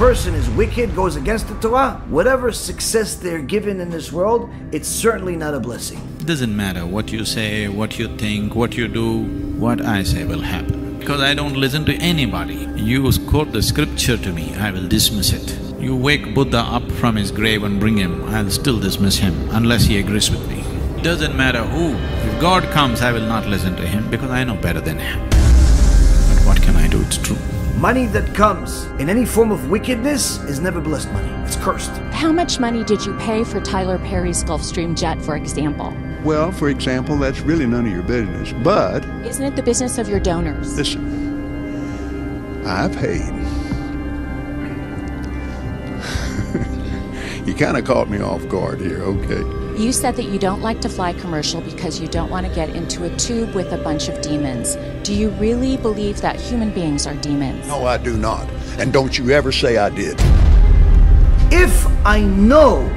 person is wicked, goes against the Torah, whatever success they're given in this world, it's certainly not a blessing. It doesn't matter what you say, what you think, what you do, what I say will happen. Because I don't listen to anybody. You quote the scripture to me, I will dismiss it. You wake Buddha up from his grave and bring him, I'll still dismiss him unless he agrees with me. It doesn't matter who. If God comes, I will not listen to him because I know better than him. But what can I do? It's true. Money that comes in any form of wickedness is never blessed money. It's cursed. How much money did you pay for Tyler Perry's Gulfstream jet, for example? Well, for example, that's really none of your business, but… Isn't it the business of your donors? Listen, I paid. You kind of caught me off guard here, okay. You said that you don't like to fly commercial because you don't want to get into a tube with a bunch of demons. Do you really believe that human beings are demons? No, I do not. And don't you ever say I did. If I know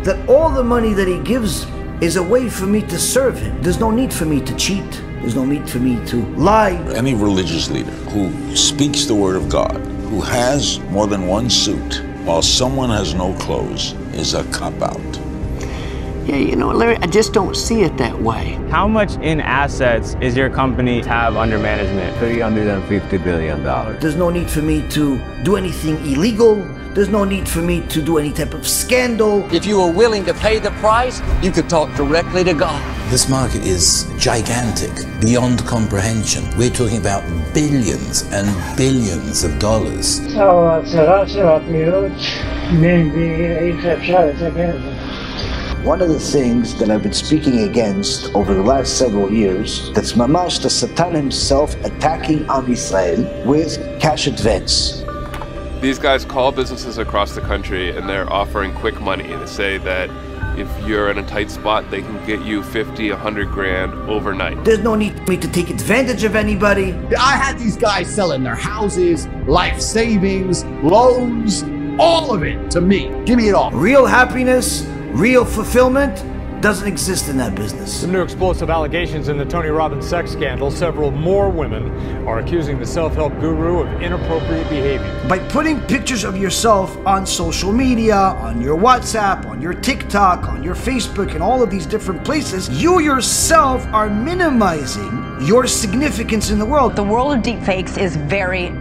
that all the money that he gives is a way for me to serve him, there's no need for me to cheat. There's no need for me to lie. Any religious leader who speaks the word of God, who has more than one suit, while someone has no clothes, is a cop-out. Yeah, you know, Larry, I just don't see it that way. How much in assets is your company have under management? $350 billion. There's no need for me to do anything illegal. There's no need for me to do any type of scandal. If you were willing to pay the price, you could talk directly to God. This market is gigantic, beyond comprehension. We're talking about billions and billions of dollars. One of the things that I've been speaking against over the last several years, that's mamash the Satan himself attacking Am Yisrael with cash advance. These guys call businesses across the country and they're offering quick money. They say that if you're in a tight spot, they can get you 50, 100 grand overnight. There's no need for me to take advantage of anybody. I had these guys selling their houses, life savings, loans, all of it to me. Give me it all. Real happiness, real fulfillment doesn't exist in that business. Some new explosive allegations in the Tony Robbins sex scandal. Several more women are accusing the self-help guru of inappropriate behavior. By putting pictures of yourself on social media, on your WhatsApp, on your TikTok, on your Facebook, and all of these different places, you yourself are minimizing your significance in the world. The world of deepfakes is very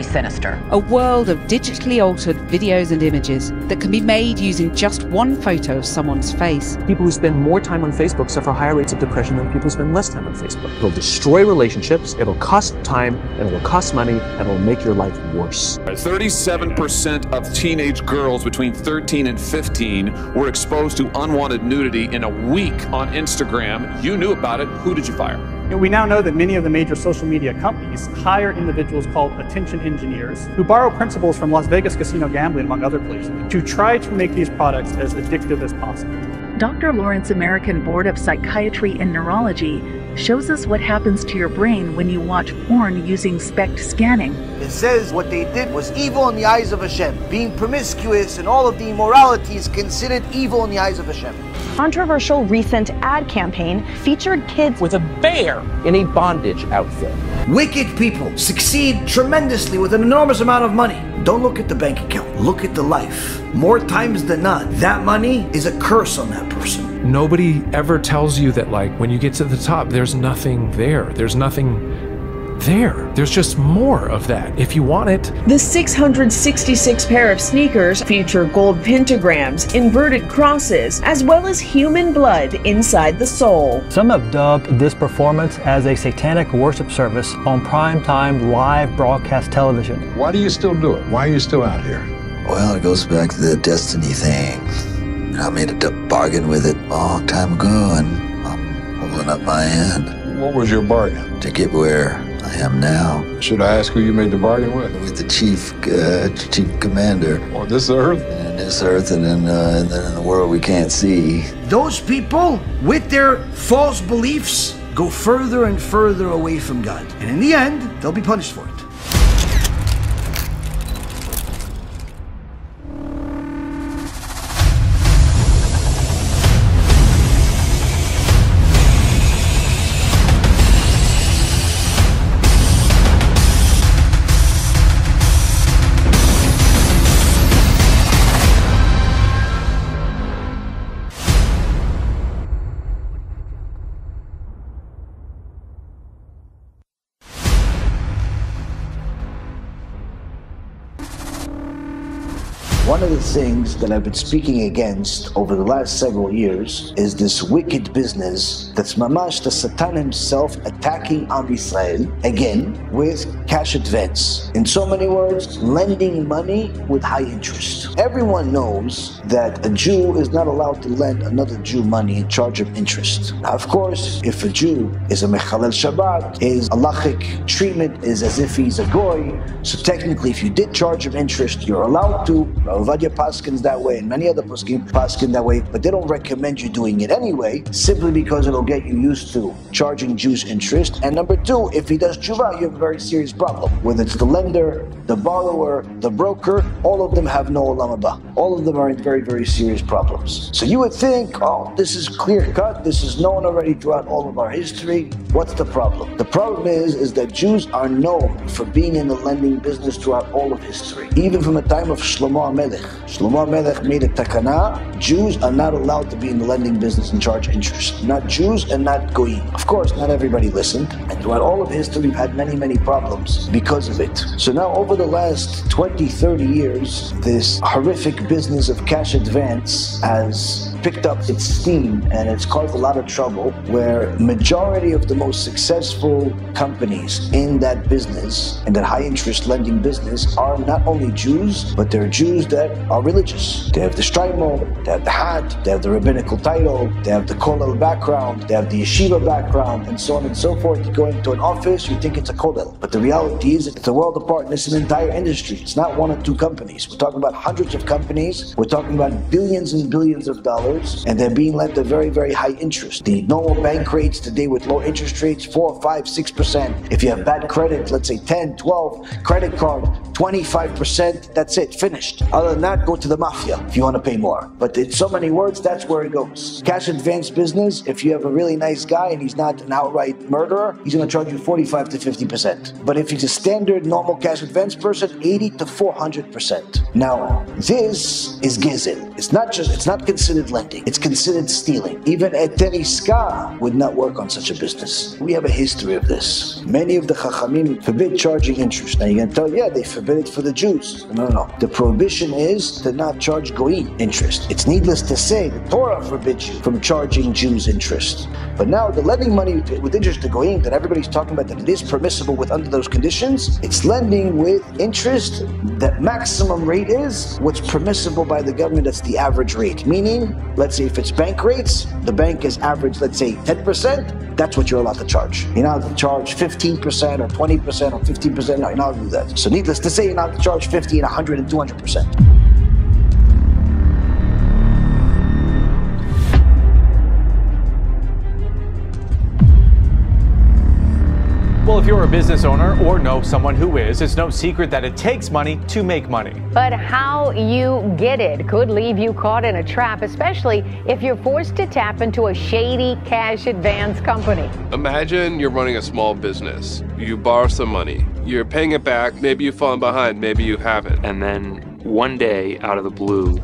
sinister. A world of digitally altered videos and images that can be made using just one photo of someone's face. People who spend more time on Facebook suffer higher rates of depression than people who spend less time on Facebook. It'll destroy relationships, it'll cost time, and it'll cost money, and it'll make your life worse. 37% of teenage girls between 13 and 15 were exposed to unwanted nudity in a week on Instagram. You knew about it. Who did you fire? We now know that many of the major social media companies hire individuals called attention engineers who borrow principles from Las Vegas casino gambling, among other places, to try to make these products as addictive as possible. Dr. Lawrence American Board of Psychiatry and Neurology shows us what happens to your brain when you watch porn using SPECT scanning. It says what they did was evil in the eyes of Hashem. Being promiscuous and all of the immorality is considered evil in the eyes of Hashem. Controversial recent ad campaign featured kids with a bear in a bondage outfit. Wicked people succeed tremendously with an enormous amount of money. Don't look at the bank account, look at the life. More times than not, that money is a curse on that person. Nobody ever tells you that, like, when you get to the top, there's nothing there. There's nothing there. There's just more of that if you want it. The 666 pair of sneakers feature gold pentagrams, inverted crosses, as well as human blood inside the sole. Some have dubbed this performance as a satanic worship service on primetime live broadcast television. Why do you still do it? Why are you still out here? Well, it goes back to the destiny thing. I made a bargain with it a long time ago, and I'm holding up my end. What was your bargain? To get where I am now. Should I ask who you made the bargain with? With the chief commander. On this earth? And this earth, and then in the world we can't see. Those people, with their false beliefs, go further and further away from God. And in the end, they'll be punished for it. One of the things that I've been speaking against over the last several years is this wicked business that's mamash the Satan himself attacking Am Yisrael, again, with cash advance. In so many words, lending money with high interest. Everyone knows that a Jew is not allowed to lend another Jew money and charge him interest. Now, of course, if a Jew is a Mechalel Shabbat, his halachic treatment is as if he's a goy, so technically if you did charge him interest, you're allowed to. Ovadia paskins that way, and many other paskin that way, but they don't recommend you doing it anyway, simply because it'll get you used to charging Jews interest. And number two, if he does tshuva, you have a very serious problem. Whether it's the lender, the borrower, the broker, all of them have no olam haba. All of them are in very, very serious problems. So you would think, oh, this is clear cut, this is known already throughout all of our history. What's the problem? The problem is that Jews are known for being in the lending business throughout all of history. Even from the time of Shlomo HaMelech. Shlomo HaMelech made a takana, Jews are not allowed to be in the lending business and charge interest. Not Jews and not goyim. Of course, not everybody listened, and throughout all of history we've had many, many problems because of it. So now over the last 20, 30 years, this horrific business of cash advance has picked up its steam, and it's caused a lot of trouble, where majority of the most successful companies in that business, in that high interest lending business, are not only Jews, but they're Jews that are religious. They have the shtreimel, they have the hat, they have the rabbinical title, they have the kollel background, they have the yeshiva background, and so on and so forth. You go into an office, you think it's a kollel. But the reality is it's a world apart, and it's an entire industry. It's not one or two companies. We're talking about hundreds of companies. We're talking about billions and billions of dollars, and they're being lent at very, very high interest. The normal bank rates today with low interest rates, 4, 5, 6%. If you have bad credit, let's say 10, 12, credit card, 25%, that's it, finished. Other than that, go to the mafia if you want to pay more. But in so many words, that's where it goes. Cash advance business, if you have a really nice guy and he's not an outright murderer, he's going to charge you 45 to 50%. But if he's a standard normal cash advance person, 80 to 400%. Now, this is gezel. It's not considered lending. It's considered stealing. Even a teriska would not work on such a business. We have a history of this. Many of the chachamim forbid charging interest. Now you're going to tell, yeah, they forbid it for the Jews. No. The prohibition is to not charge goyim interest. It's needless to say, the Torah forbids you from charging Jews interest. But now the lending money with interest to goyim that everybody's talking about, that it is permissible with under those conditions, it's lending with interest. That maximum rate is what's permissible by the government. That's the average rate. Meaning, let's say if it's bank rates, the bank is average, let's say 10%, that's what you're allowed to charge. You're not allowed to charge 15% or 20% or 15%. No, you're not allowed to do that. So needless to say, you're not allowed to charge 50 and 100 and 200%. Well, if you're a business owner or know someone who is, it's no secret that it takes money to make money. But how you get it could leave you caught in a trap, especially if you're forced to tap into a shady cash advance company. Imagine you're running a small business. You borrow some money. You're paying it back. Maybe you've fallen behind. Maybe you haven't. And then one day, out of the blue,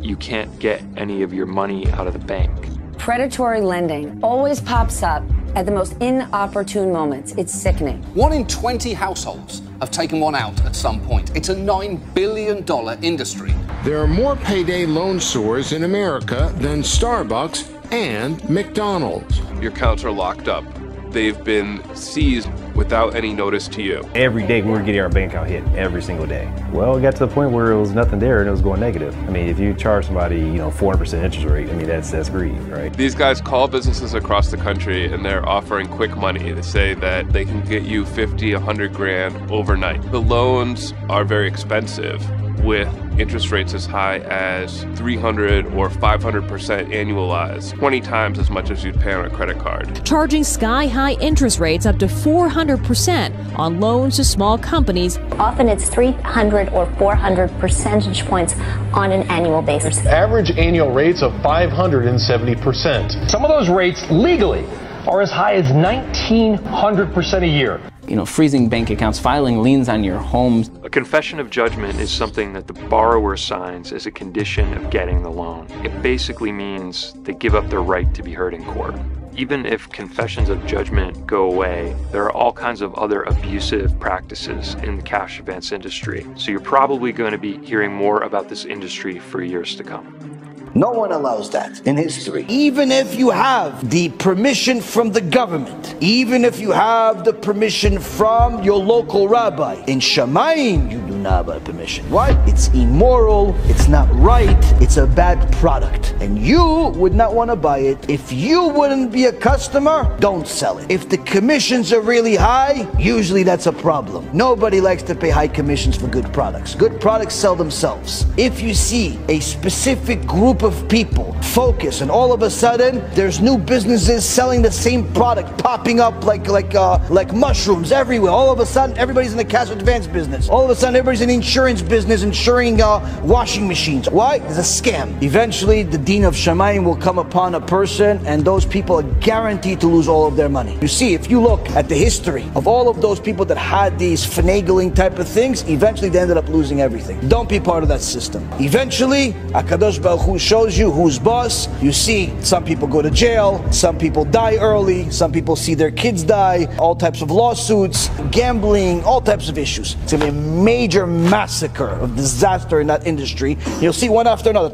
you can't get any of your money out of the bank. Predatory lending always pops up at the most inopportune moments. It's sickening. 1 in 20 households have taken one out at some point. It's a $9 billion industry. There are more payday loan stores in America than Starbucks and McDonald's. Your accounts are locked up. They've been seized without any notice to you. Every day we were getting our bank account hit, every single day. Well, it got to the point where it was nothing there and it was going negative. I mean, if you charge somebody, 400% interest rate, I mean, that's greed, right? These guys call businesses across the country and they're offering quick money. They say that they can get you 50, 100 grand overnight. The loans are very expensive, with interest rates as high as 300 or 500% annualized, 20 times as much as you'd pay on a credit card. Charging sky-high interest rates up to 400% on loans to small companies. Often it's 300 or 400 percentage points on an annual basis. Average annual rates of 570%. Some of those rates legally are as high as 1,900% a year. Freezing bank accounts, filing liens on your homes. A confession of judgment is something that the borrower signs as a condition of getting the loan. It basically means they give up their right to be heard in court. Even if confessions of judgment go away, there are all kinds of other abusive practices in the cash advance industry. So you're probably going to be hearing more about this industry for years to come. No one allows that in history. Even if you have the permission from the government, even if you have the permission from your local rabbi, in Shamayim you do not have permission. Why? It's immoral, it's not right, it's a bad product. And you would not want to buy it. If you wouldn't be a customer, don't sell it. If the commissions are really high, usually that's a problem. Nobody likes to pay high commissions for good products. Good products sell themselves. If you see a specific group of people focus and all of a sudden there's new businesses selling the same product popping up like mushrooms everywhere. All of a sudden everybody's in the cash advance business. All of a sudden everybody's in the insurance business insuring washing machines. Why? It's a scam. Eventually the deen of Shamayim will come upon a person and those people are guaranteed to lose all of their money. You see, if you look at the history of all of those people that had these finagling type of things, eventually they ended up losing everything. Don't be part of that system. Eventually HaKadosh Baruch Hu shows you who's boss. You see some people go to jail, some people die early, some people see their kids die, all types of lawsuits, gambling, all types of issues. It's going to be a major massacre of disaster in that industry. You'll see one after another,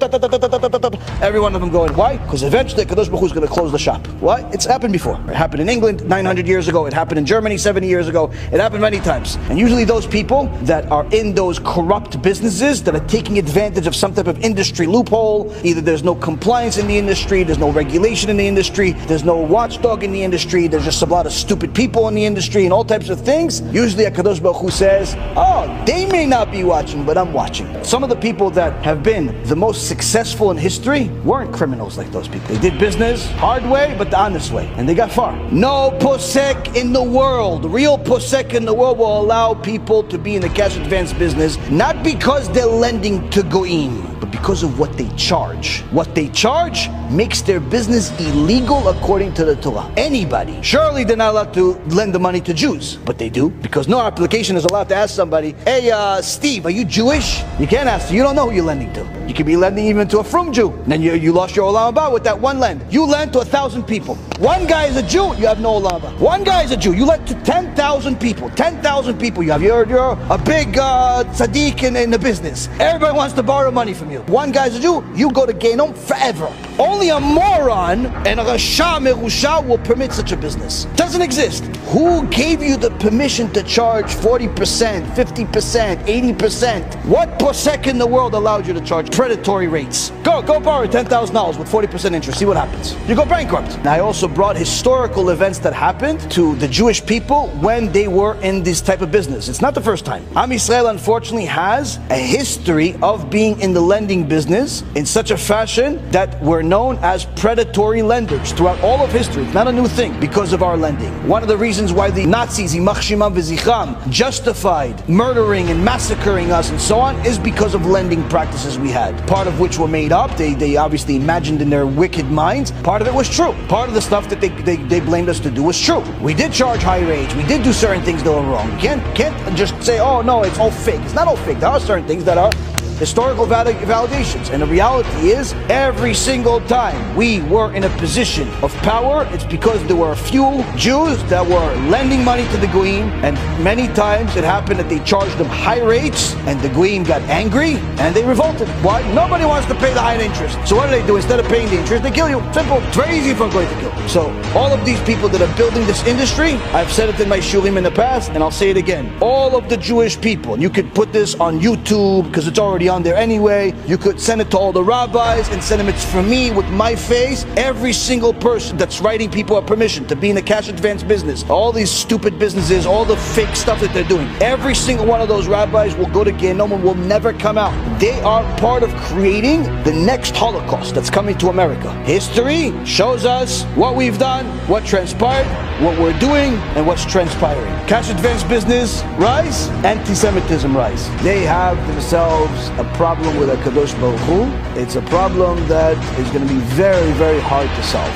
every one of them going. Why? Because eventually HaKadosh Baruch Hu is going to close the shop. Why? It's happened before. It happened in England 900 years ago. It happened in Germany 70 years ago. It happened many times. And usually those people that are in those corrupt businesses that are taking advantage of some type of industry loophole, either there's no compliance in the industry, there's no regulation in the industry, there's no watchdog in the industry, there's just a lot of stupid people in the industry and all types of things. Usually HaKadosh Baruch Hu says, oh, they may not be watching, but I'm watching. Some of the people that have been the most successful in history weren't criminals like those people. They did business hard way, but the honest way, and they got far. No posek in the world, real posek in the world will allow people to be in the cash advance business, not because they're lending to goyim, but because of what they charge. What they charge makes their business illegal according to the Torah. Anybody. Surely they're not allowed to lend the money to Jews, but they do, because no application is allowed to ask somebody, hey, Steve, are you Jewish? You can't ask. You don't know who you're lending to. You could be lending even to a frum Jew. And then you lost your olam haba with that one lend. You lend to 1,000 people. One guy is a Jew, you have no olam haba. One guy is a Jew, you lend to 10,000 people. 10,000 people you have. You're a big tzaddik in the business. Everybody wants to borrow money from you. One guy's a Jew, you go to Genom forever. Only a moron and a rasha merusha will permit such a business. Doesn't exist. Who gave you the permission to charge 40%, 50%, 80%? What posek in the world allowed you to charge predatory rates? Go borrow $10,000 with 40% interest. See what happens. You go bankrupt. Now, I also brought historical events that happened to the Jewish people when they were in this type of business. It's not the first time. Am Yisrael unfortunately has a history of being in the lending business in such a fashion that we're known as predatory lenders throughout all of history. It's not a new thing because of our lending. One of the reasons why the Nazis, Yimach Shimam v'Zichram, justified murdering and massacring us and so on is because of lending practices we had. Part of which were made up. They obviously imagined in their wicked minds. Part of it was true. Part of the stuff that they blamed us to do was true. We did charge high rates. We did do certain things that were wrong. You can't just say, oh no, it's all fake. It's not all fake. There are certain things that are historical validations. And the reality is, every single time we were in a position of power, it's because there were a few Jews that were lending money to the Goyim, and many times it happened that they charged them high rates, and the Goyim got angry, and they revolted. Why? Nobody wants to pay the high interest. So what do? Instead of paying the interest, they kill you. Simple. It's very easy for going to kill you. So all of these people that are building this industry, I've said it in my shulim in the past, and I'll say it again. All of the Jewish people, and you could put this on YouTube, because it's already on there anyway. You could send it to all the rabbis and send them, it's from me with my face. Every single person that's writing people a permission to be in the cash advance business, all these stupid businesses, all the fake stuff that they're doing, every single one of those rabbis will go to Gehenom and will never come out. They are part of creating the next Holocaust that's coming to America. History shows us what we've done, what transpired, what we're doing, and what's transpiring. Cash advance business rise, anti-Semitism rise. They have themselves a problem with HaKadosh Baruch Hu. It's a problem that is going to be very, very hard to solve.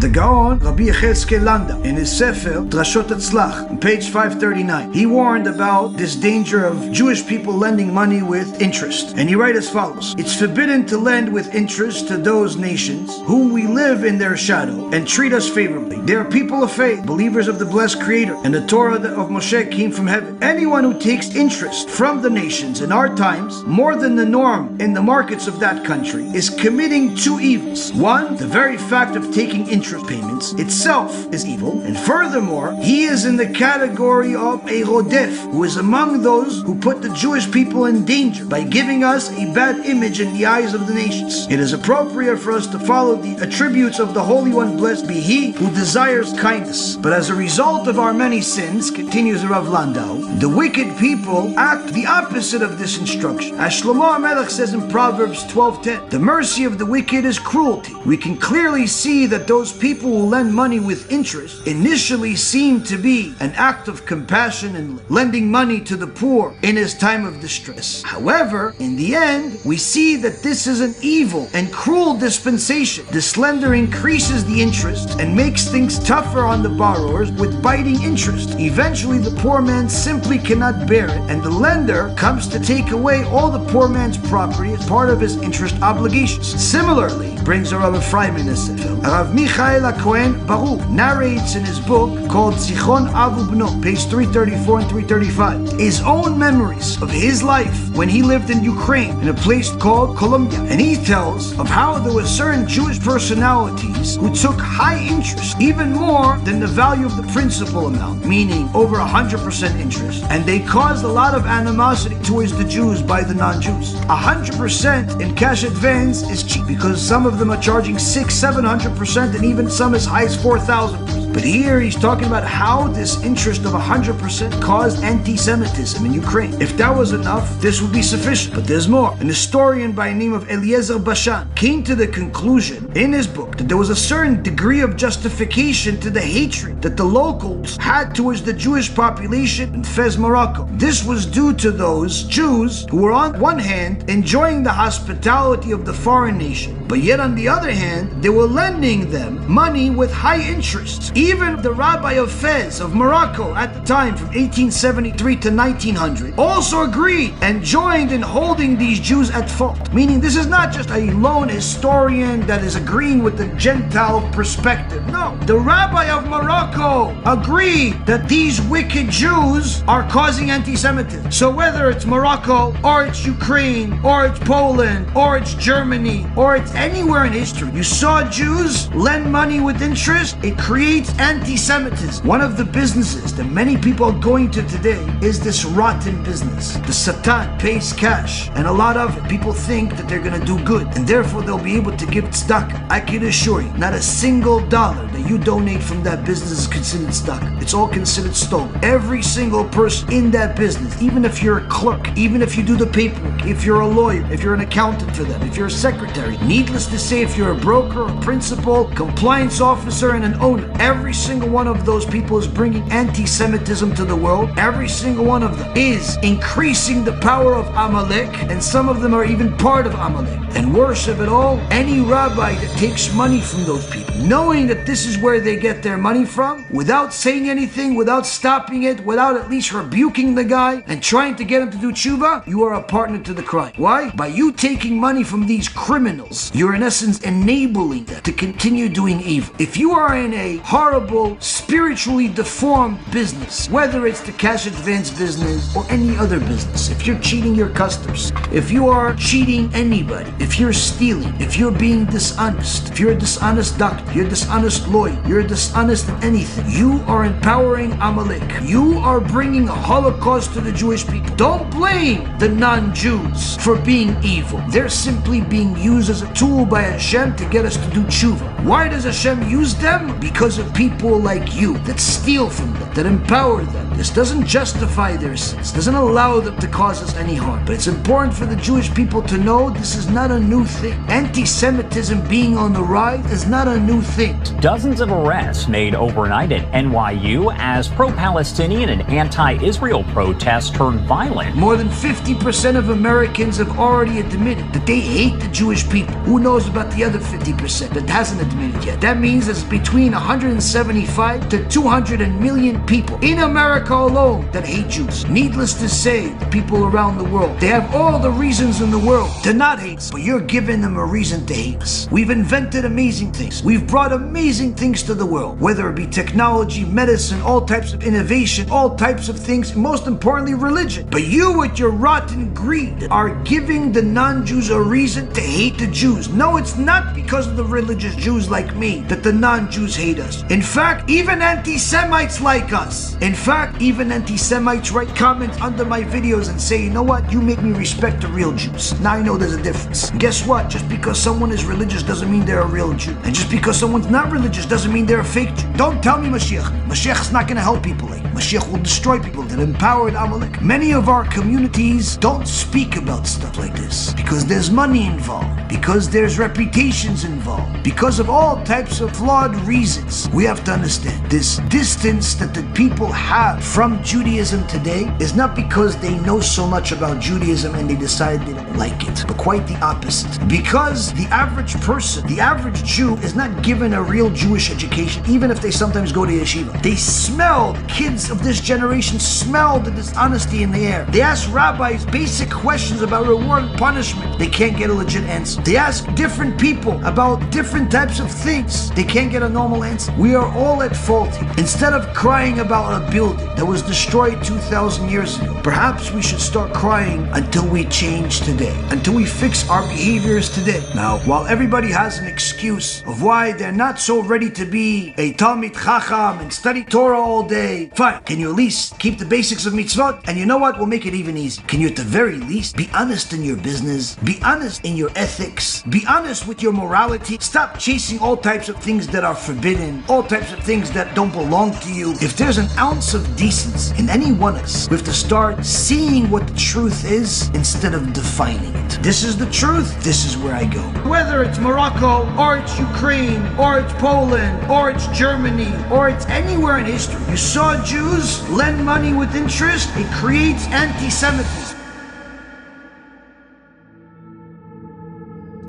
The Gaon, Rabbi Yechezkel Landau, in his Sefer, Drashot Tzlach, on page 539, he warned about this danger of Jewish people lending money with interest. And he writes as follows: it's forbidden to lend with interest to those nations whom we live in their shadow and treat us favorably. They are people of faith, believers of the blessed Creator, and the Torah of Moshe came from heaven. Anyone who takes interest from the nations in our times, more than the norm in the markets of that country, is committing two evils. One, the very fact of taking interest payments itself is evil, and furthermore, he is in the category of a rodef, who is among those who put the Jewish people in danger by giving us a bad image in the eyes of the nations. It is appropriate for us to follow the attributes of the Holy One, blessed be He, who desires kindness. But as a result of our many sins, continues Rav Landau, the wicked people act the opposite of this instruction. As Shlomo HaMelech says in Proverbs 12:10, the mercy of the wicked is cruelty. We can clearly see that those people who lend money with interest initially seem to be an act of compassion and lending money to the poor in his time of distress. However, in the end, we see that this is an evil and cruel dispensation. This lender increases the interest and makes things tougher on the borrowers with biting interest. Eventually, the poor man simply cannot bear it, and the lender comes to take away all the poor man's property as part of his interest obligations. Similarly, brings Rav Ephraim in his sefer, Rav Michael HaKohen Baruch narrates in his book called Zichron Av Ubno, page 334 and 335, his own memories of his life when he lived in Ukraine in a place called Colombia. And he tells of how there were certain Jewish personalities who took high interest, even more than the value of the principal amount, meaning over 100% interest, and they caused a lot of animosity towards the Jews by the non-Jews. 100% in cash advance is cheap because some of them are charging 600-700% and even some as high as 4,000%. But here he's talking about how this interest of 100% caused anti-Semitism in Ukraine. If that was enough, this would be sufficient. But there's more. An historian by the name of Eliezer Bashan came to the conclusion in his book that there was a certain degree of justification to the hatred that the locals had towards the Jewish population in Fez, Morocco. This was due to those Jews who were on one hand enjoying the hospitality of the foreign nation, but yet on the other hand, they were lending them money with high interest. Even the rabbi of Fez of Morocco at the time from 1873 to 1900 also agreed and joined in holding these Jews at fault. Meaning this is not just a lone historian that is agreeing with the Gentile perspective. No, the rabbi of Morocco agreed that these wicked Jews are causing anti-Semitism. So whether it's Morocco or it's Ukraine or it's Poland or it's Germany or it's anywhere in history, you saw Jews lend money with interest, it creates anti-Semitism. One of the businesses that many people are going to today is this rotten business. The Satan pays cash, and a lot of it, people think that they're going to do good, and therefore they'll be able to give tzedakah. I can assure you, not a single dollar that you donate from that business is considered tzedakah. It's all considered stolen. Every single person in that business, even if you're a clerk, even if you do the paperwork, if you're a lawyer, if you're an accountant for them, if you're a secretary, needless to say, if you're a broker, a principal, compliance officer, and an owner, every single one of those people is bringing anti-Semitism to the world. Every single one of them is increasing the power of Amalek, and some of them are even part of Amalek. And worse of it all, any rabbi that takes money from those people, knowing that this is where they get their money from, without saying anything, without stopping it, without at least rebuking the guy and trying to get him to do tshuva, you are a partner to the crime. Why? By you taking money from these criminals, you're in essence enabling them to continue doing evil. If you are in a horrible, spiritually deformed business, whether it's the cash advance business or any other business, if you're cheating your customers, if you are cheating anybody, if you're stealing, if you're being dishonest, if you're a dishonest doctor, you're a dishonest lawyer, you're dishonest in anything, you are empowering Amalek. You are bringing a Holocaust to the Jewish people. Don't blame the non-Jews for being evil. They're simply being used as a tool by Hashem to get us to do tshuva. Why does Hashem use them? Because of people like you that steal from them, that empower them. This doesn't justify their sins, doesn't allow them to cause us any harm. But it's important for the Jewish people to know this is not a new thing. Anti-Semitism being on the rise is not a new thing. Dozens of arrests made overnight at NYU as pro-Palestinian and anti-Israel protests turned violent. More than 50% of Americans have already admitted that they hate the Jewish people. Who knows about the other 50% that hasn't admitted yet? That means there's between 175 to 200 million people in America alone that hate Jews. Needless to say, the people around the world, they have all the reasons in the world to not hate us, but you're giving them a reason to hate us. We've invented amazing things. We've brought amazing things to the world, whether it be technology, medicine, all types of innovation, all types of things, most importantly, religion. But you, with your rotten greed, are giving the non-Jews a reason to hate the Jews. No, it's not because of the religious Jews like me that the non-Jews hate us. In fact, even anti-Semites like us. In fact, even anti-Semites write comments under my videos and say, you know what, you make me respect the real Jews. Now I know there's a difference. And guess what? Just because someone is religious doesn't mean they're a real Jew. And just because someone's not religious doesn't mean they're a fake Jew. Don't tell me Mashiach. Mashiach is not going to help people like Mashiach will destroy people that empowered Amalek. Many of our communities don't speak about stuff like this because there's money involved, because there's reputations involved, because of all types of flawed reasons. We have to understand this distance that the people have from Judaism today is not because they know so much about Judaism and they decide they don't like it, but quite the opposite. Because the average person, the average Jew, is not given a real Jewish education, even if they sometimes go to yeshiva. They smell, the kids of this generation smell the dishonesty in the air. They ask rabbis basic questions about reward and punishment. They can't get a legit answer. They ask different people about different types of things. They can't get a normal answer. We are all at fault here. Instead of crying about a building that was destroyed 2,000 years ago, perhaps we should start crying until we change today, until we fix our behaviors today. Now, while everybody has an excuse of why they're not so ready to be a Talmid Chacham and study Torah all day, fine. Can you at least keep the basics of mitzvot? And you know what? We'll make it even easier. Can you at the very least be honest in your business? Be honest in your ethics? Be honest with your morality? Stop chasing all types of things that are forbidden, all types of things that don't belong to you. If there's an ounce of decency in any one of us, we have to start seeing what the truth is instead of defining it. This is the truth. This is where I go. Whether it's Morocco, or it's Ukraine, or it's Poland, or it's Germany, or it's anywhere in history, you saw Jews lend money with interest, it creates anti-Semitism.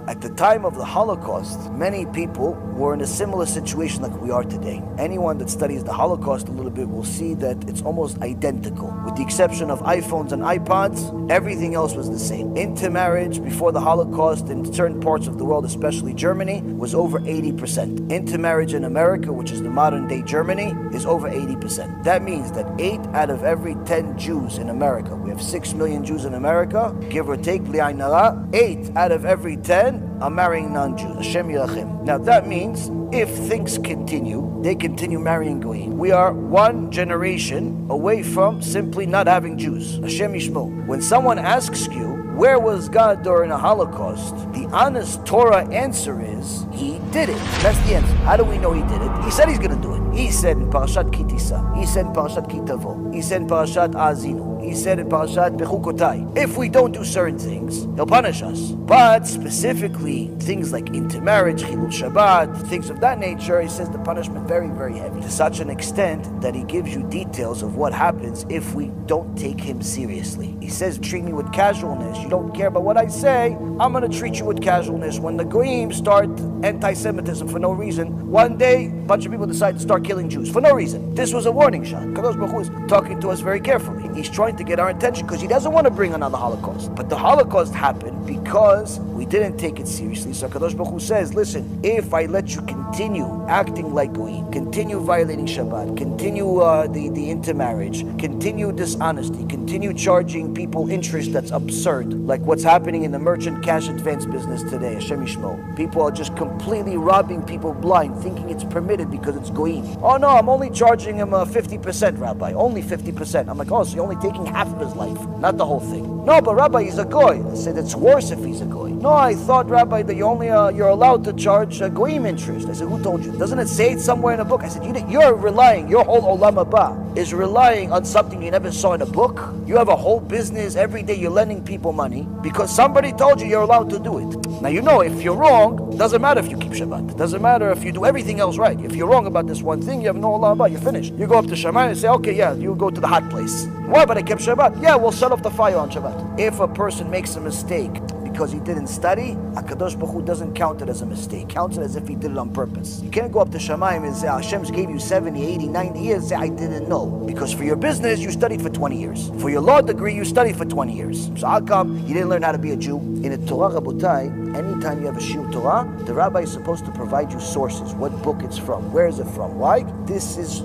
At the time of the Holocaust, many people were in a similar situation like we are today. Anyone that studies the Holocaust a little bit will see that it's almost identical. With the exception of iPhones and iPods, everything else was the same. Intermarriage before the Holocaust in certain parts of the world, especially Germany, was over 80%. Intermarriage in America, which is the modern day Germany, is over 80%. That means that 8 out of every 10 Jews in America, we have 6 million Jews in America, give or take, 8 out of every 10 are marrying non-Jews. Hashem Yirachem. Now that means if things continue, they continue marrying Goyim. We are one generation away from simply not having Jews. Hashem Yishmo. When someone asks you, where was God during the Holocaust? The honest Torah answer is, He did it. That's the answer. How do we know He did it? He said He's going to do it. He said in Parashat Kitisa. He said in Parashat Kitavo. He said in Parashat Azinu. He said in Parashat Bechukotai. If we don't do certain things, He'll punish us. But specifically, things like intermarriage, Chilul Shabbat, things of that nature, He says the punishment very, very heavy. To such an extent that He gives you details of what happens if we don't take Him seriously. He says, treat me with casualness. You don't care about what I say, I'm going to treat you with casualness. When the Goyim start anti-Semitism for no reason, one day, a bunch of people decide to start killing Jews for no reason. This was a warning shot. Kadosh Baruch Hu is talking to us very carefully. He's trying to get our attention because He doesn't want to bring another Holocaust. But the Holocaust happened because we didn't take it seriously. So Kadosh Baruch Hu says, listen, if I let you continue acting like Goyim, continue violating Shabbat, continue the intermarriage, continue dishonesty, continue charging people interest that's absurd, like what's happening in the merchant cash advance business today, Hashem Yishmo. People are just completely robbing people blind, thinking it's permitted because it's Goyim. Oh no, I'm only charging him 50%, Rabbi, only 50%. I'm like, oh, so you're only taking half of his life, not the whole thing. No, but Rabbi, he's a goy. I said, it's worse if he's a goy. No, I thought, Rabbi, that you're allowed to charge goyim interest. I said, who told you? Doesn't it say it somewhere in a book? I said, you're relying, your whole olam haba is relying on something you never saw in a book. You have a whole business, every day you're lending people money because somebody told you you're allowed to do it. Now you know, if you're wrong, it doesn't matter if you keep Shabbat. It doesn't matter if you do everything else right. If you're wrong about this one thing, you have no olam haba, you're finished. You go up to Shammai and say, okay, yeah, you go to the hot place. Why? But I kept Shabbat. Yeah, we'll set off the fire on Shabbat. If a person makes a mistake because he didn't study, HaKadosh Baruch Hu doesn't count it as a mistake. Counts it as if he did it on purpose. You can't go up to Shamayim and say, Hashem's gave you 70, 80, 90 years, and say, I didn't know. Because for your business, you studied for 20 years. For your law degree, you studied for 20 years. So how come you didn't learn how to be a Jew? In a Torah, Rabotai, anytime you have a Shiur Torah, the rabbi is supposed to provide you sources, what book it's from, where is it from, why?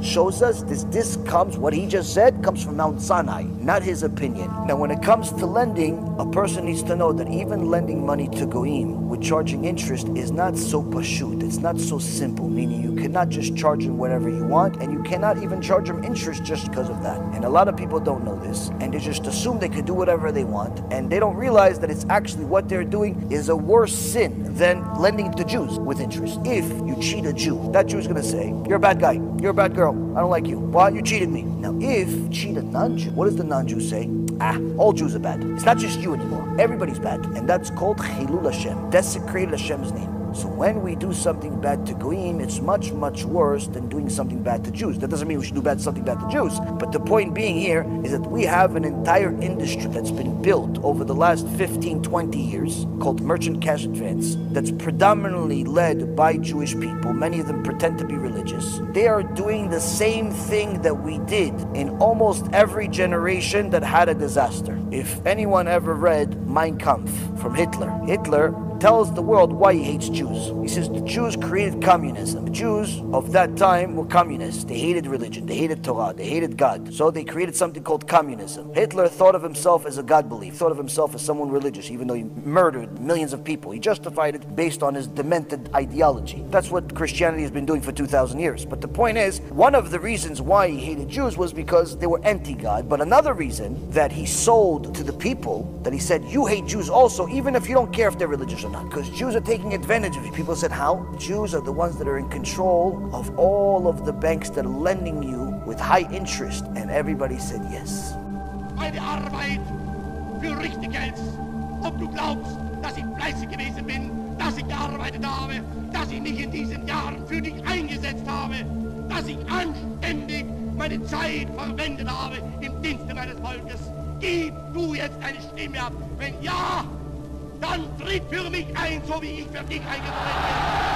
Shows us, this comes, what he just said, comes from Mount Sinai, not his opinion. Now when it comes to lending, a person needs to know that even lending money to goyim with charging interest is not so pashut, it's not so simple, meaning you cannot just charge them whatever you want, and you cannot even charge them interest just because of that. And a lot of people don't know this, and they just assume they can do whatever they want, and they don't realize that it's actually what they're doing is a worse sin than lending to Jews with interest. If you cheat a Jew, that Jew is going to say, you're a bad guy, you're a bad girl, I don't like you. Why? You cheated me. Now if you cheat a non-Jew, what does the non-Jew say? All Jews are bad. It's not just you anymore. Everybody's bad. And that's called Chilul Hashem. Desecrated Hashem's name. So when we do something bad to goyim, it's much, much worse than doing something bad to Jews. That doesn't mean we should do something bad to Jews. But the point being here is that we have an entire industry that's been built over the last 15, 20 years called merchant cash advance that's predominantly led by Jewish people. Many of them pretend to be religious. They are doing the same thing that we did in almost every generation that had a disaster. If anyone ever read Mein Kampf from Hitler, Hitler tells the world why he hates Jews. He says the Jews created communism. The Jews of that time were communists. They hated religion, they hated Torah, they hated God. So they created something called communism. Hitler thought of himself as a God believer, thought of himself as someone religious, even though he murdered millions of people. He justified it based on his demented ideology. That's what Christianity has been doing for 2,000 years. But the point is, one of the reasons why he hated Jews was because they were anti-God. But another reason that he sold to the people, that he said, you hate Jews also, even if you don't care if they're religious or not, because Jews are taking advantage of you. People said, how? Jews are the ones that are in control of all of the banks that are lending you with high interest. And everybody said yes. Meine Arbeit für richtig hältst. Ob du glaubst, dass ich fleißig gewesen bin, dass ich gearbeitet habe, dass ich mich in diesen Jahren für dich eingesetzt habe, dass ich anständig meine Zeit verwendet habe im Dienste meines Volkes. Gib du jetzt eine Stimme ab. Wenn ja, dann tritt für mich ein, so wie ich für dich eingetreten bin.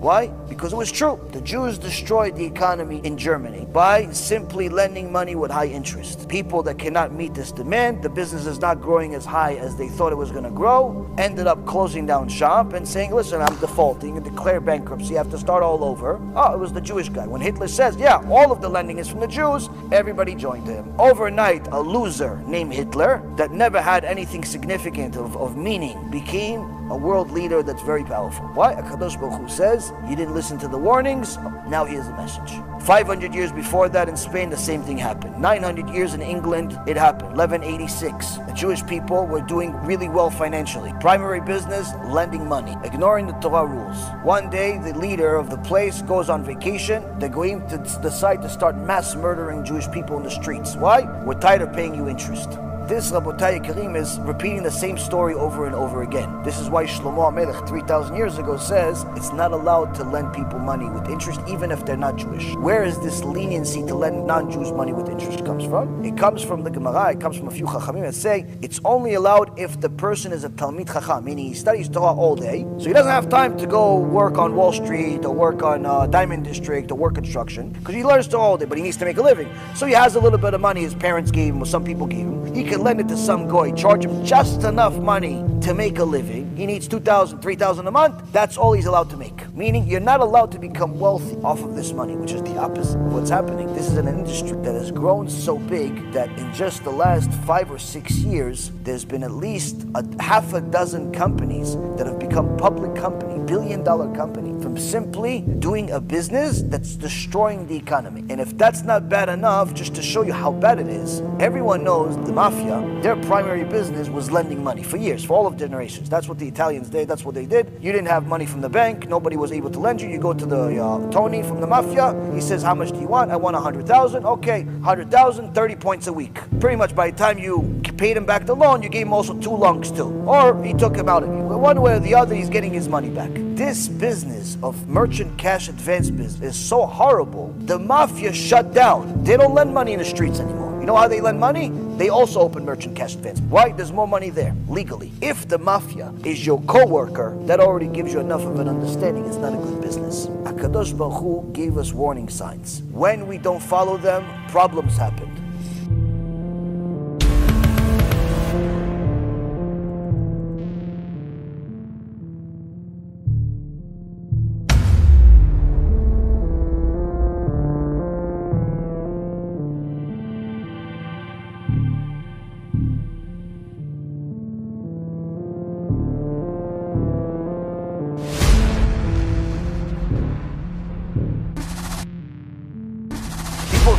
Why? Because it was true. The Jews destroyed the economy in Germany by simply lending money with high interest. People that cannot meet this demand, the business is not growing as high as they thought it was going to grow, ended up closing down shop and saying, listen, I'm defaulting, and declare bankruptcy, you have to start all over. Oh, it was the Jewish guy. When Hitler says, yeah, all of the lending is from the Jews, everybody joined him. Overnight, a loser named Hitler that never had anything significant of meaning became a world leader that's very powerful. Why? HaKadosh Baruch Hu says, you didn't listen to the warnings, now here's the message. 500 years before that in Spain, the same thing happened. 900 years in England, it happened. 1186. The Jewish people were doing really well financially. Primary business, lending money, ignoring the Torah rules. One day, the leader of the place goes on vacation. They're going to decide to start mass murdering Jewish people in the streets. Why? We're tired of paying you interest. This, Rabotai Karim, is repeating the same story over and over again. This is why Shlomo HaMelech 3,000 years ago says it's not allowed to lend people money with interest even if they're not Jewish. Where is this leniency to lend non-Jews money with interest comes from? It comes from the Gemara, it comes from a few Chachamim that say it's only allowed if the person is a Talmid Chacham, meaning he studies Torah all day, so he doesn't have time to go work on Wall Street or work on Diamond District or work construction, because he learns Torah all day, but he needs to make a living. So he has a little bit of money his parents gave him or some people gave him. He can lend it to some goy, charge him just enough money to make a living. He needs $2,000, $3,000 a month. That's all he's allowed to make. Meaning you're not allowed to become wealthy off of this money, which is the opposite of what's happening. This is an industry that has grown so big that in just the last 5 or 6 years, there's been at least half a dozen companies that have become public company, billion-dollar company, from simply doing a business that's destroying the economy. And if that's not bad enough, just to show you how bad it is, everyone knows the mafia, their primary business was lending money for years, for all of generations. That's what the Italians did, that's what they did. You didn't have money from the bank, nobody was able to lend you. You go to the Tony from the mafia, he says, how much do you want? I want 100,000. Okay, 100,000, 30 points a week. Pretty much by the time you paid him back the loan, you gave him also 2 lungs too. Or he took him out of you. One way or the other, he's getting his money back. This business of merchant cash advance business is so horrible, the mafia shut down. They don't lend money in the streets anymore. You know how they lend money? They also open merchant cash advance. Why? There's more money there, legally. If the mafia is your co-worker, that already gives you enough of an understanding it's not a good business. HaKadosh Baruch Hu gave us warning signs. When we don't follow them, problems happen.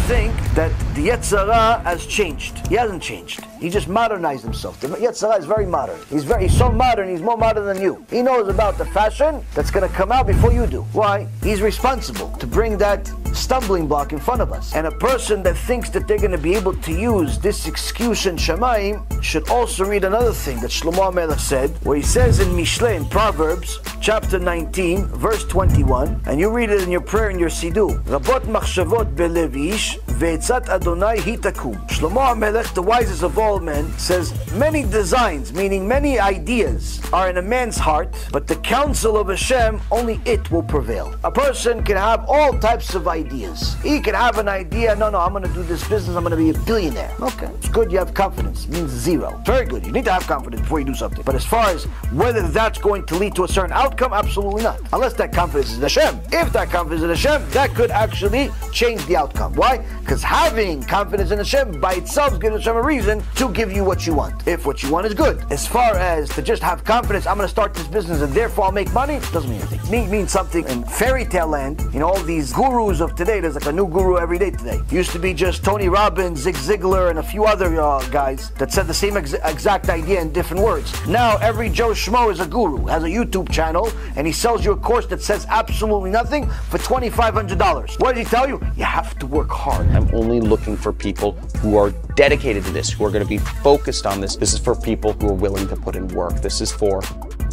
Think that the Yetzer Hara has changed. He hasn't changed. He just modernized himself. The Yetzer Hara is very modern. He's so modern, he's more modern than you. He knows about the fashion that's going to come out before you do. Why? He's responsible to bring that stumbling block in front of us. And a person that thinks that they're going to be able to use this excuse in Shamayim should also read another thing that Shlomo HaMelech said, where he says in Mishlei, in Proverbs, chapter 19, verse 21, and you read it in your prayer in your Siddur. Rabot machshavot belev ish, ve'etzat Adonai hi takum. Shlomo HaMelech, the wisest of all men, says many designs, meaning many ideas, are in a man's heart, but the counsel of Hashem, only it will prevail. A person can have all types of ideas. He can have an idea, no, I'm going to do this business, I'm going to be a billionaire. Okay, it's good you have confidence. It means zero. Very good. You need to have confidence before you do something. But as far as whether that's going to lead to a certain outcome, absolutely not. Unless that confidence is in Hashem. If that confidence is in Hashem, that could actually change the outcome. Why? Because having confidence in Hashem by itself gives Hashem a reason to give you what you want. If what you want is good. As far as to just have confidence, I'm going to start this business and therefore I'll make money, doesn't mean anything. It means something in fairy tale land. You know, all these gurus of today, there's like a new guru every day today. Used to be just Tony Robbins, Zig Ziglar, and a few other guys that said the same exact idea in different words. Now every Joe Schmo is a guru, has a YouTube channel, and he sells you a course that says absolutely nothing for $2,500. What did he tell you? You have to work hard. I'm only looking for people who are dedicated to this, who are going to be focused on this. This is for people who are willing to put in work. This is for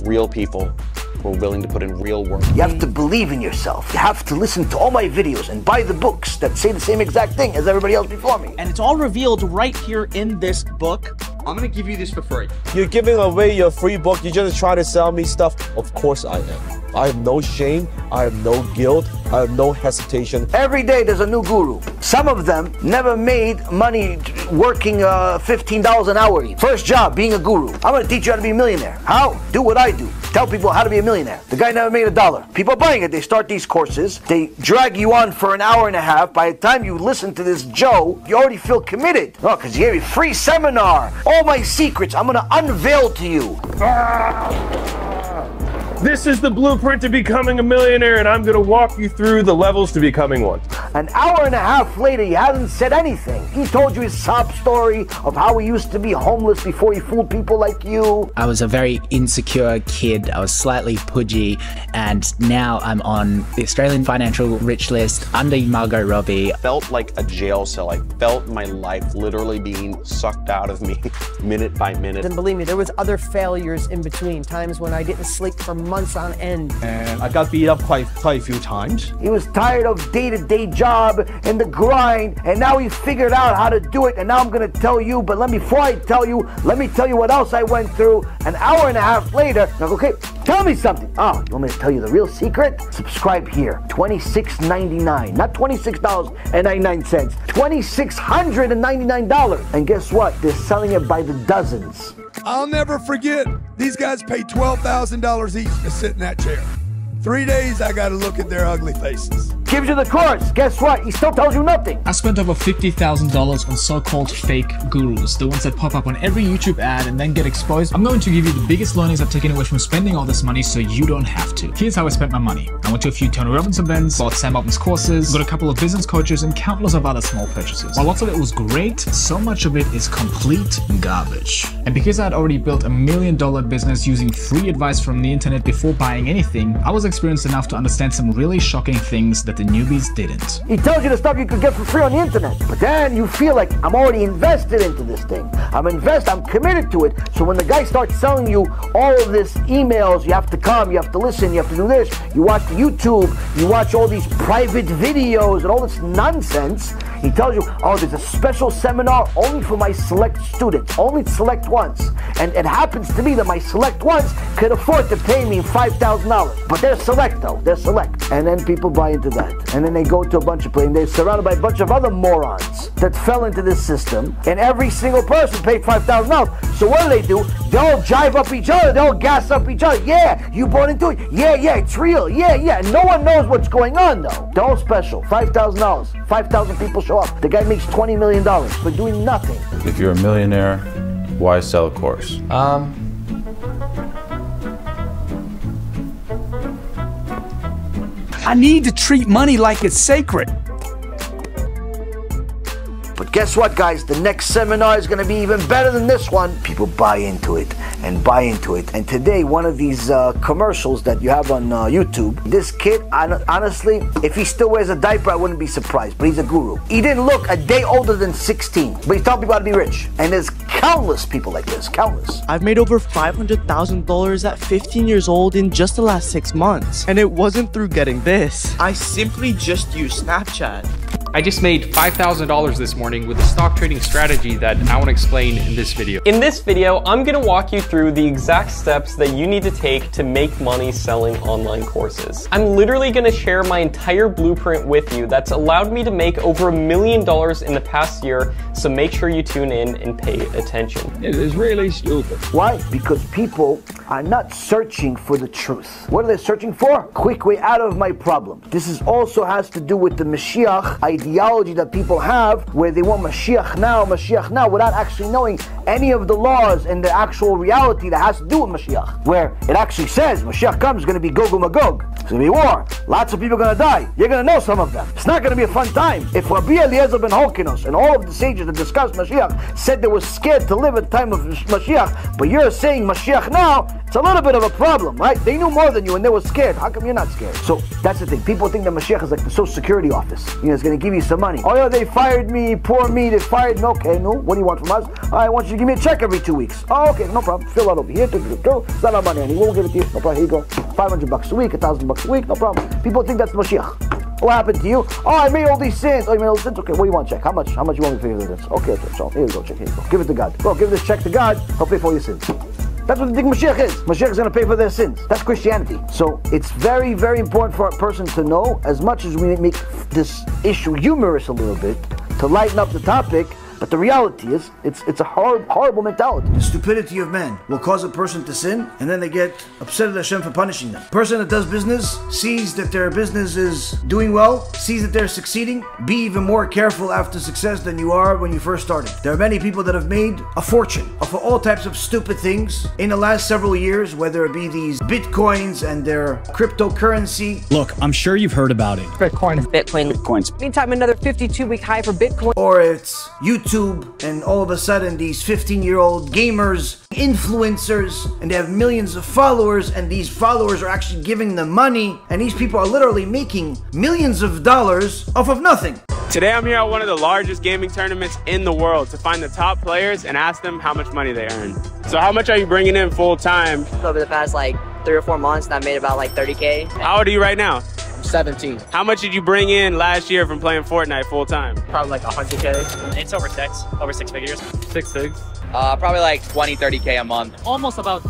real people who are willing to put in real work. You have to believe in yourself. You have to listen to all my videos and buy the books that say the same exact thing as everybody else before me. And it's all revealed right here in this book. I'm gonna give you this for free. You're giving away your free book. You're just trying to sell me stuff. Of course I am. I have no shame. I have no guilt. I have no hesitation. Every day there's a new guru. Some of them never made money working $15 an hour. First job, being a guru. I'm going to teach you how to be a millionaire. How? Do what I do. Tell people how to be a millionaire. The guy never made $1. People are buying it. They start these courses. They drag you on for an hour and a half. By the time you listen to this Joe, you already feel committed. Oh, because he gave me a free seminar. All my secrets I'm going to unveil to you. This is the blueprint to becoming a millionaire, and I'm going to walk you through the levels to becoming one. An hour and a half later, he hasn't said anything. He told you his sob story of how he used to be homeless before he fooled people like you. I was a very insecure kid. I was slightly pudgy, and now I'm on the Australian Financial Rich List under Margot Robbie. Felt like a jail cell. I felt my life literally being sucked out of me minute by minute. And believe me, there was other failures in between, times when I didn't sleep for months on end. And I got beat up quite a few times. He was tired of day-to-day job and the grind, and now he figured out how to do it, and now I'm going to tell you, but before I tell you, let me tell you what else I went through. An hour and a half later, I'm like, okay, tell me something. Oh, you want me to tell you the real secret? Subscribe here. $26.99. Not $26.99. $2,699. And guess what? They're selling it by the dozens. I'll never forget, these guys paid $12,000 each to sit in that chair. 3 days, I got to look at their ugly faces. Gives you the course. Guess what? He still tells you nothing. I spent over $50,000 on so-called fake gurus, the ones that pop up on every YouTube ad and then get exposed. I'm going to give you the biggest learnings I've taken away from spending all this money so you don't have to. Here's how I spent my money. I went to a few Tony Robbins events, bought Sam Altman's courses, got a couple of business coaches, and countless of other small purchases. While lots of it was great, so much of it is complete garbage. And because I had already built $1 million business using free advice from the internet before buying anything, I was experienced enough to understand some really shocking things that the newbies didn't. He tells you the stuff you could get for free on the internet, but then you feel like I'm already invested into this thing. I'm committed to it. So when the guy starts selling you all of this emails, you have to come, you have to listen, you have to do this, you watch the YouTube, you watch all these private videos and all this nonsense. He tells you, oh, there's a special seminar only for my select students, only select ones. And it happens to be that my select ones could afford to pay me $5,000. But they're select though, they're select. And then people buy into that. And then they go to a bunch of places, they're surrounded by a bunch of other morons that fell into this system. And every single person paid $5,000. So what do? They'll jive up each other, they'll gas up each other. Yeah, you bought into it. Yeah, it's real. Yeah. And no one knows what's going on though. They're all special. $5,000. 5,000 people show up. The guy makes $20 million for doing nothing. If you're a millionaire, why sell a course? I need to treat money like it's sacred. But guess what, guys? The next seminar is going to be even better than this one. People buy into it and buy into it. And today, one of these commercials that you have on YouTube, this kid, honestly, if he still wears a diaper, I wouldn't be surprised. But he's a guru. He didn't look a day older than 16. But he's telling people how to be rich. And there's countless people like this. Countless. I've made over $500,000 at 15 years old in just the last 6 months. And it wasn't through getting this. I simply just used Snapchat. I just made $5,000 this morning with a stock trading strategy that I want to explain in this video. In this video, I'm going to walk you through the exact steps that you need to take to make money selling online courses. I'm literally going to share my entire blueprint with you that's allowed me to make over $1 million in the past year, so make sure you tune in and pay attention. It is really stupid. Why? Because people are not searching for the truth. What are they searching for? Quick way out of my problem. This is also has to do with the Mashiach ideology that people have, where they want Mashiach now, without actually knowing any of the laws and the actual reality that has to do with Mashiach. Where it actually says Mashiach comes, is going to be Gog and Magog. It's going to be war. Lots of people are going to die. You're going to know some of them. It's not going to be a fun time. If Rabbi Eliezer ben Horkinos and all of the sages that discussed Mashiach said they were scared to live at the time of Mashiach, but you're saying Mashiach now, it's a little bit of a problem, right? They knew more than you and they were scared. How come you're not scared? So that's the thing. People think that Mashiach is like the Social Security office. You know, it's going to give you some money. Oh yeah, they fired me, poor me, they fired me. Okay, no, what do you want from us? I want you to give me a check every 2 weeks. Oh, okay, no problem. Fill out over here. It's not our money, and we'll give it to you. No problem. Here you go. $500 a week, $1,000 a week, no problem. People think that's Mashiach. What happened to you? Oh, I made all these sins. Oh, you made all these sins? Okay, what do you want to check? How much you want me to pay for this? Okay, so here you go, check, here you go. Give it to God. Bro, give this check to God, he'll pay for all your sins. That's what they think Mashiach is. Mashiach is going to pay for their sins. That's Christianity. So it's very, very important for a person to know, as much as we make this issue humorous a little bit, to lighten up the topic, but the reality is, it's a horrible mentality. The stupidity of man will cause a person to sin, and then they get upset at Hashem for punishing them. Person that does business sees that their business is doing well, sees that they're succeeding. Be even more careful after success than you are when you first started. There are many people that have made a fortune off of all types of stupid things in the last several years, whether it be these bitcoins and their cryptocurrency. Look, I'm sure you've heard about it. Bitcoins. Meantime, another 52-week high for Bitcoin. Or it's YouTube, and all of a sudden these 15-year-old gamers, influencers, and they have millions of followers, and these followers are actually giving them money, and these people are literally making millions of dollars off of nothing. Today I'm here at one of the largest gaming tournaments in the world to find the top players and ask them how much money they earn. So how much are you bringing in full time? Over the past like 3 or 4 months, I made about like 30K. How old are you right now? 17. How much did you bring in last year from playing Fortnite full time? Probably like 100K. It's over 6 figures. 6 figs. Probably like 20, 30K a month. Almost about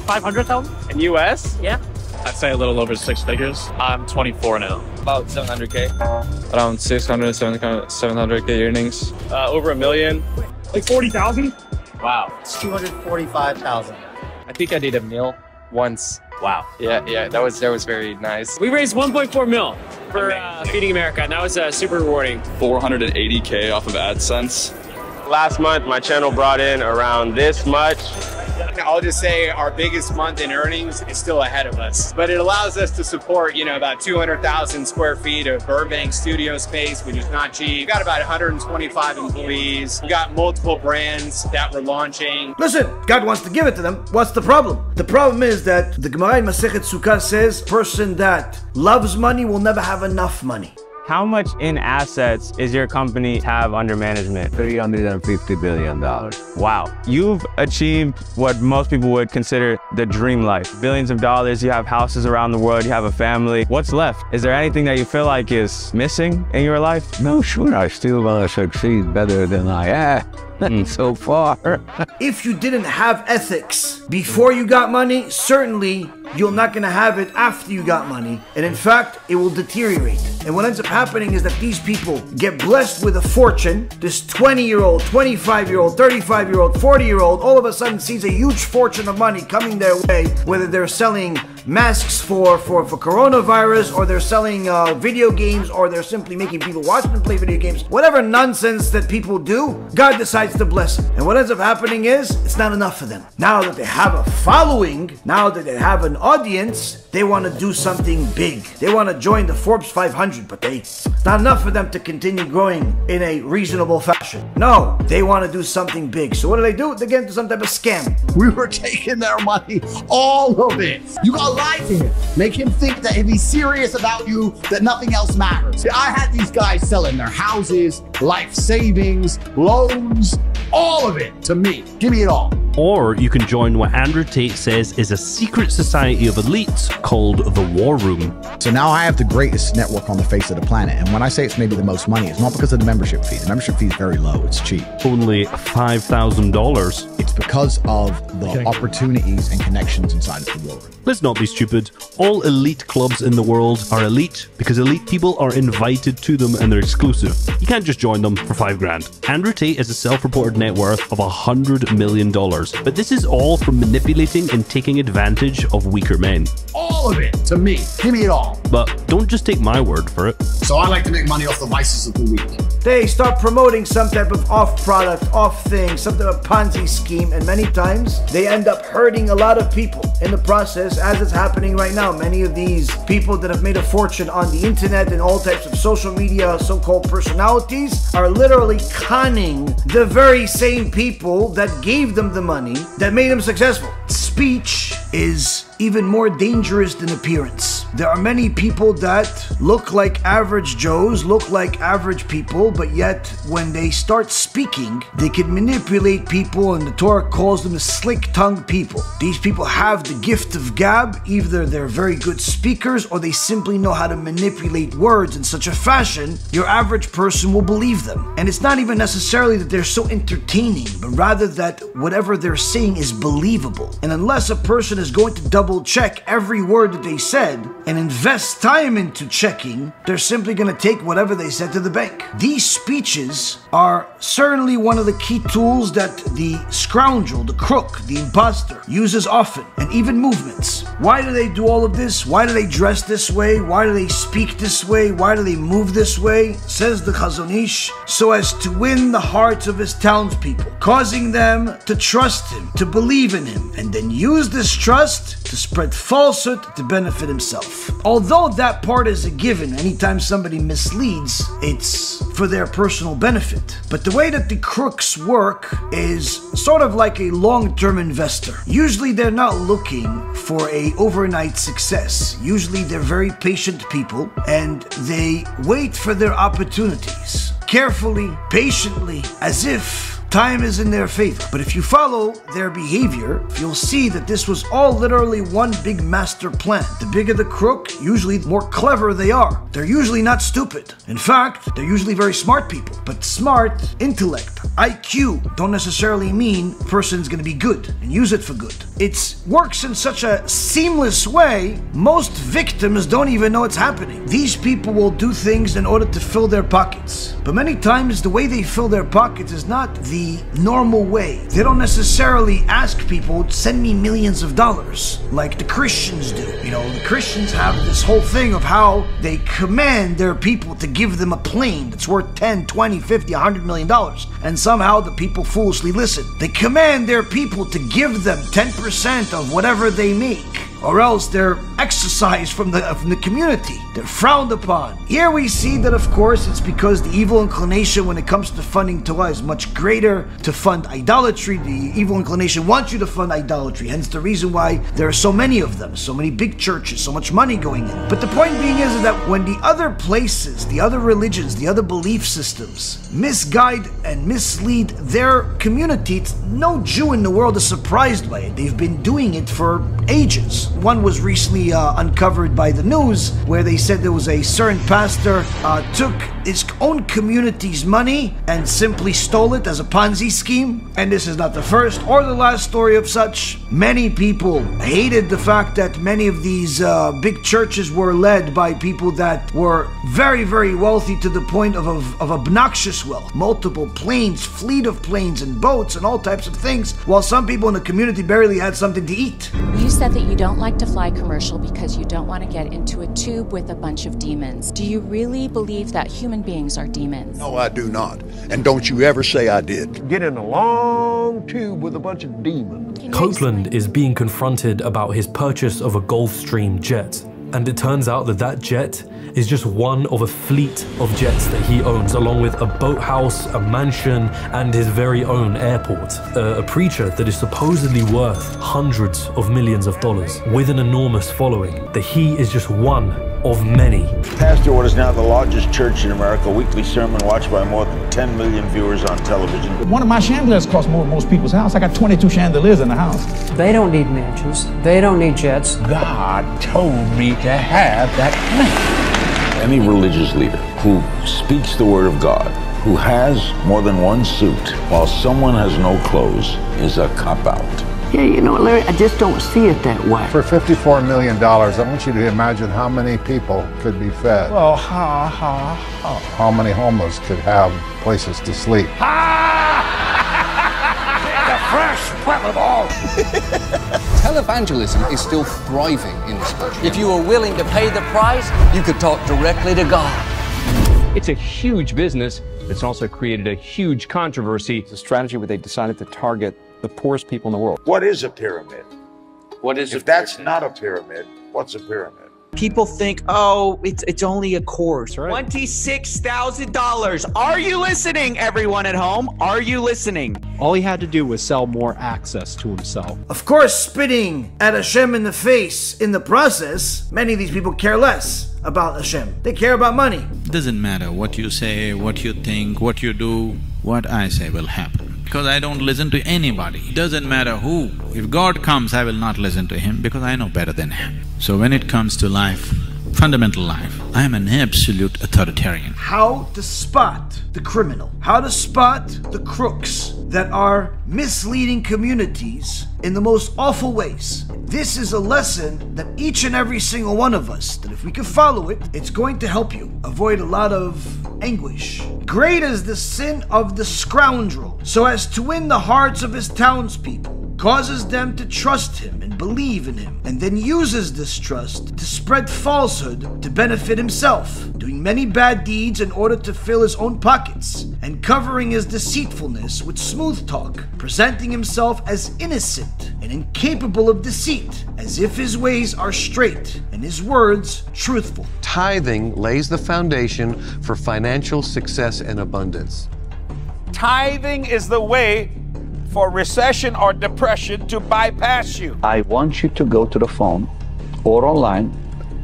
500,000. In US? Yeah. I'd say a little over 6 figures. I'm 24 now. About 700K. Around 600, 700K earnings. Over $1 million. Like 40,000? Wow. It's 245,000. I think I did a meal once. Wow. Yeah, that was very nice. We raised 1.4 mil for Feeding America, and that was super rewarding. 480K off of AdSense. Last month, my channel brought in around this much. I'll just say our biggest month in earnings is still ahead of us, but it allows us to support, about 200,000 square feet of Burbank studio space, which is not cheap. We've got about 125 employees. We've got multiple brands that we're launching. Listen, God wants to give it to them. What's the problem? The problem is that the Gemara in Masechet Sukkah says, person that loves money will never have enough money. How much in assets is your company have under management? $350 billion. Wow. You've achieved what most people would consider the dream life. Billions of dollars, you have houses around the world, you have a family. What's left? Is there anything that you feel like is missing in your life? No, sure, I still want to succeed better than I have so far. If you didn't have ethics before you got money, certainly you're not going to have it after you got money. And in fact, it will deteriorate. And what ends up happening is that these people get blessed with a fortune. This 20-year-old, 25-year-old, 35-year-old, 40-year-old all of a sudden sees a huge fortune of money coming their way, whether they're selling masks for coronavirus, or they're selling video games, or they're simply making people watch them play video games. Whatever nonsense that people do, God decides to bless them. And what ends up happening is, it's not enough for them. Now that they have a following, now that they have an audience, they want to do something big. They want to join the Forbes 500, but it's not enough for them to continue growing in a reasonable fashion. No, they want to do something big. So what do? They get into some type of scam. We were taking their money, all of it. You gotta lie to him. Make him think that if he's serious about you, that nothing else matters. See, I had these guys selling their houses, life savings, loans, all of it to me. Give me it all. Or you can join what Andrew Tate says is a secret society of elites called the War Room. So now I have the greatest network on the face of the planet. And when I say it's maybe the most money, it's not because of the membership fee. The membership fee is very low. It's cheap. Only $5,000. It's because of the opportunities and connections inside of the War Room. Let's not be stupid. All elite clubs in the world are elite because elite people are invited to them and they're exclusive. You can't just join them for $5,000. Andrew Tate has a self-reported net worth of $100 million. But this is all from manipulating and taking advantage of weaker men. All of it to me. Give me it all. But don't just take my word for it. So I like to make money off the vices of the weak. They start promoting some type of off product, off thing, some type of Ponzi scheme, and many times they end up hurting a lot of people in the process, as it's happening right now. Many of these people that have made a fortune on the internet and all types of social media, so-called personalities, are literally conning the very same people that gave them the money that made them successful. Speech is even more dangerous than appearance. There are many people that look like average Joes, look like average people, but yet when they start speaking, they can manipulate people, and the Torah calls them the slick-tongued people. These people have the gift of gab. Either they're very good speakers or they simply know how to manipulate words in such a fashion your average person will believe them. And it's not even necessarily that they're so entertaining, but rather that whatever they're saying is believable. And unless a person is going to double check every word that they said and invest time into checking, they're simply going to take whatever they said to the bank. These speeches are certainly one of the key tools that the scoundrel, the crook, the imposter uses often, and even movements. Why do they do all of this? Why do they dress this way? Why do they speak this way? Why do they move this way? Says the Chazon Ish, so as to win the hearts of his townspeople, causing them to trust him, to believe in him, and then use this trust to spread falsehood to benefit himself. Although that part is a given, anytime somebody misleads, it's for their personal benefit. But the way that the crooks work is sort of like a long-term investor. Usually they're not looking for a overnight success. Usually they're very patient people, and they wait for their opportunities carefully, patiently, as if time is in their favor. But if you follow their behavior, you'll see that this was all literally one big master plan. The bigger the crook, usually the more clever they are. They're usually not stupid. In fact, they're usually very smart people. But smart intellect, IQ, don't necessarily mean a person's gonna be good and use it for good. It works in such a seamless way, most victims don't even know it's happening. These people will do things in order to fill their pockets. But many times the way they fill their pockets is not the the normal way. They don't necessarily ask people, send me millions of dollars, like the Christians do. You know, the Christians have this whole thing of how they command their people to give them a plane that's worth 10, 20, 50, $100 million. And somehow the people foolishly listen. They command their people to give them 10% of whatever they make, or else they're exorcised from the community. They're frowned upon. Here we see that, of course, it's because the evil inclination when it comes to funding Torah is much greater to fund idolatry. The evil inclination wants you to fund idolatry, hence the reason why there are so many of them, so many big churches, so much money going in. But the point being is that when the other places, the other religions, the other belief systems misguide and mislead their community, no Jew in the world is surprised by it. They've been doing it for ages. One was recently uncovered by the news where they said there was a certain pastor took his own community's money and simply stole it as a Ponzi scheme. And this is not the first or the last story of such. Many people hated the fact that many of these big churches were led by people that were very, very wealthy to the point of obnoxious wealth. Multiple planes, fleet of planes and boats and all types of things, while some people in the community barely had something to eat. You said that you don't like to fly commercial because you don't want to get into a tube with a bunch of demons. Do you really believe that human beings are demons? No, I do not. And don't you ever say I did. Get in a long tube with a bunch of demons. Copeland is being confronted about his purchase of a Gulfstream jet. And it turns out that that jet is just one of a fleet of jets that he owns, along with a boathouse, a mansion, and his very own airport. A preacher that is supposedly worth hundreds of millions of dollars, with an enormous following, that he is just one of many. Pastor what is now the largest church in America, weekly sermon watched by more than 10 million viewers on television. One of my chandeliers costs more than most people's house. I got 22 chandeliers in the house. They don't need mansions. They don't need jets. God told me to have that plane. Any religious leader who speaks the word of God, who has more than one suit, while someone has no clothes, is a cop-out. Yeah, you know, Larry, I just don't see it that way. For $54 million, I want you to imagine how many people could be fed. Well, how many homeless could have places to sleep. The fresh breath of all. Televangelism is still thriving in this country. If you were willing to pay the price, you could talk directly to God. It's a huge business. It's also created a huge controversy. It's a strategy where they decided to target the poorest people in the world. What is a pyramid? What is If that's not a pyramid, what's a pyramid? People think, oh, it's only a course, right? $26,000. Are you listening, everyone at home? Are you listening? All he had to do was sell more access to himself. Of course, spitting at Hashem in the face in the process, many of these people care less about Hashem. They care about money. Doesn't matter what you say, what you think, what you do, what I say will happen. Because I don't listen to anybody. Doesn't matter who. If God comes, I will not listen to him because I know better than him. So when it comes to life, fundamental life, I am an absolute authoritarian. How to spot the criminal. How to spot the crooks that are misleading communities in the most awful ways. This is a lesson that each and every single one of us, that if we can follow it, it's going to help you avoid a lot of anguish. Great is the sin of the scoundrel, so as to win the hearts of his townspeople, causes them to trust him and believe in him, and then uses this trust to spread falsehood to benefit himself, doing many bad deeds in order to fill his own pockets, and covering his deceitfulness with smooth talk, presenting himself as innocent and incapable of deceit, as if his ways are straight and his words truthful. Tithing lays the foundation for financial success and abundance. Tithing is the way for recession or depression to bypass you. I want you to go to the phone or online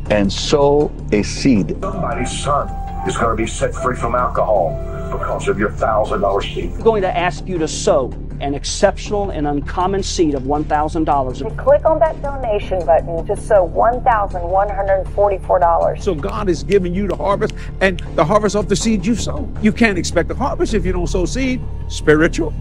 and sow a seed. Somebody's son is going to be set free from alcohol because of your $1,000 seed. I'm going to ask you to sow an exceptional and uncommon seed of $1,000. Click on that donation button to sow $1,144. So God is giving you the harvest, and the harvest of the seed you sow. You can't expect the harvest if you don't sow seed, spiritual,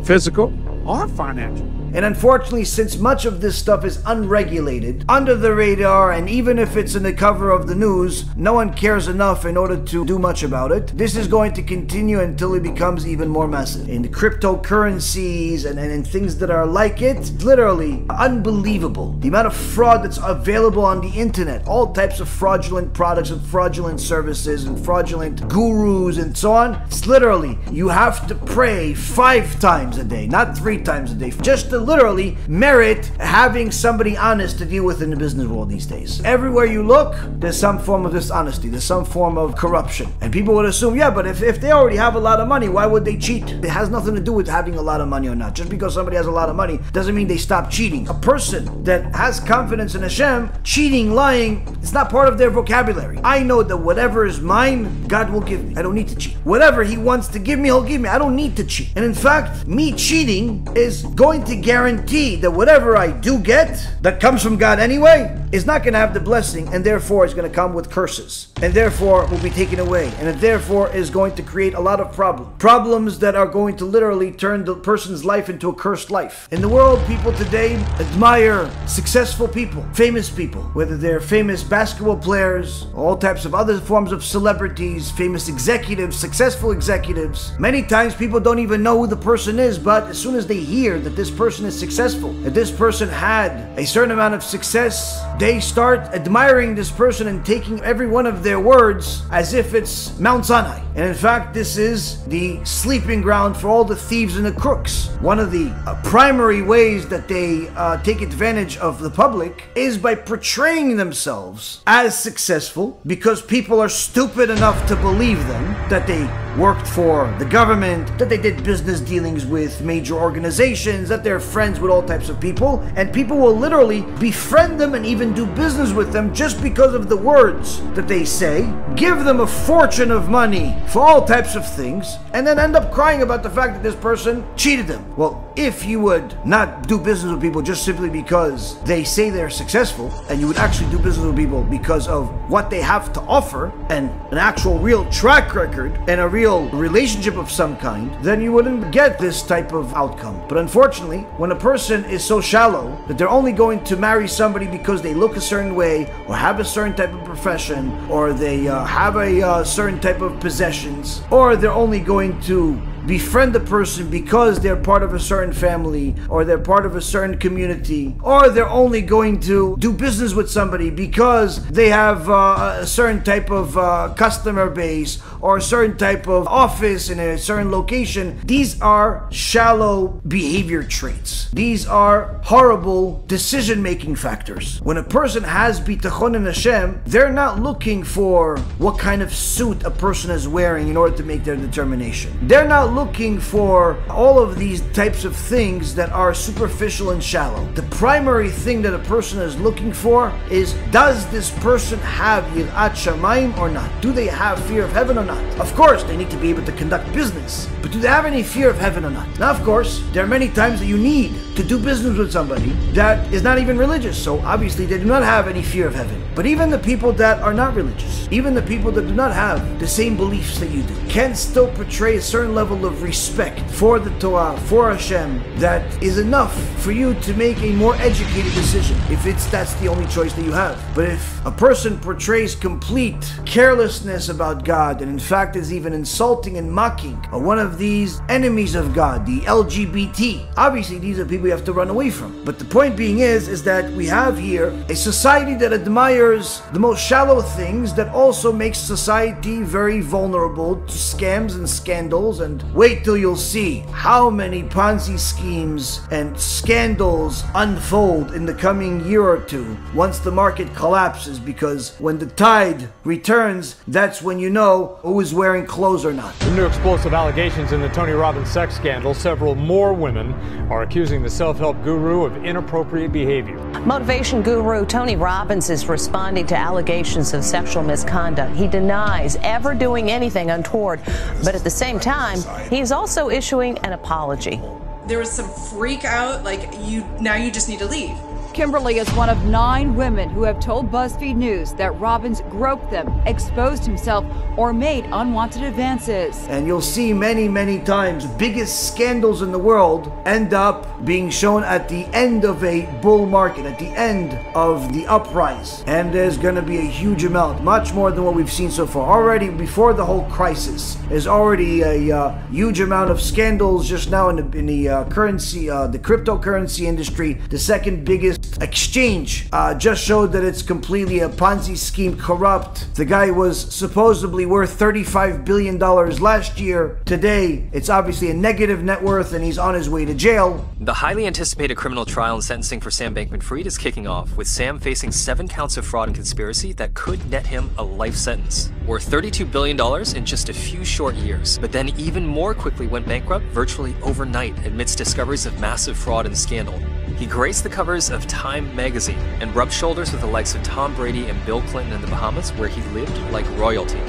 physical, or financial. And unfortunately, since much of this stuff is unregulated, under the radar, and even if it's in the cover of the news, no one cares enough in order to do much about it, this is going to continue until it becomes even more massive. In cryptocurrencies and things that are like it, it's literally unbelievable. The amount of fraud that's available on the internet, all types of fraudulent products and fraudulent services and fraudulent gurus and so on. It's literally, you have to pray 5 times a day, not 3 times a day, just to literally merit having somebody honest to deal with in the business world these days. Everywhere you look, there's some form of dishonesty, there's some form of corruption. And people would assume, yeah, but if they already have a lot of money, why would they cheat? It has nothing to do with having a lot of money or not. Just because somebody has a lot of money doesn't mean they stop cheating. A person that has confidence in Hashem, cheating, lying, it's not part of their vocabulary. I know that whatever is mine, God will give me. I don't need to cheat. Whatever He wants to give me, He'll give me. I don't need to cheat. And in fact, me cheating is going to guarantee that whatever I do get, that comes from God anyway, is not going to have the blessing, and therefore is going to come with curses, and therefore will be taken away, and it therefore is going to create a lot of problems that are going to literally turn the person's life into a cursed life. In the world, people today admire successful people, famous people, whether they're famous basketball players, all types of other forms of celebrities, famous executives, successful executives. Many times people don't even know who the person is, but as soon as they hear that this person is successful, that this person had a certain amount of success, they start admiring this person and taking every one of their words as if it's Mount Sinai. And in fact, this is the sleeping ground for all the thieves and the crooks. One of the primary ways that they take advantage of the public is by portraying themselves as successful, because people are stupid enough to believe them, that they worked for the government, that they did business dealings with major organizations, that they're friends with all types of people, and people will literally befriend them and even do business with them just because of the words that they say, give them a fortune of money for all types of things, and then end up crying about the fact that this person cheated them. Well, if you would not do business with people just simply because they say they're successful, and you would actually do business with people because of what they have to offer, and an actual real track record, and a real relationship of some kind, then you wouldn't get this type of outcome. But unfortunately, when a person is so shallow that they're only going to marry somebody because they look a certain way, or have a certain type of profession, or they have a certain type of possessions, or they're only going to befriend the person because they're part of a certain family, or they're part of a certain community, or they're only going to do business with somebody because they have a certain type of customer base, or a certain type of office in a certain location. These are shallow behavior traits. These are horrible decision-making factors. When a person has bitachon in Hashem, they're not looking for what kind of suit a person is wearing in order to make their determination. They're not looking for all of these types of things that are superficial and shallow. The primary thing that a person is looking for is, does this person have yirat shamayim or not? Do they have fear of heaven or not? Of course, they need to be able to conduct business, but do they have any fear of heaven or not? Now, of course, there are many times that you need to do business with somebody that is not even religious, so obviously they do not have any fear of heaven. But even the people that are not religious, even the people that do not have the same beliefs that you do, can still portray a certain level of respect for the Torah, for Hashem, that is enough for you to make a more educated decision, if that's the only choice that you have. But if a person portrays complete carelessness about God, and in fact is even insulting and mocking one of these enemies of God, the LGBT, obviously these are people you have to run away from. But the point being is that we have here a society that admires the most shallow things, that also makes society very vulnerable to scams and scandals. And wait till you'll see how many Ponzi schemes and scandals unfold in the coming year or two once the market collapses, because when the tide returns, that's when you know who is wearing clothes or not. The new explosive allegations in the Tony Robbins sex scandal, several more women are accusing the self-help guru of inappropriate behavior. Motivation guru Tony Robbins is responding to allegations of sexual misconduct. He denies ever doing anything untoward, but at the same time, he's also issuing an apology. There was some freak out, like, now you just need to leave. Kimberly is one of 9 women who have told BuzzFeed News that Robbins groped them, exposed himself, or made unwanted advances. And you'll see many, many times biggest scandals in the world end up being shown at the end of a bull market, at the end of the uprise. And there's going to be a huge amount, much more than what we've seen so far. Already before the whole crisis, there's already a huge amount of scandals just now in the currency, the cryptocurrency industry. The second biggest exchange just showed that it's completely a Ponzi scheme, corrupt. The guy was supposedly worth $35 billion last year. Today, it's obviously a negative net worth and he's on his way to jail. The highly anticipated criminal trial and sentencing for Sam Bankman-Fried is kicking off, with Sam facing 7 counts of fraud and conspiracy that could net him a life sentence, worth $32 billion in just a few short years. But then even more quickly went bankrupt virtually overnight amidst discoveries of massive fraud and scandal. He graced the covers of Time magazine and rubbed shoulders with the likes of Tom Brady and Bill Clinton in the Bahamas, where he lived like royalty.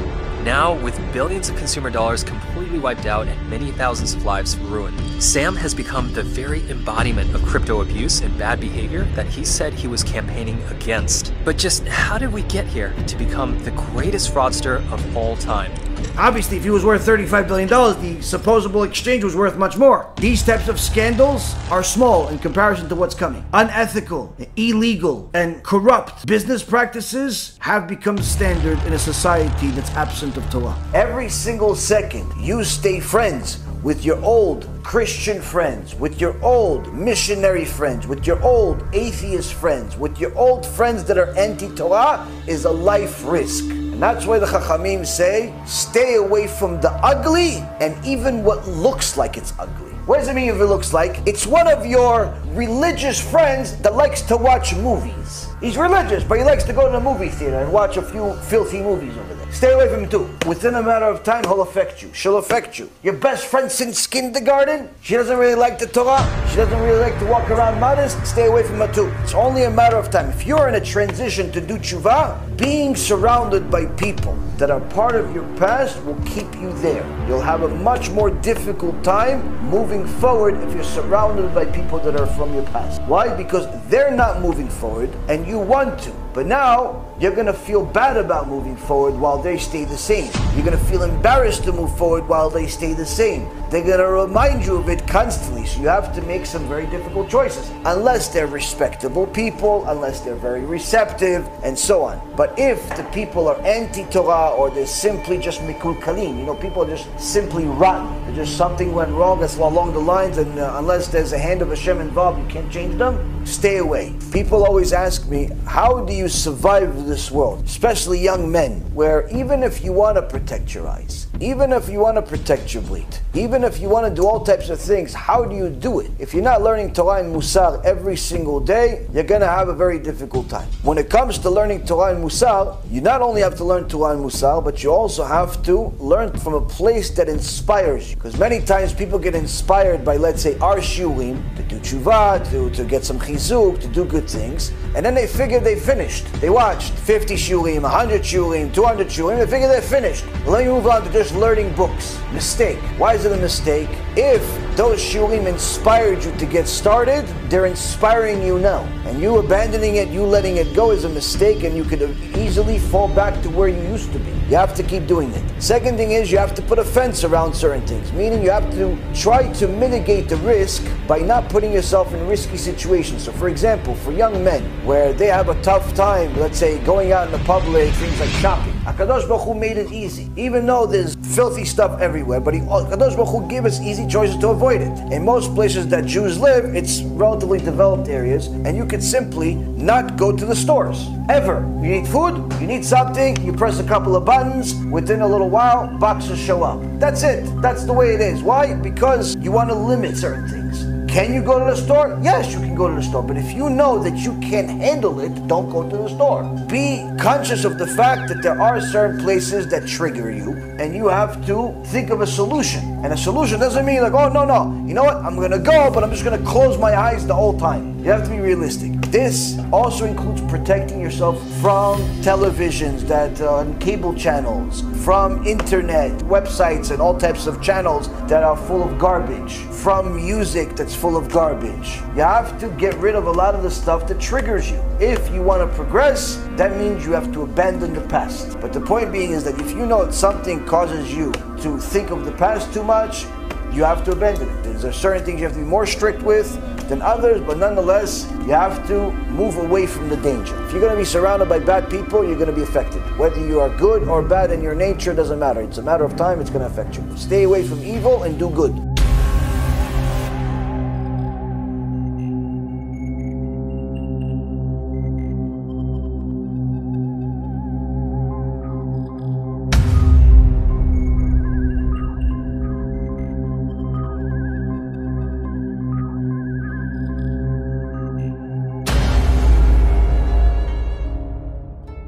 Now, with billions of consumer dollars completely wiped out and many thousands of lives ruined, Sam has become the very embodiment of crypto abuse and bad behavior that he said he was campaigning against. But just how did we get here to become the greatest fraudster of all time? Obviously, if he was worth $35 billion, the supposable exchange was worth much more. These types of scandals are small in comparison to what's coming. Unethical, illegal, and corrupt business practices have become standard in a society that's absent of Torah. Every single second, you stay friends with your old Christian friends, with your old missionary friends, with your old atheist friends, with your old friends that are anti-Torah, is a life risk. And that's why the Chachamim say, stay away from the ugly and even what looks like it's ugly. What does it mean if it looks like? It's one of your religious friends that likes to watch movies. He's religious, but he likes to go to the movie theater and watch a few filthy movies over there. Stay away from him too. Within a matter of time, he'll affect you. She'll affect you. Your best friend since kindergarten, she doesn't really like the Torah. She doesn't really like to walk around modest. Stay away from her too. It's only a matter of time. If you're in a transition to do tshuva, being surrounded by people that are part of your past will keep you there. You'll have a much more difficult time moving forward if you're surrounded by people that are from your past. Why? Because they're not moving forward and you want to. But now, you're going to feel bad about moving forward while they stay the same. You're going to feel embarrassed to move forward while they stay the same. They're going to remind you of it constantly, so you have to make some very difficult choices. Unless they're respectable people, unless they're very receptive, and so on. But if the people are anti-Torah, or they're simply just mikulkalim, you know, people are just simply rotten. They're just something went wrong, that's along the lines, and unless there's a hand of Hashem involved, you can't change them. Stay away. People always ask me, how do you survive this world? Especially young men, where even if you want to protect your eyes, even if you want to protect your bleed, even if you want to do all types of things, how do you do it? If you're not learning Torah and Musar every single day, you're going to have a very difficult time. When it comes to learning Torah and Musar, you not only have to learn Torah and Musar, but you also have to learn from a place that inspires you. Because many times people get inspired by, let's say, our shiurim, to do tshuva, to get some chizuk, to do good things, and then they figure they finished. They watched 50 shiurim, 100 shiurim, 200 shiurim, they figure they're finished. Well, let me move on to just learning books. Mistake. Why is it a mistake? If those shiurim inspired you to get started, they're inspiring you now. And you abandoning it, you letting it go is a mistake, and you could easily fall back to where you used to be. You have to keep doing it. Second thing is you have to put a fence around certain things, meaning you have to try to mitigate the risk by not putting yourself in risky situations. So for example, for young men, where they have a tough time, let's say going out in the public, things like shopping, HaKadosh Baruch Hu made it easy. Even though there's filthy stuff everywhere, but HaKadosh Baruch Hu gave us easy choices to avoid it. In most places that Jews live, it's relatively developed areas, and you could simply not go to the stores. Ever. You need food, you need something, you press a couple of buttons, within a little while, boxes show up. That's it. That's the way it is. Why? Because you want to limit certain things. Can you go to the store? Yes, you can go to the store. But if you know that you can't handle it, don't go to the store. Be conscious of the fact that there are certain places that trigger you, and you have to think of a solution. And a solution doesn't mean like, oh, no, you know what? I'm going to go, but I'm just going to close my eyes the whole time. You have to be realistic. This also includes protecting yourself from televisions on cable channels, from internet, websites, and all types of channels that are full of garbage, from music that's full of garbage. You have to get rid of a lot of the stuff that triggers you. If you want to progress, that means you have to abandon the past. But the point being is that if you know that something causes you to think of the past too much, you have to abandon it. There's certain things you have to be more strict with than others, but nonetheless, you have to move away from the danger. If you're going to be surrounded by bad people, you're going to be affected. Whether you are good or bad in your nature doesn't matter. It's a matter of time, it's going to affect you. Stay away from evil and do good.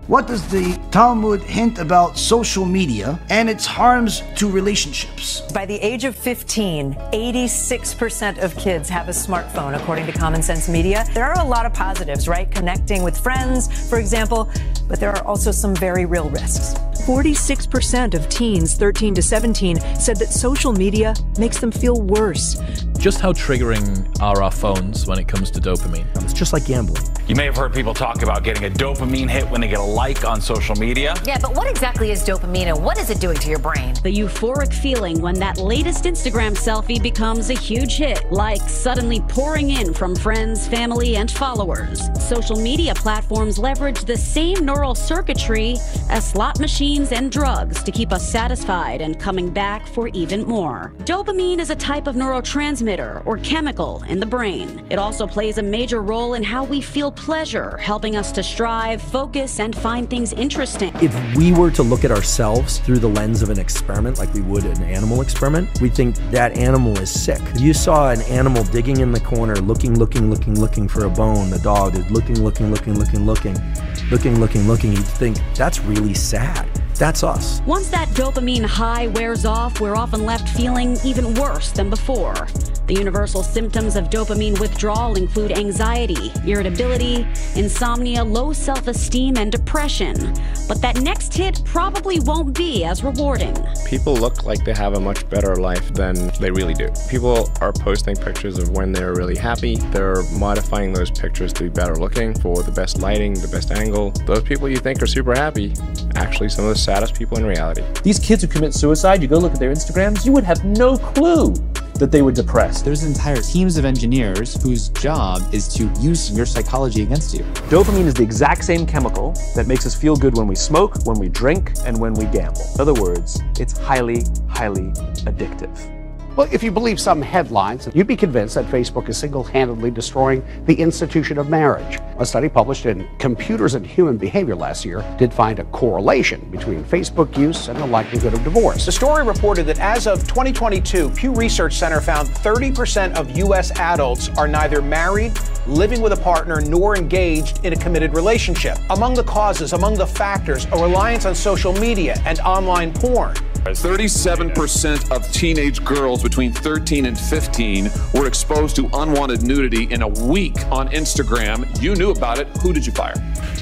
What does the Talmud hint about social media and its harms to relationships? By the age of 15, 86% of kids have a smartphone, according to Common Sense Media. There are a lot of positives, right? Connecting with friends, for example, but there are also some very real risks. 46% of teens 13 to 17 said that social media makes them feel worse. Just how triggering are our phones when it comes to dopamine? It's just like gambling. You may have heard people talk about getting a dopamine hit when they get a like on social media. Yeah, but what exactly is dopamine and what is it doing to your brain? The euphoric feeling when that latest Instagram selfie becomes a huge hit, likes suddenly pouring in from friends, family, and followers. Social media platforms leverage the same neural circuitry as slot machines and drugs to keep us satisfied and coming back for even more. Dopamine is a type of neurotransmitter or chemical in the brain. It also plays a major role in how we feel pleasure, helping us to strive, focus, and find things interesting. If we were to look at ourselves through the lens of an experiment, like we would an animal experiment, we think that animal is sick. If you saw an animal digging in the corner, looking for a bone, the dog is looking, you'd think, that's really sad. That's us. Once that dopamine high wears off, we're often left feeling even worse than before. The universal symptoms of dopamine withdrawal include anxiety, irritability, insomnia, low self-esteem, and depression. But that next hit probably won't be as rewarding. People look like they have a much better life than they really do. People are posting pictures of when they're really happy. They're modifying those pictures to be better looking for the best lighting, the best angle. Those people you think are super happy, actually some of the saddest people in reality. These kids who commit suicide, you go look at their Instagrams, you would have no clue that they were depressed. There's entire teams of engineers whose job is to use your psychology against you. Dopamine is the exact same chemical that makes us feel good when we smoke, when we drink, and when we gamble. In other words, it's highly, highly addictive. Well, if you believe some headlines, you'd be convinced that Facebook is single-handedly destroying the institution of marriage. A study published in Computers and Human Behavior last year did find a correlation between Facebook use and the likelihood of divorce. The story reported that as of 2022, Pew Research Center found 30% of U.S. adults are neither married, living with a partner, nor engaged in a committed relationship. Among the causes, among the factors, a reliance on social media and online porn. 37% of teenage girls between 13 and 15 were exposed to unwanted nudity in a week on Instagram. You knew about it. Who did you fire?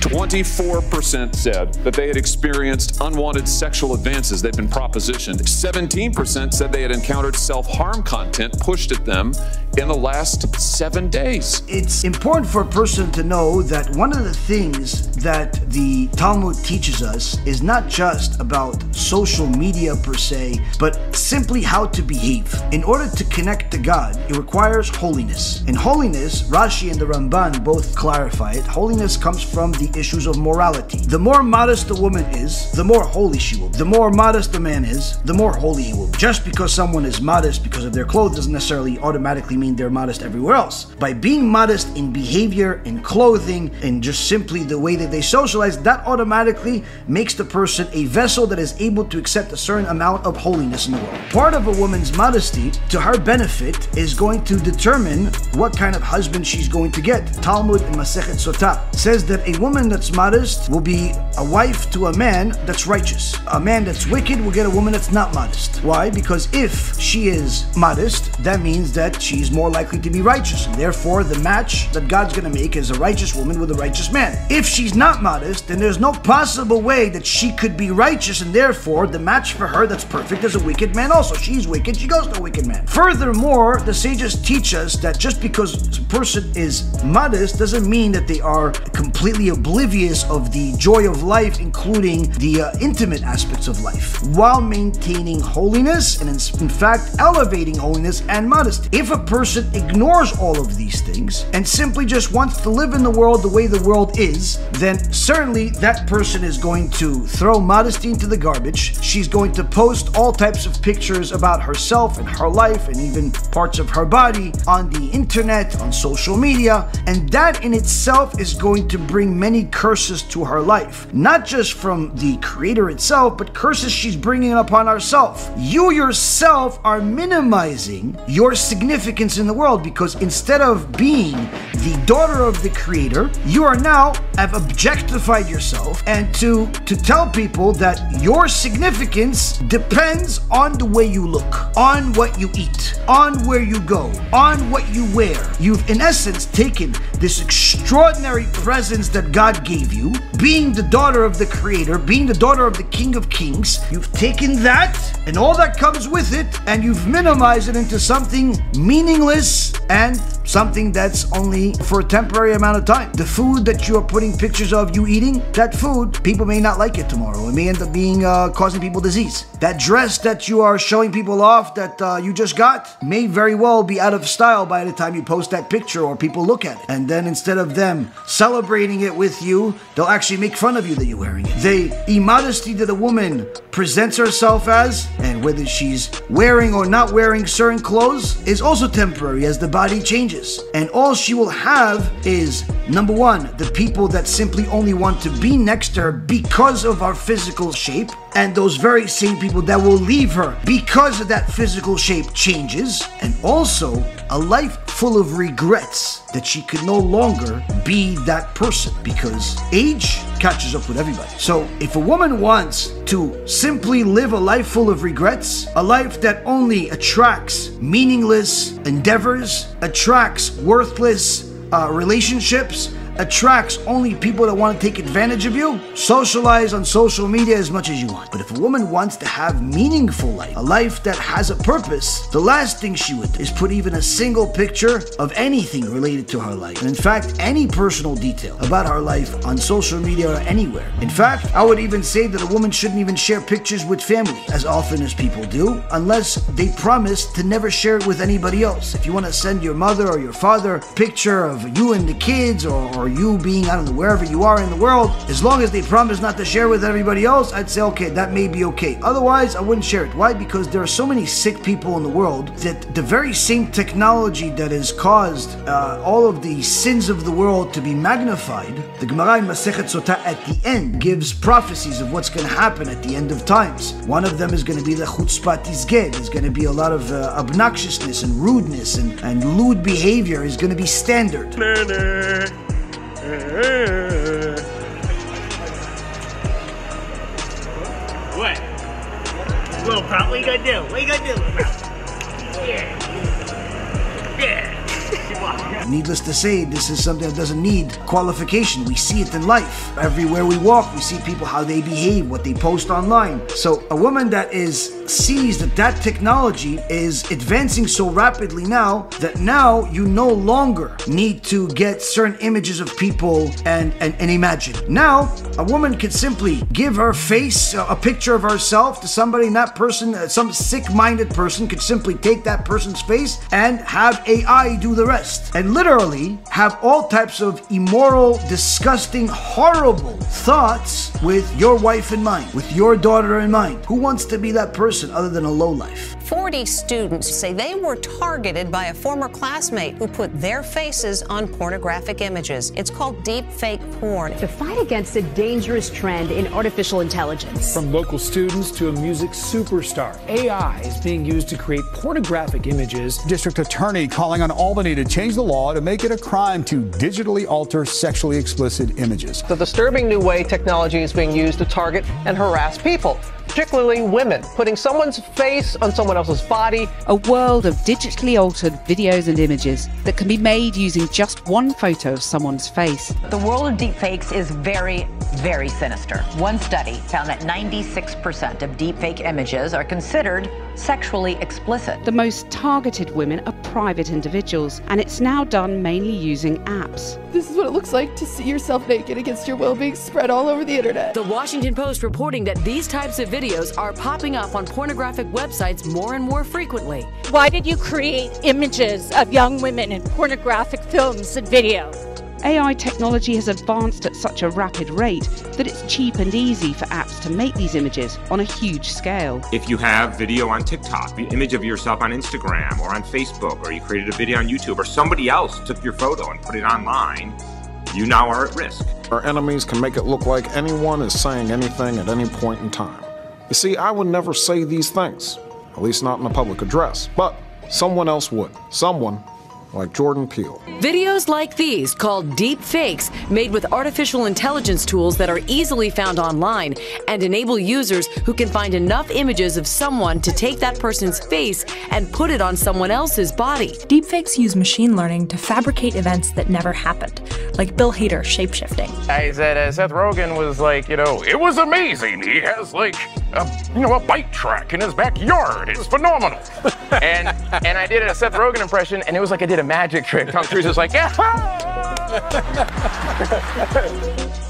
24% said that they had experienced unwanted sexual advances. They'd been propositioned. 17% said they had encountered self-harm content pushed at them in the last 7 days. It's important for a person to know that one of the things that the Talmud teaches us is not just about social media per se, but simply how to behave. In order to connect to God, it requires holiness. And holiness, Rashi and the Ramban both clarify it, holiness comes from the issues of morality. The more modest a woman is, the more holy she will be. The more modest a man is, the more holy he will be. Just because someone is modest because of their clothes doesn't necessarily automatically mean they're modest everywhere else. By being modest in behavior, in clothing, and just simply the way that they socialize, that automatically makes the person a vessel that is able to accept a certain amount of holiness in the world. Part of a woman's modesty, to her benefit, is going to determine what kind of husband she's going to get. Talmud in Masechet Sotah says that a woman that's modest will be a wife to a man that's righteous. A man that's wicked will get a woman that's not modest. Why? Because if she is modest, that means that she's is more likely to be righteous, and therefore the match that God's going to make is a righteous woman with a righteous man. If she's not modest, then there's no possible way that she could be righteous, and therefore the match for her that's perfect is a wicked man also. She's wicked, she goes to a wicked man. Furthermore, the sages teach us that just because a person is modest doesn't mean that they are completely oblivious of the joy of life, including the intimate aspects of life, while maintaining holiness and in fact elevating holiness and modesty. If a person ignores all of these things and simply just wants to live in the world the way the world is, then certainly that person is going to throw modesty into the garbage. She's going to post all types of pictures about herself and her life and even parts of her body on the internet, on social media, and that in itself is going to bring many curses to her life. Not just from the creator itself, but curses she's bringing upon herself. You yourself are minimizing your significance in the world, because instead of being the daughter of the creator, you are now have objectified yourself, and to tell people that your significance depends on the way you look, on what you eat, on where you go, on what you wear. You've in essence taken this extraordinary presence that God gave you, being the daughter of the creator, being the daughter of the King of Kings. You've taken that and all that comes with it, and you've minimized it into something meaningless and something that's only for a temporary amount of time. The food that you are putting pictures of you eating, that food, people may not like it tomorrow. It may end up being causing people disease. That dress that you are showing people off that you just got may very well be out of style by the time you post that picture or people look at it. And then instead of them celebrating it with you, they'll actually make fun of you that you're wearing it. The immodesty that a woman presents herself as, and whether she's wearing or not wearing certain clothes, is also temporary as the body changes. And all she will have is, number one, the people that simply only want to be next to her because of our physical shape, and those very same people that will leave her because of that physical shape changes, and also a life full of regrets that she could no longer be that person because age catches up with everybody. So if a woman wants to simply live a life full of regrets, a life that only attracts meaningless endeavors, attracts worthless relationships, attracts only people that want to take advantage of you, socialize on social media as much as you want. But if a woman wants to have meaningful life, a life that has a purpose, the last thing she would do is put even a single picture of anything related to her life. And in fact, any personal detail about her life on social media or anywhere. In fact, I would even say that a woman shouldn't even share pictures with family as often as people do, unless they promise to never share it with anybody else. If you want to send your mother or your father a picture of you and the kids, or you being, I don't know, wherever you are in the world, as long as they promise not to share with everybody else, I'd say, okay, that may be okay. Otherwise, I wouldn't share it. Why? Because there are so many sick people in the world that the very same technology that has caused all of the sins of the world to be magnified, the Gemara in Masechet Sotah at the end gives prophecies of what's going to happen at the end of times. One of them is going to be the chutzpah tizgeh. There's going to be a lot of obnoxiousness and rudeness and lewd behavior is going to be standard. What? Little prop, what you gonna do? What you gonna do, little prop? Yeah. Yeah. Needless to say, this is something that doesn't need qualification. We see it in life. Everywhere we walk, we see people, how they behave, what they post online. So a woman that sees that technology is advancing so rapidly now that now you no longer need to get certain images of people and imagine. Now, a woman could simply give her face, a picture of herself to somebody, and that person, some sick-minded person could simply take that person's face and have AI do the rest. And literally have all types of immoral, disgusting, horrible thoughts with your wife in mind, with your daughter in mind. Who wants to be that person other than a lowlife? 40 students say they were targeted by a former classmate who put their faces on pornographic images. It's called deep fake porn. To fight against a dangerous trend in artificial intelligence. From local students to a music superstar, AI is being used to create pornographic images. District Attorney calling on Albany to change the law to make it a crime to digitally alter sexually explicit images. The disturbing new way technology is being used to target and harass people. particularly women, putting someone's face on someone else's body. A world of digitally altered videos and images that can be made using just one photo of someone's face. The world of deepfakes is very, very sinister. One study found that 96% of deepfake images are considered sexually explicit. The most targeted women are private individuals, and it's now done mainly using apps. This is what it looks like to see yourself naked against your will being spread all over the internet. The Washington Post reporting that these types of videos are popping up on pornographic websites more and more frequently. Why did you create images of young women in pornographic films and video? AI technology has advanced at such a rapid rate that it's cheap and easy for apps to make these images on a huge scale. If you have video on TikTok, the image of yourself on Instagram or on Facebook, or you created a video on YouTube, or somebody else took your photo and put it online, you now are at risk. Our enemies can make it look like anyone is saying anything at any point in time. You see, I would never say these things, at least not in a public address, but someone else would. Someone like Jordan Peele. Videos like these, called deep fakes, made with artificial intelligence tools that are easily found online and enable users who can find enough images of someone to take that person's face and put it on someone else's body. Deepfakes use machine learning to fabricate events that never happened, like Bill Hader shapeshifting. I said Seth Rogen was like, it was amazing. He has like a bike track in his backyard. It's phenomenal. and I did a Seth Rogen impression, and it was like I did a magic trick. Tom Cruise was like, yeah.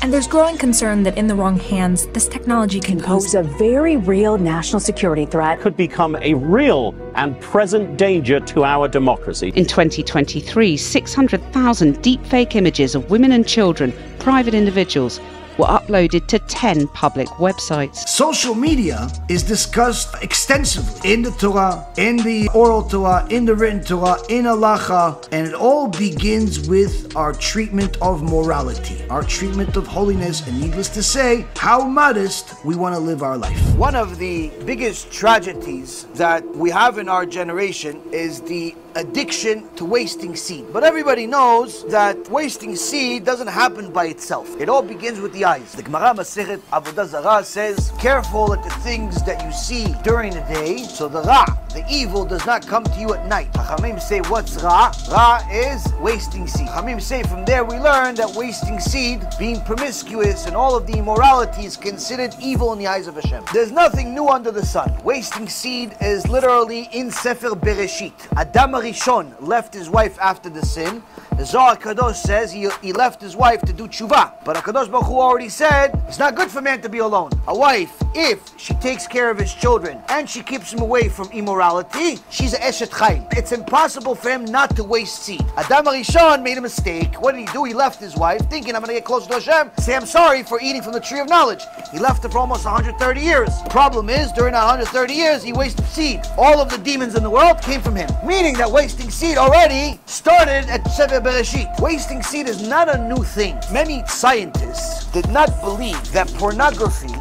And there's growing concern that in the wrong hands, this technology can pose a very real national security threat. Could become a real and present danger to our democracy. In 2023, 600,000 deepfake images of women and children, private individuals, were uploaded to 10 public websites. Social media is discussed extensively in the Torah, in the oral Torah, in the written Torah, in halacha, and it all begins with our treatment of morality, our treatment of holiness, and needless to say, how modest we want to live our life. One of the biggest tragedies that we have in our generation is the addiction to wasting seed. But everybody knows that wasting seed doesn't happen by itself. It all begins with the eyes. The Gemara Masechet Avodah Zarah says, careful at the things that you see during the day, so the Ra, the evil, does not come to you at night. Chachamim say, what's Ra? Ra is wasting seed. Chachamim say, from there we learn that wasting seed, being promiscuous and all of the immorality, is considered evil in the eyes of Hashem. There's nothing new under the sun. Wasting seed is literally in Sefer Bereshit. Adam Rishon left his wife after the sin. The Zohar Kadosh says he left his wife to do tshuva. But HaKadosh Baruch Hu already said it's not good for man to be alone. A wife, if she takes care of his children and she keeps him away from immorality, she's a Eshet Chayil. It's impossible for him not to waste seed. Adam Rishon made a mistake. What did he do? He left his wife thinking, I'm going to get closer to Hashem. Say, I'm sorry for eating from the tree of knowledge. He left her for almost 130 years. Problem is, during that 130 years, he wasted seed. All of the demons in the world came from him. Meaning that wasting seed already started at Sefer Bereshit. Wasting seed is not a new thing. Many scientists did not believe that pornography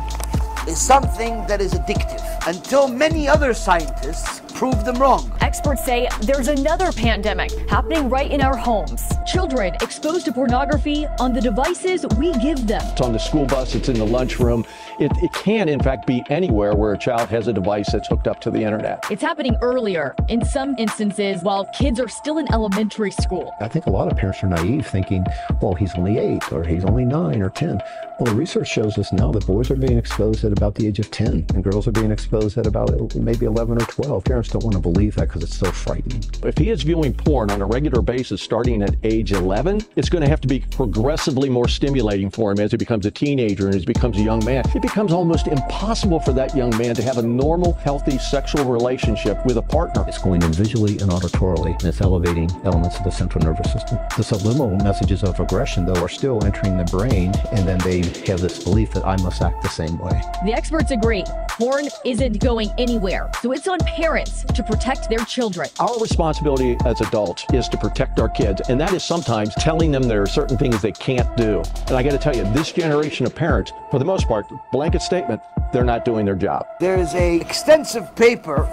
is something that is addictive until many other scientists proved them wrong. Experts say there's another pandemic happening right in our homes. Children exposed to pornography on the devices we give them. It's on the school bus, it's in the lunchroom. It can, in fact, be anywhere where a child has a device that's hooked up to the internet. It's happening earlier, in some instances, while kids are still in elementary school. I think a lot of parents are naive, thinking, well, he's only 8, or he's only 9 or 10. Well, the research shows us now that boys are being exposed at about the age of 10, and girls are being exposed at about maybe 11 or 12. Parents don't want to believe that because it's so frightening. If he is viewing porn on a regular basis starting at age 11, it's going to have to be progressively more stimulating for him as he becomes a teenager and as he becomes a young man. It becomes almost impossible for that young man to have a normal, healthy sexual relationship with a partner. It's going in visually and auditorily, and it's elevating elements of the central nervous system. The subliminal messages of aggression, though, are still entering the brain, and then they have this belief that I must act the same way. The experts agree. Porn isn't going anywhere, so it's on parents to protect their children. Our responsibility as adults is to protect our kids, and that is sometimes telling them there are certain things they can't do. And I got to tell you, this generation of parents, for the most part, blanket statement, they're not doing their job. There is an extensive paper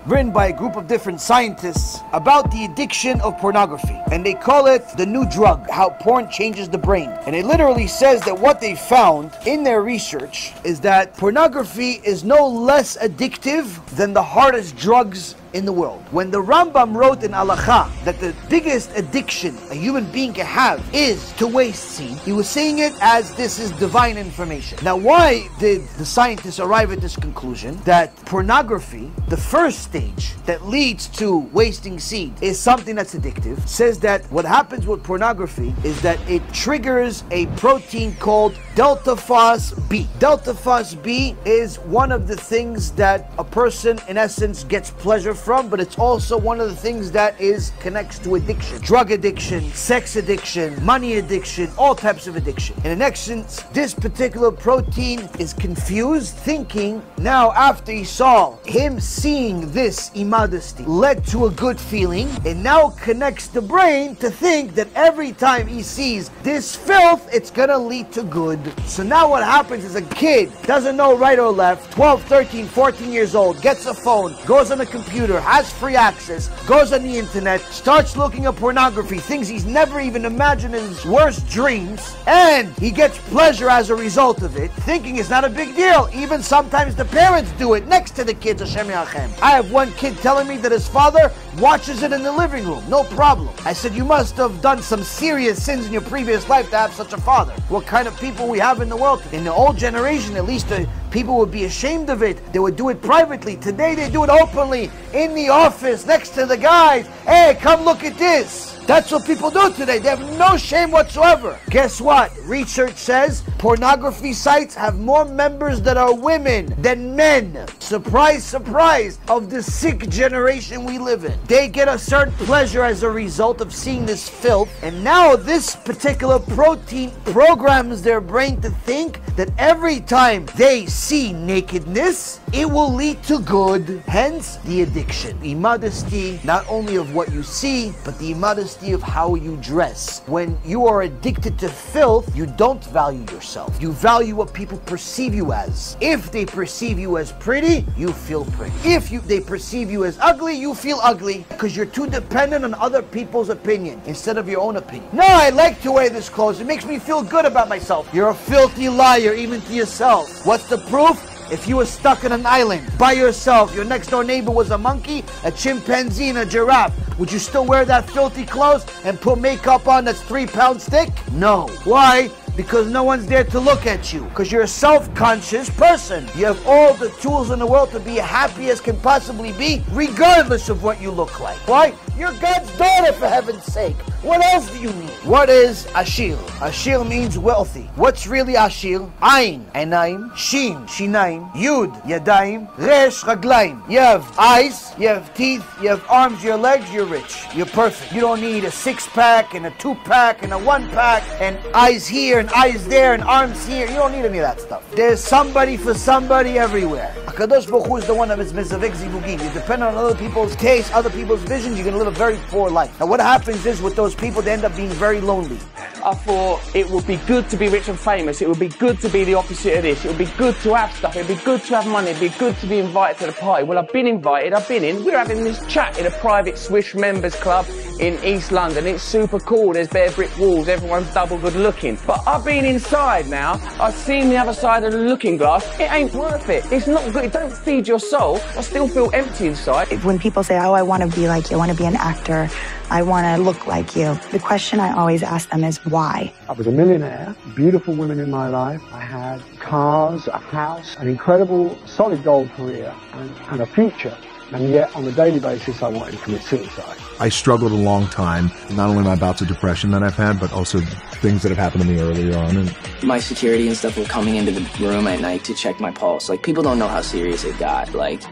written by a group of different scientists about the addiction of pornography. And they call it the new drug, how porn changes the brain. And it literally says that what they found in their research is that pornography is no less addictive than the hardest drugs in the world. When the Rambam wrote in Halakha that the biggest addiction a human being can have is to waste seed, he was saying it as this is divine information. Now, why did the scientists arrive at this conclusion? That pornography, the first stage that leads to wasting seed, is something that's addictive. Says that what happens with pornography is that it triggers a protein called delta phos B. Delta phos B is one of the things that a person in essence gets pleasure from, but it's also one of the things that connects to addiction. Drug addiction, sex addiction, money addiction, all types of addiction. And in essence, this particular protein is confused, thinking now after he saw him seeing this immodesty led to a good feeling, it now connects the brain to think that every time he sees this filth, it's gonna lead to good. So now what happens is a kid doesn't know right or left, 12, 13, 14 years old, gets a phone, goes on a computer, has free access, goes on the internet, starts looking at pornography, things he's never even imagined in his worst dreams, and he gets pleasure as a result of it, thinking it's not a big deal. Even sometimes the parents do it next to the kids, Hashem Yachem. I have one kid telling me that his father watches it in the living room, no problem. I said, you must have done some serious sins in your previous life to have such a father. What kind of people we have in the world? In the old generation, at least people would be ashamed of it. They would do it privately. Today they do it openly, in the office, next to the guys. Hey, come look at this. That's what people do today. They have no shame whatsoever. Guess what? Research says pornography sites have more members that are women than men. Surprise, surprise, of the sick generation we live in. They get a certain pleasure as a result of seeing this filth, and now this particular protein programs their brain to think that every time they see nakedness, it will lead to good. Hence, the addiction. Immodesty, not only of what you see, but the immodesty of how you dress. When you are addicted to filth, you don't value yourself. You value what people perceive you as. If they perceive you as pretty, you feel pretty. If they perceive you as ugly, you feel ugly, because you're too dependent on other people's opinion instead of your own opinion. No, I like to wear this clothes. It makes me feel good about myself. You're a filthy liar even to yourself. What's the proof? If you were stuck on an island by yourself, your next door neighbor was a monkey, a chimpanzee, and a giraffe, would you still wear that filthy clothes and put makeup on that's 3 pounds thick? No. Why? Because no one's there to look at you. Because you're a self-conscious person. You have all the tools in the world to be happy as can possibly be, regardless of what you look like. Why? You're God's daughter, for heaven's sake. What else do you need? What is ashir? Ashir means wealthy. What's really ashir? Ayin, Enaim, Shin, Shinaim, Yud, Yadayim, Resh, Raglaim. You have eyes, you have teeth, you have arms, your legs, you're rich. You're perfect. You don't need a 6-pack and a 2-pack and a 1-pack and eyes here and eyes there and arms here. You don't need any of that stuff. There's somebody for somebody everywhere. HaKadosh Baruch Hu is the one that is mezavek zivugim. You depend on other people's taste, other people's visions, you're going to live a very poor life. Now what happens is with those people, they end up being very lonely. I thought it would be good to be rich and famous. It would be good to be the opposite of this. It would be good to have stuff. It would be good to have money. It would be good to be invited to the party. Well, I've been invited. I've been in. We're having this chat in a private Swish members club in East London. It's super cool. There's bare brick walls. Everyone's double good looking. But I've been inside now. I've seen the other side of the looking glass. It ain't worth it. It's not good. It don't feed your soul. I still feel empty inside. When people say, oh, I want to be like you, I want to be an actor, I want to look like you, the question I always ask them is why? I was a millionaire, beautiful women in my life. I had cars, a house, an incredible solid gold career, and a future. And yet, on a daily basis, I wanted to commit suicide. I struggled a long time, not only my bouts of depression that I've had, but also things that have happened to me earlier on. And my security and stuff were coming into the room at night to check my pulse. Like, people don't know how serious it got. Like,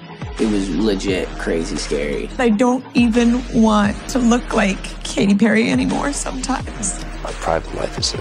it was legit crazy scary. I don't even want to look like Katy Perry anymore sometimes. My private life is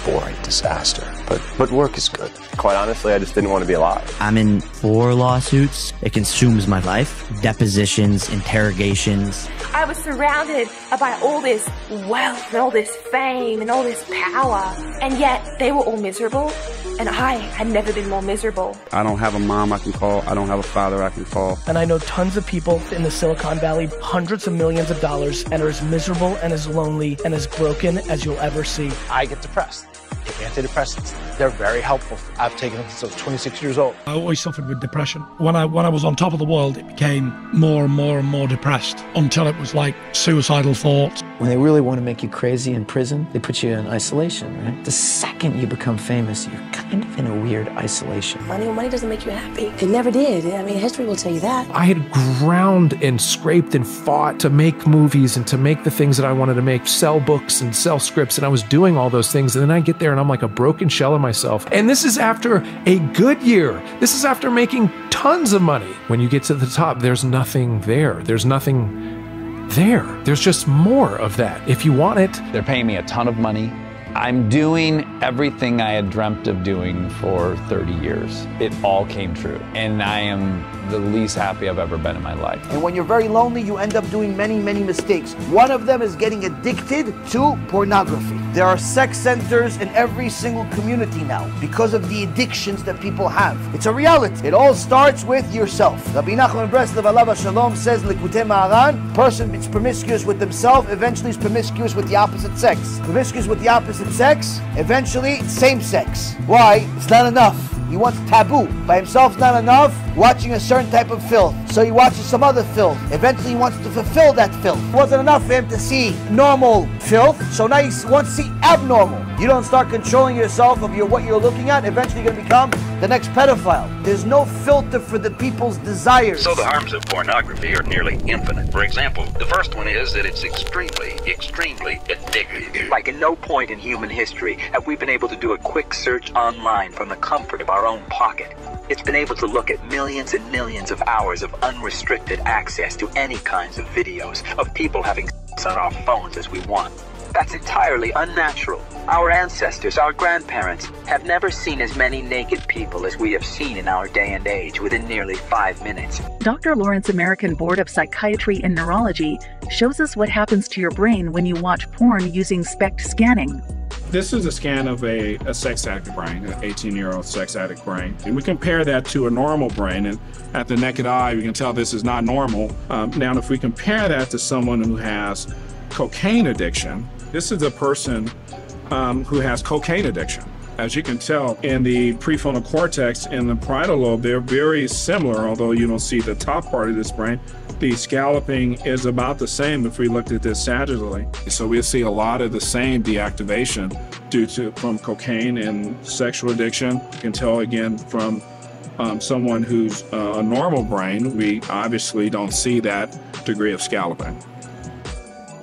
boring disaster. But work is good. Quite honestly, I just didn't want to be alive. I'm in 4 lawsuits. It consumes my life. Depositions, interrogations. I was surrounded by all this wealth and all this fame and all this power, and yet they were all miserable, and I had never been more miserable. I don't have a mom I can call. I don't have a father I can call. And I know tons of people in the Silicon Valley, hundreds of millions of dollars, and are as miserable and as lonely and as broken as you'll ever see. I get depressed. Antidepressants, they're very helpful. I've taken them since I was 26 years old. I always suffered with depression. When I was on top of the world, it became more and more and more depressed until it was like suicidal thoughts. When they really want to make you crazy in prison, they put you in isolation, right? The second you become famous, you're kind of in a weird isolation. Money doesn't make you happy. It never did. I mean, history will tell you that. I had ground and scraped and fought to make movies and to make the things that I wanted to make, sell books and sell scripts, and I was doing all those things, and then I get there and I'm like a broken shell of myself. And this is after a good year. This is after making tons of money. When you get to the top, there's nothing there. There's nothing there. There's just more of that if you want it. They're paying me a ton of money. I'm doing everything I had dreamt of doing for 30 years. It all came true. And I am the least happy I've ever been in my life. And when you're very lonely, you end up doing many, many mistakes. One of them is getting addicted to pornography. There are sex centers in every single community now because of the addictions that people have. It's a reality. It all starts with yourself. Rabbi Nachman Breslov Alav Shalom says, Likutei Maharan, person is promiscuous with himself, eventually is promiscuous with the opposite sex. Promiscuous with the opposite sex, eventually same sex. Why? It's not enough. He wants taboo. By himself, not enough. Watching a certain type of filth. So he watches some other filth. Eventually he wants to fulfill that filth. It wasn't enough for him to see normal filth. So now he wants to see abnormal. You don't start controlling yourself of what you're looking at, eventually you're going to become the next pedophile. There's no filter for the people's desires. So the harms of pornography are nearly infinite. For example, the first one is that it's extremely addictive. Like at no point in human history have we been able to do a quick search online from the comfort of our own pocket. It's been able to look at millions and millions of hours of unrestricted access to any kinds of videos of people having sex on our phones as we want. That's entirely unnatural. Our ancestors, our grandparents, have never seen as many naked people as we have seen in our day and age within nearly 5 minutes. Dr. Lawrence American Board of Psychiatry and Neurology shows us what happens to your brain when you watch porn using SPECT scanning. This is a scan of a sex addict brain, an 18-year-old sex addict brain. And we compare that to a normal brain, and at the naked eye, we can tell this is not normal. Now, if we compare that to someone who has cocaine addiction, this is a person who has cocaine addiction. As you can tell, in the prefrontal cortex and the parietal lobe, they're very similar, although you don't see the top part of this brain. The scalloping is about the same if we looked at this sagittally. So we see a lot of the same deactivation from cocaine and sexual addiction. You can tell again from someone who's a normal brain, we obviously don't see that degree of scalloping.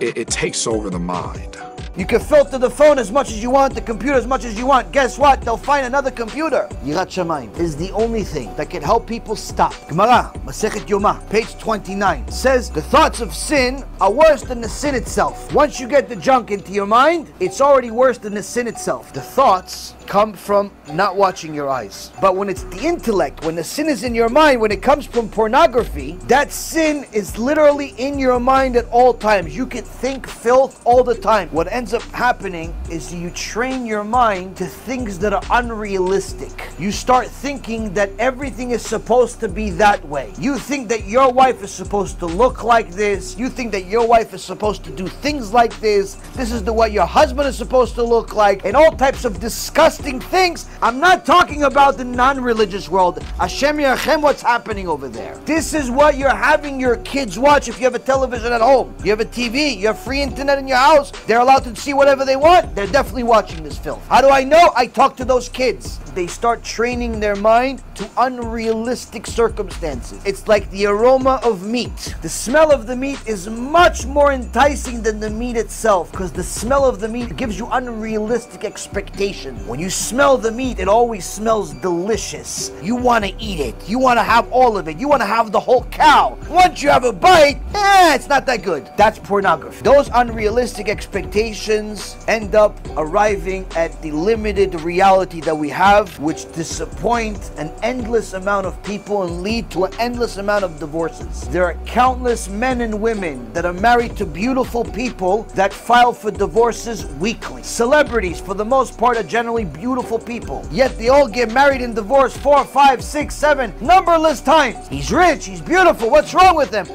It takes over the mind. You can filter the phone as much as you want, the computer as much as you want. Guess what? They'll find another computer. Yirat Shamayim is the only thing that can help people stop. Gemara, Masechet Yoma, page 29, says the thoughts of sin are worse than the sin itself. Once you get the junk into your mind, it's already worse than the sin itself. The thoughts come from not watching your eyes. But when it's the intellect, when the sin is in your mind, when it comes from pornography, that sin is literally in your mind at all times. You can think filth all the time. What ends up happening is you train your mind to things that are unrealistic. You start thinking that everything is supposed to be that way. You think that your wife is supposed to look like this. You think that your wife is supposed to do things like this. This is the way your husband is supposed to look like, and all types of disgusting things. I'm not talking about the non-religious world. Hashem Yerachem, what's happening over there? This is what you're having your kids watch if you have a television at home. You have a TV, you have free internet in your house. They're allowed to see whatever they want. They're definitely watching this film. How do I know? I talk to those kids. They start training their mind to unrealistic circumstances. It's like the aroma of meat. The smell of the meat is much more enticing than the meat itself, because the smell of the meat gives you unrealistic expectation. When you smell the meat, it always smells delicious. You want to eat it. You want to have all of it. You want to have the whole cow. Once you have a bite, it's not that good. That's pornography. Those unrealistic expectations expectations end up arriving at the limited reality that we have, which disappoint an endless amount of people and lead to an endless amount of divorces. There are countless men and women that are married to beautiful people that file for divorces weekly. Celebrities, for the most part, are generally beautiful people, yet they all get married and divorced 4, 5, 6, 7 numberless times. He's rich, he's beautiful, what's wrong with him?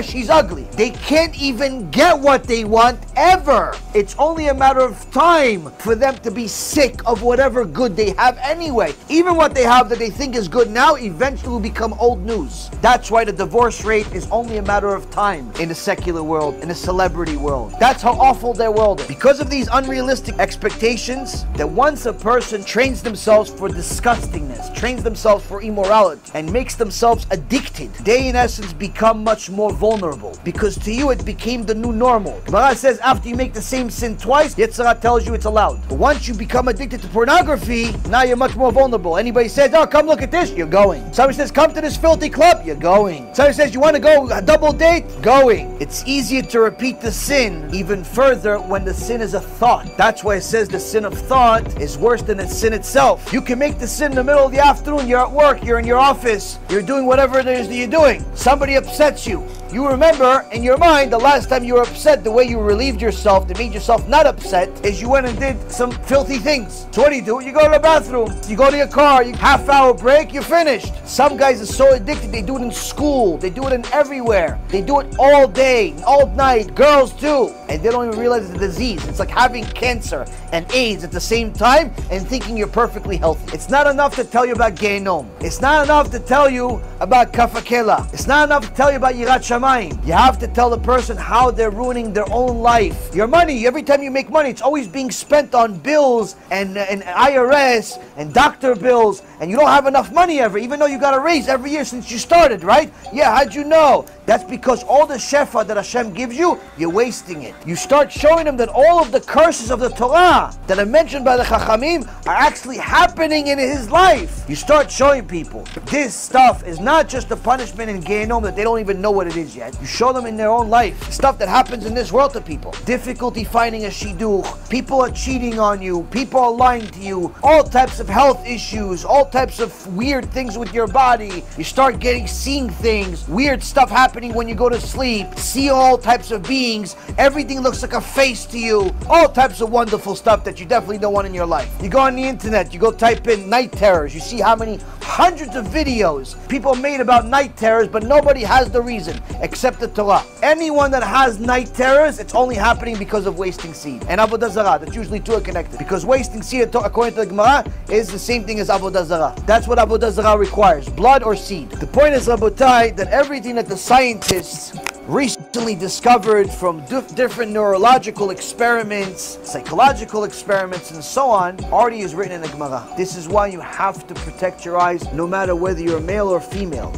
She's ugly. They can't even get what they want ever. It's only a matter of time for them to be sick of whatever good they have anyway. Even what they have that they think is good now eventually will become old news. That's why the divorce rate is only a matter of time in the secular world, in the celebrity world. That's how awful their world is. Because of these unrealistic expectations, that once a person trains themselves for disgustingness, trains themselves for immorality, and makes themselves addicted, they in essence become much more vulnerable, because to you it became the new normal. Gemara says after you make the same sin twice, Yetzirah tells you it's allowed. But once you become addicted to pornography, now you're much more vulnerable. Anybody says, oh, come look at this, you're going. Somebody says, come to this filthy club, you're going. Somebody says, you want to go a double date, going. It's easier to repeat the sin even further when the sin is a thought. That's why it says the sin of thought is worse than the sin itself. You can make the sin in the middle of the afternoon, you're at work, you're in your office, you're doing whatever it is that you're doing. Somebody upsets you. You remember in your mind the last time you were upset, the way you relieved yourself to make yourself not upset is you went and did some filthy things. So what do? You go to the bathroom, you go to your car, you half-hour break, you're finished. Some guys are so addicted, they do it in school, they do it in everywhere. They do it all day, all night, girls too. And they don't even realize it's a disease. It's like having cancer and AIDS at the same time and thinking you're perfectly healthy. It's not enough to tell you about Gehenom. It's not enough to tell you about Kafakela. It's not enough to tell you about Yirat Shamayim. You have to tell the person how they're ruining their own life. Your money, every time you make money, it's always being spent on bills and IRS and doctor bills, and you don't have enough money ever, even though you got a raise every year since you started, right? Yeah, how'd you know? That's because all the shefa that Hashem gives you, you're wasting it. You start showing them that all of the curses of the Torah that are mentioned by the Chachamim are actually happening in his life. You start showing people this stuff is not just a punishment in Gehenom that they don't even know what it is yet. You show them in their own life stuff that happens in this world to people. Difficulty finding a shidduch, people are cheating on you, people are lying to you, all types of health issues, all types of weird things with your body. You start seeing things, weird stuff happening when you go to sleep, see all types of beings, everything looks like a face to you, all types of wonderful stuff that you definitely don't want in your life. You go on the internet, you go type in night terrors, you see how many hundreds of videos people made about night terrors, but nobody has the reason except the Torah. Anyone that has night terrors, it's only happening because of wasting seed and avodah zarah. That's usually two are connected, because wasting seed, according to the Gemara, is the same thing as avodah zarah. That's what avodah zarah requires, blood or seed. The point is, Rabotai, that everything that the scientists recently discovered from different neurological experiments, psychological experiments, and so on, already is written in the Gemara. This is why you have to protect your eyes, no matter whether you're male or female.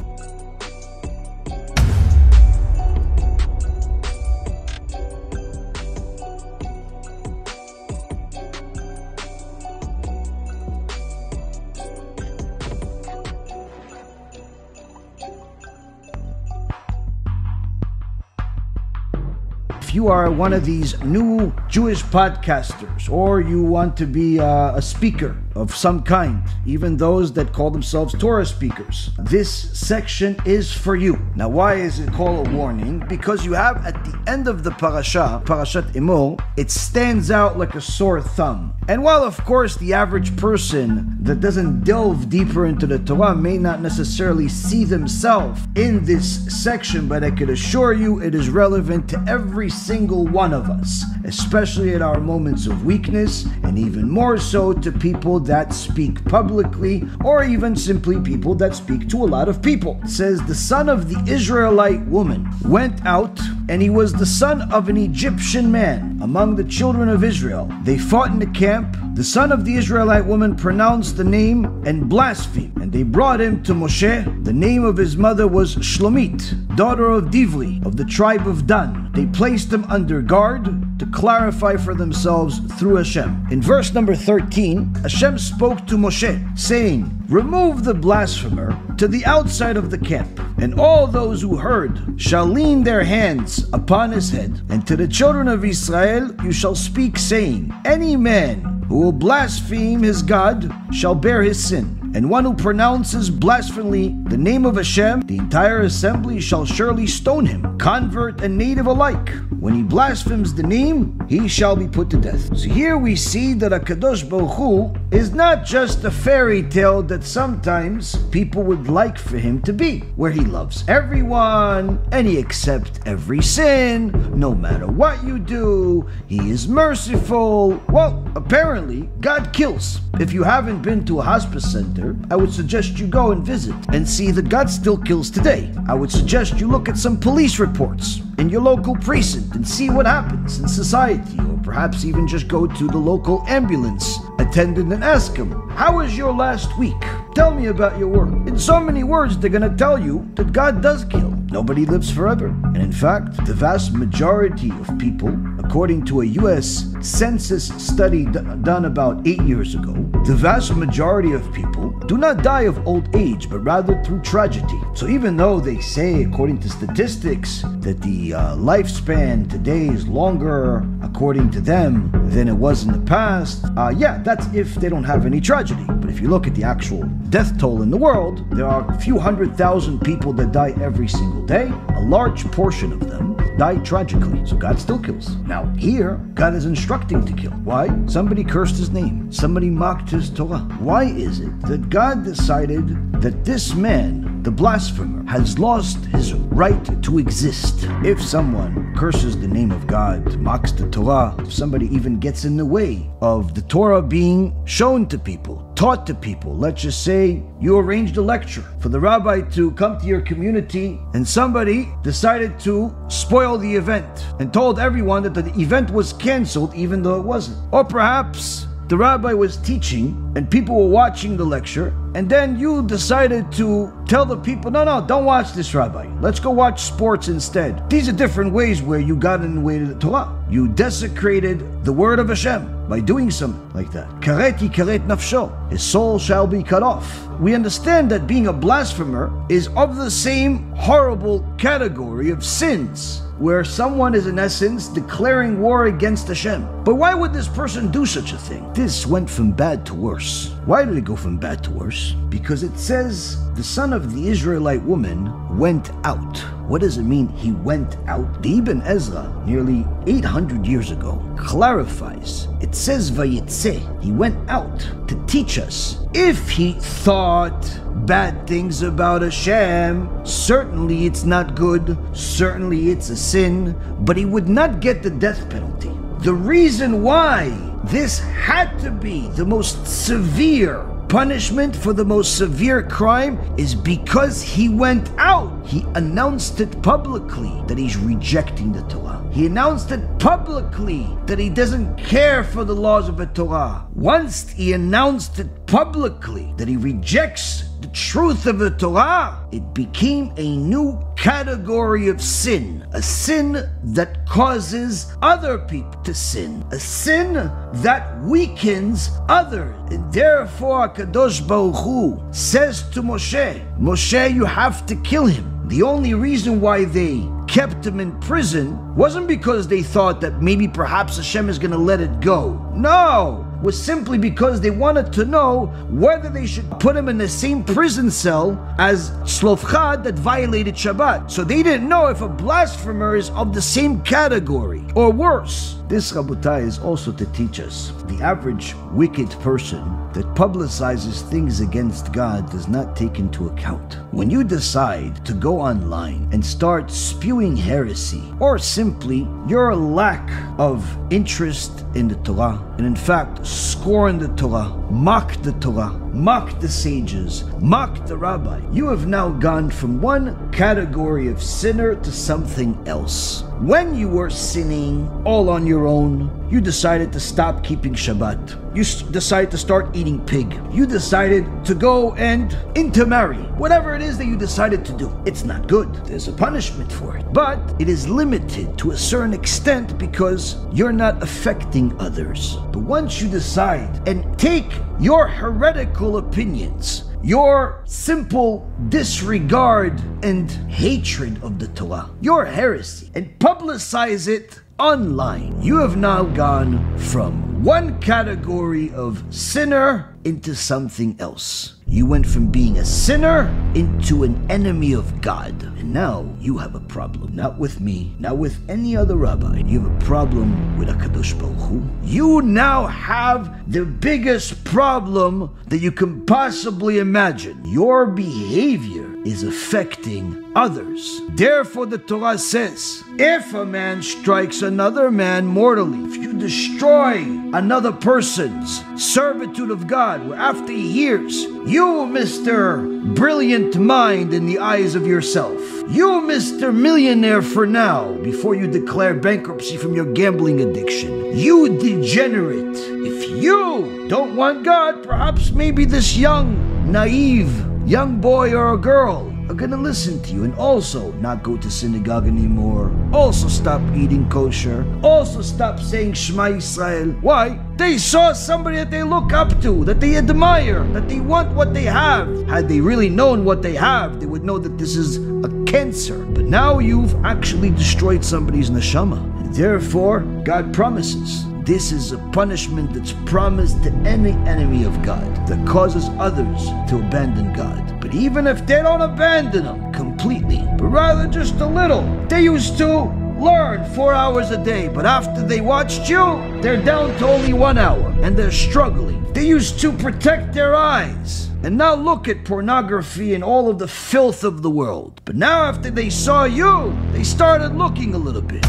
If you are one of these new Jewish podcasters, or you want to be a speaker of some kind, even those that call themselves Torah speakers, this section is for you. Now, why is it called a warning? Because you have at the end of the parashat Emor, it stands out like a sore thumb. And while of course the average person that doesn't delve deeper into the Torah may not necessarily see themselves in this section, but I could assure you it is relevant to every single one of us, especially at our moments of weakness, and even more so to people that speak publicly, or even simply people that speak to a lot of people. It says, the son of the Israelite woman went out, and he was the son of an Egyptian man among the children of Israel. They fought in the camp. The son of the Israelite woman pronounced the name and blasphemed, and they brought him to Moshe. The name of his mother was Shlomit, daughter of Divli, of the tribe of Dan. They placed him under guard to clarify for themselves through Hashem. In verse number 13, Hashem spoke to Moshe, saying, remove the blasphemer to the outside of the camp, and all those who heard shall lean their hands upon his head. And to the children of Israel you shall speak, saying, any man who will blaspheme his God shall bear his sin. And one who pronounces blasphemily the name of Hashem, the entire assembly shall surely stone him, convert and native alike. When he blasphemes the name, he shall be put to death. So here we see that HaKadosh Baruch Hu is not just a fairy tale that sometimes people would like for him to be, where he loves everyone and he accepts every sin, no matter what you do, he is merciful. Well, apparently, God kills. If you haven't been to a hospice center, I would suggest you go and visit and see that God still kills today. I would suggest you look at some police reports in your local precinct and see what happens in society, or perhaps even just go to the local ambulance attendant and ask him, how was your last week? Tell me about your work. In so many words, they're going to tell you that God does kill. Nobody lives forever. And in fact, the vast majority of people, according to a US census study done about 8 years ago, the vast majority of people do not die of old age, but rather through tragedy. So even though they say, according to statistics, that the lifespan today is longer, according to them, than it was in the past, yeah, that's if they don't have any tragedy. But if you look at the actual death toll in the world, there are a few 100,000 people that die every single day. A large portion of them die tragically. So God still kills. Now here, God is instructing to kill. Why? Somebody cursed his name. Somebody mocked his Torah. Why is it that God decided that this man, the blasphemer, has lost his right to exist? If someone curses the name of God, mocks the Torah, if somebody even gets in the way of the Torah being shown to people, taught to people, let's just say you arranged a lecture for the rabbi to come to your community and somebody decided to spoil the event and told everyone that the event was canceled even though it wasn't. Or perhaps the rabbi was teaching and people were watching the lecture, and then you decided to tell the people, no, don't watch this rabbi. Let's go watch sports instead. These are different ways where you got in the way of the Torah. You desecrated the word of Hashem by doing something like that. Kareti karet nafsho. His soul shall be cut off. We understand that being a blasphemer is of the same horrible category of sins, where someone is in essence declaring war against Hashem. But why would this person do such a thing? This went from bad to worse. Why did it go from bad to worse? Because it says the son of the Israelite woman went out. What does it mean he went out? The Ibn Ezra, nearly 800 years ago, clarifies. It says vayitze. He went out to teach us. If he thought bad things about Hashem, certainly it's not good, certainly it's a sin, but he would not get the death penalty. The reason why this had to be the most severe punishment for the most severe crime is because he went out. He announced it publicly that he's rejecting the Torah. He announced it publicly that he doesn't care for the laws of the Torah. Once he announced it publicly that he rejects the truth of the Torah, it became a new category of sin. A sin that causes other people to sin. A sin that weakens others. And therefore HaKadosh Baruch Hu says to Moshe, you have to kill him. The only reason why they kept him in prison wasn't because they thought that maybe perhaps Hashem is going to let it go. No! It was simply because they wanted to know whether they should put him in the same prison cell as Tzlofchad that violated Shabbat. So they didn't know if a blasphemer is of the same category or worse. This, Rabotai, is also to teach us the average wicked person that publicizes things against God does not take into account. When you decide to go online and start spewing heresy, or simply your lack of interest in the Torah, and in fact scorn the Torah, mock the Torah, mock the sages, mock the rabbi, you have now gone from one category of sinner to something else. When you were sinning all on your own, you decided to stop keeping Shabbat. You decided to start eating pig. You decided to go and intermarry. Whatever it is that you decided to do, it's not good. There's a punishment for it. But it is limited to a certain extent because you're not affecting others. But once you decide and take your heretical opinions your simple disregard and hatred of the Torah, your heresy, and publicize it online. You have now gone from one category of sinner into something else. You went from being a sinner into an enemy of God. And now you have a problem. Not with me, not with any other rabbi. You have a problem with HaKadosh Baruch Hu. You now have the biggest problem that you can possibly imagine. Your behavior is affecting others. Therefore the Torah says, if a man strikes another man mortally, if you destroy another person's servitude of God, where after years, you, Mr. Brilliant Mind in the eyes of yourself, you, Mr. Millionaire for now, before you declare bankruptcy from your gambling addiction, you degenerate. If you don't want God, perhaps maybe this young, naive, young boy or a girl are gonna listen to you and also not go to synagogue anymore, also stop eating kosher, also stop saying Shema Yisrael. Why? They saw somebody that they look up to, that they admire, that they want what they have. Had they really known what they have, they would know that this is a cancer. But now you've actually destroyed somebody's neshama. And therefore, God promises, this is a punishment that's promised to any enemy of God that causes others to abandon God. But even if they don't abandon Him completely, but rather just a little, they used to learn 4 hours a day, but after they watched you, they're down to only 1 hour, and they're struggling. They used to protect their eyes, and now look at pornography and all of the filth of the world. But now after they saw you, they started looking a little bit.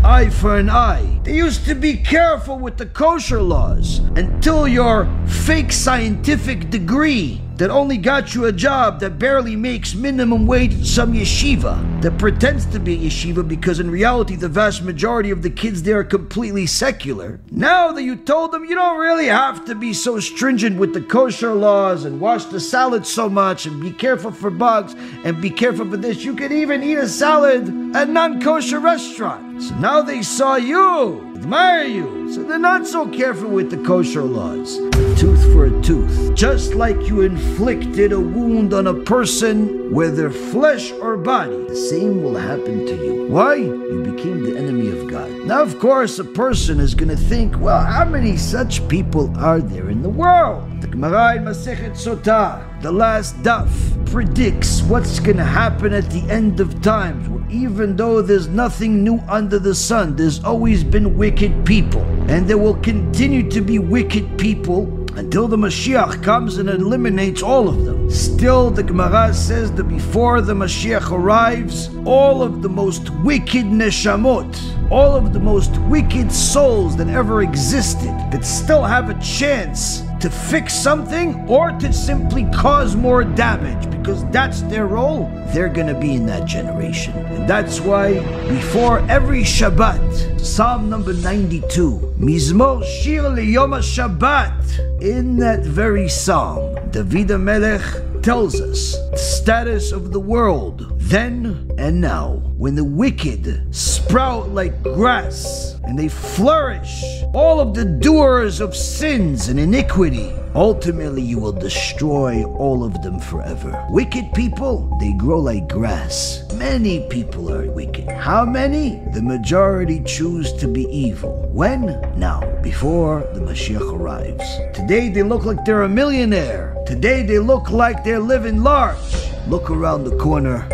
Eye for an eye. They used to be careful with the kosher laws until your fake scientific degree that only got you a job that barely makes minimum wage at some yeshiva that pretends to be a yeshiva because in reality the vast majority of the kids there are completely secular. Now that you told them you don't really have to be so stringent with the kosher laws and wash the salad so much and be careful for bugs and be careful for this, you could even eat a salad at non-kosher restaurants. So now they saw you, admire you, so they're not so careful with the kosher laws. A tooth for a tooth. Just like you inflicted a wound on a person, whether flesh or body, the same will happen to you. Why? You became the enemy of God. Now, of course, a person is going to think, well, how many such people are there in the world? The Gemara in Masechet Sotah, the last daf, predicts what's going to happen at the end of times. Even though there's nothing new under the sun, there's always been wicked people. And there will continue to be wicked people until the Mashiach comes and eliminates all of them. Still, the Gemara says that before the Mashiach arrives, all of the most wicked neshamot, all of the most wicked souls that ever existed, that still have a chance to fix something or to simply cause more damage, because that's their role, they're gonna be in that generation. And that's why before every Shabbat, Psalm number 92, Mizmor Shir Leyom HaShabbat, in that very psalm, David HaMelech tells us the status of the world then and now, when the wicked sprout like grass and they flourish, all of the doers of sins and iniquity, ultimately you will destroy all of them forever. Wicked people, they grow like grass. Many people are wicked. How many? The majority choose to be evil. When? Now, before the Mashiach arrives. Today they look like they're a millionaire. Today they look like they're living large. Look around the corner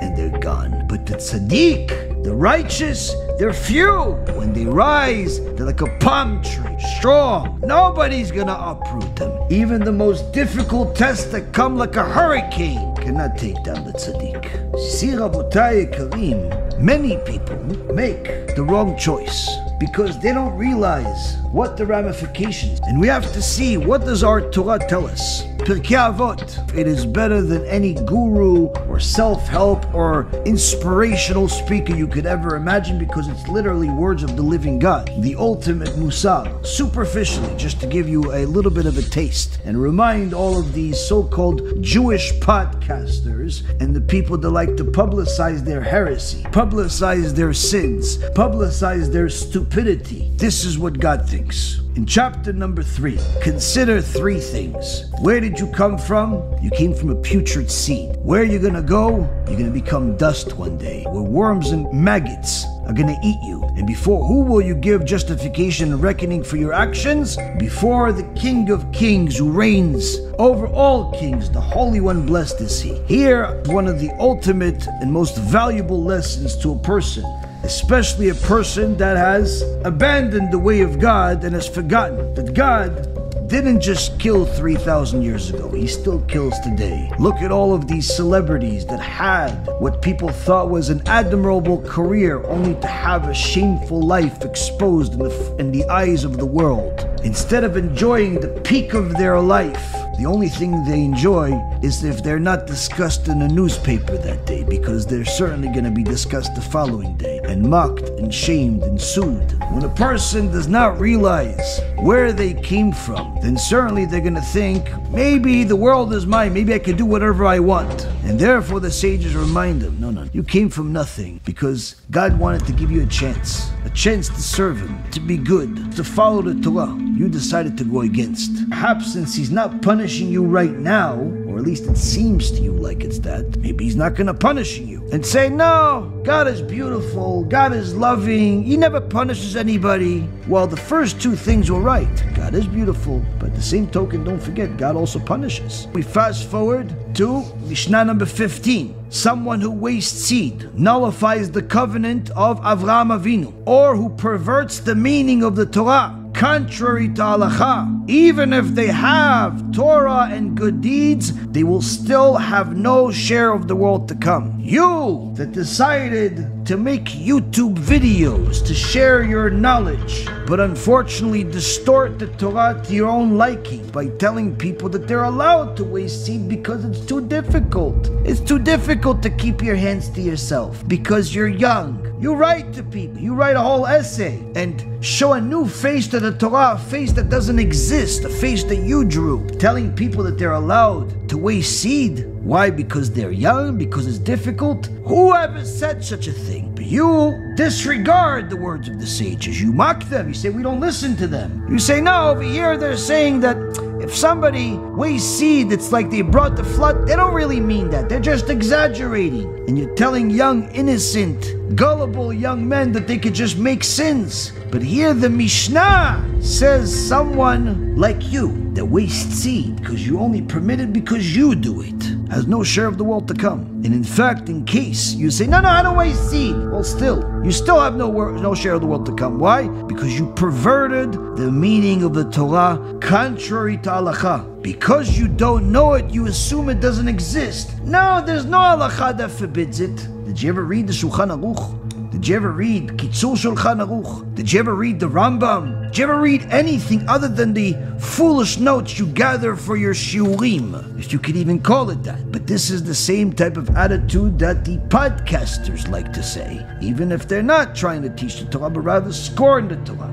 and they're gone. But the tzaddik, the righteous, they're few. When they rise, they're like a palm tree, strong. Nobody's gonna uproot them. Even the most difficult tests that come like a hurricane cannot take down the tzaddik. See, Rabotai Karim, many people make the wrong choice because they don't realize what the ramifications. And we have to see, what does our Torah tell us? Pirkei Avot, it is better than any guru or self-help or inspirational speaker you could ever imagine, because it's literally words of the living God, the ultimate musar. Superficially, just to give you a little bit of a taste and remind all of these so-called Jewish podcasters and the people that like to publicize their heresy, publicize their sins, publicize their stupidity. This is what God thinks. In chapter number 3, consider 3 things. Where did you come from? You came from a putrid seed. Where are you gonna go? You're gonna become dust one day, where worms and maggots are gonna eat you. And before who will you give justification and reckoning for your actions? Before the King of Kings who reigns over all kings, the Holy One, blessed is he. Here, one of the ultimate and most valuable lessons to a person, especially a person that has abandoned the way of God and has forgotten that God didn't just kill 3,000 years ago, he still kills today. Look at all of these celebrities that had what people thought was an admirable career, only to have a shameful life exposed in the eyes of the world. Instead of enjoying the peak of their life, the only thing they enjoy is if they're not discussed in a newspaper that day, because they're certainly going to be discussed the following day, and mocked and shamed and sued. When a person does not realize where they came from, then certainly they're going to think, maybe the world is mine, maybe I can do whatever I want. And therefore the sages remind them, no, you came from nothing, because God wanted to give you a chance to serve him, to be good, to follow the Torah. You decided to go against. Perhaps since he's not punishing you right now, or at least it seems to you like it's that, maybe he's not going to punish you. And say, no, God is beautiful, God is loving, he never punishes anybody. Well, the first 2 things were right. God is beautiful, but at the same token, don't forget, God also punishes. We fast forward to Mishnah number 15. Someone who wastes seed nullifies the covenant of Avraham Avinu, or who perverts the meaning of the Torah, contrary to halacha. Even if they have Torah and good deeds, they will still have no share of the world to come. You that decided to make YouTube videos to share your knowledge, but unfortunately distort the Torah to your own liking by telling people that they're allowed to waste seed because it's too difficult. It's too difficult to keep your hands to yourself because you're young. You write to people, you write a whole essay and show a new face to the Torah, a face that doesn't exist, a face that you drew, telling people that they're allowed to waste seed. Why? Because they're young? Because it's difficult? Whoever said such a thing? But you disregard the words of the sages. You mock them. You say, we don't listen to them. You say, no, over here they're saying that if somebody wastes seed, it's like they brought the flood. They don't really mean that. They're just exaggerating. And you're telling young, innocent, gullible young men that they could just make sins. But here the Mishnah says someone like you that wastes seed because you only permitted because you do it has no share of the world to come. And in fact, in case you say, no, I don't waste seed. Well, you still have no share of the world to come. Why? Because you perverted the meaning of the Torah contrary to halacha. Because you don't know it, you assume it doesn't exist. No, there's no halacha that forbids it. Did you ever read the Shulchan Aruch? Did you ever read Shulchan Aruch? Did you ever read the Rambam? Did you ever read anything other than the foolish notes you gather for your shiurim, if you could even call it that? But this is the same type of attitude that the podcasters like to say, even if they're not trying to teach the Torah, but rather scorn the Torah.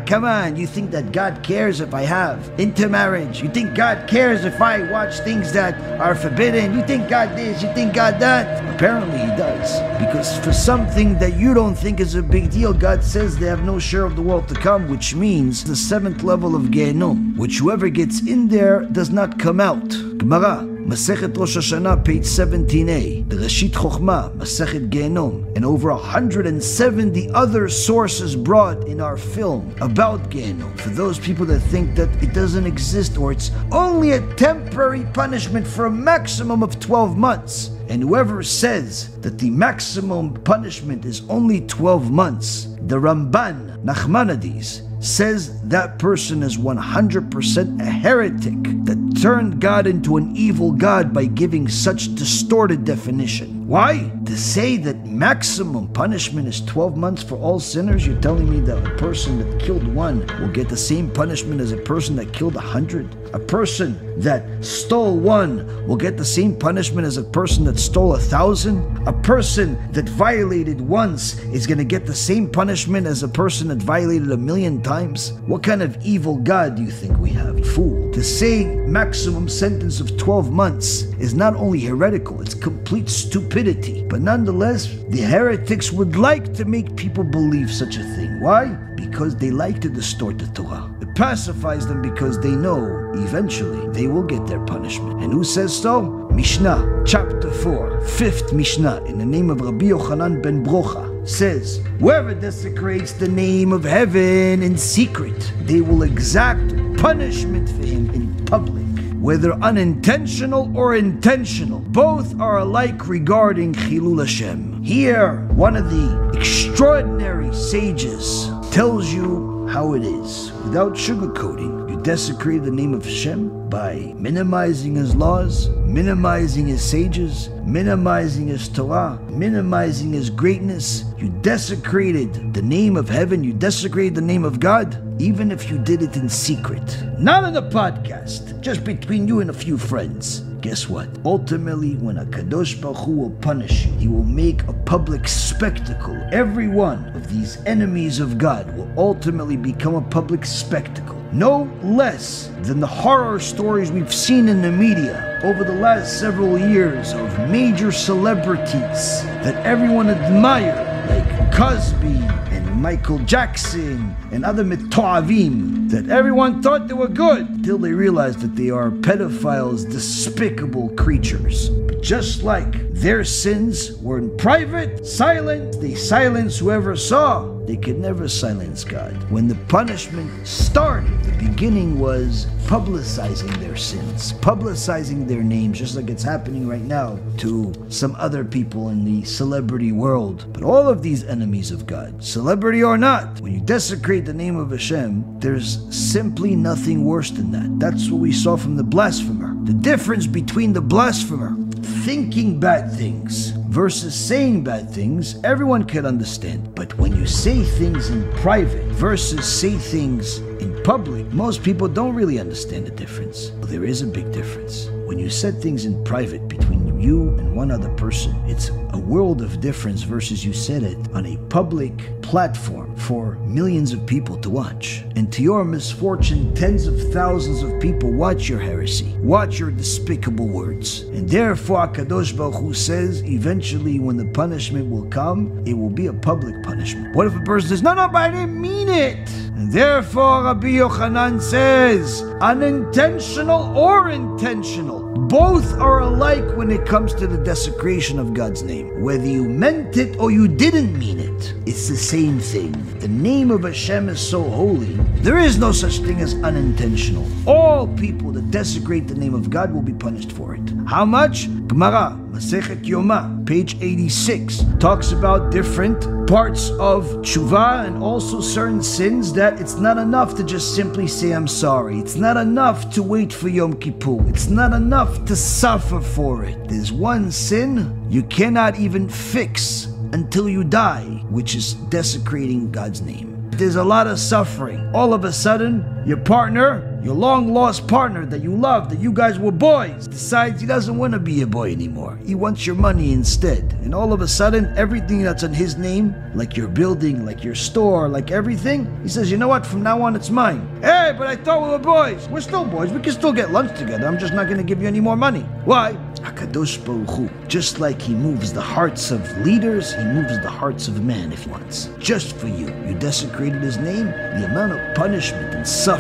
Come on, you think that God cares if I have intermarriage? You think God cares if I watch things that are forbidden? You think God this, you think God that? Apparently he does. Because for something that you don't think is a big deal, God says they have no share of the world to come, which means the 7th level of Gehenom, which whoever gets in there does not come out. Gemara, Masechet Rosh Hashanah, page 17a, the Reshit Chochmah, Masechet Gehenom, and over 170 other sources brought in our film about Gehenom. For those people that think that it doesn't exist or it's only a temporary punishment for a maximum of 12 months. And whoever says that the maximum punishment is only 12 months, the Ramban, Nachmanides, says that person is 100% a heretic that turned God into an evil God by giving such distorted definition. Why? To say that maximum punishment is 12 months for all sinners? You're telling me that a person that killed 1 will get the same punishment as a person that killed 100? A person that stole 1 will get the same punishment as a person that stole 1,000? A person that violated once is going to get the same punishment as a person that violated 1,000,000 times? What kind of evil God do you think we have? Fool. To say maximum sentence of 12 months is not only heretical, it's complete stupidity. But nonetheless, the heretics would like to make people believe such a thing. Why? Because they like to distort the Torah. A pacifies them because they know eventually they will get their punishment. And who says so? Mishnah, chapter 4, 5th Mishnah, in the name of Rabbi Yochanan ben Brocha, says, whoever desecrates the name of heaven in secret, they will exact punishment for him in public. Whether unintentional or intentional, both are alike regarding Chilul Hashem. Here, one of the extraordinary sages tells you how it is, without sugarcoating. You desecrate the name of Hashem by minimizing his laws, minimizing his sages, minimizing his Torah, minimizing his greatness. You desecrated the name of heaven, you desecrated the name of God, even if you did it in secret. Not on a podcast, just between you and a few friends. Guess what? Ultimately, when a Kadosh Baruch Hu will punish you, he will make a public spectacle. Every one of these enemies of God will ultimately become a public spectacle. No less than the horror stories we've seen in the media over the last several years of major celebrities that everyone admired, like Cosby and Michael Jackson and other mitoavim, that everyone thought they were good until they realized that they are pedophiles, despicable creatures. But just like their sins were in private, silent, they silenced whoever saw. They could never silence God. When the punishment started, the beginning was publicizing their sins, publicizing their names, just like it's happening right now to some other people in the celebrity world. But all of these enemies of God, celebrity or not, when you desecrate the name of Hashem, there's simply nothing worse than that. That's what we saw from the blasphemer. The difference between the blasphemer thinking bad things versus saying bad things, everyone can understand. But when you say things in private versus say things in public, most people don't really understand the difference. But there is a big difference. When you said things in private between you and one other person, it's a world of difference versus you said it on a public platform for millions of people to watch. And to your misfortune, tens of thousands of people watch your heresy, watch your despicable words. And therefore, HaKadosh Baruch Hu says, eventually when the punishment will come, it will be a public punishment. What if a person says, no, but I didn't mean it? And therefore, Rabbi Yochanan says, unintentional or intentional, both are alike when it comes to the desecration of God's name. Whether you meant it or you didn't mean it, it's the same thing. The name of Hashem is so holy, there is no such thing as unintentional. All people that desecrate the name of God will be punished for it. How much? Gemara, Masechet Yoma, page 86, talks about different parts of tshuva and also certain sins that it's not enough to just simply say I'm sorry. It's not enough to wait for Yom Kippur. It's not enough to suffer for it. There's one sin you cannot even fix until you die, which is desecrating God's name. There's a lot of suffering. All of a sudden, your partner, your long-lost partner that you loved, that you guys were boys, decides he doesn't want to be a boy anymore. He wants your money instead. And all of a sudden, everything that's on his name, like your building, like your store, like everything, he says, you know what, from now on it's mine. Hey, but I thought we were boys. We're still boys. We can still get lunch together. I'm just not going to give you any more money. Why? HaKadosh Baruch Hu, just like he moves the hearts of leaders, he moves the hearts of man if he wants. Just for you. You desecrated his name, the amount of punishment and suffering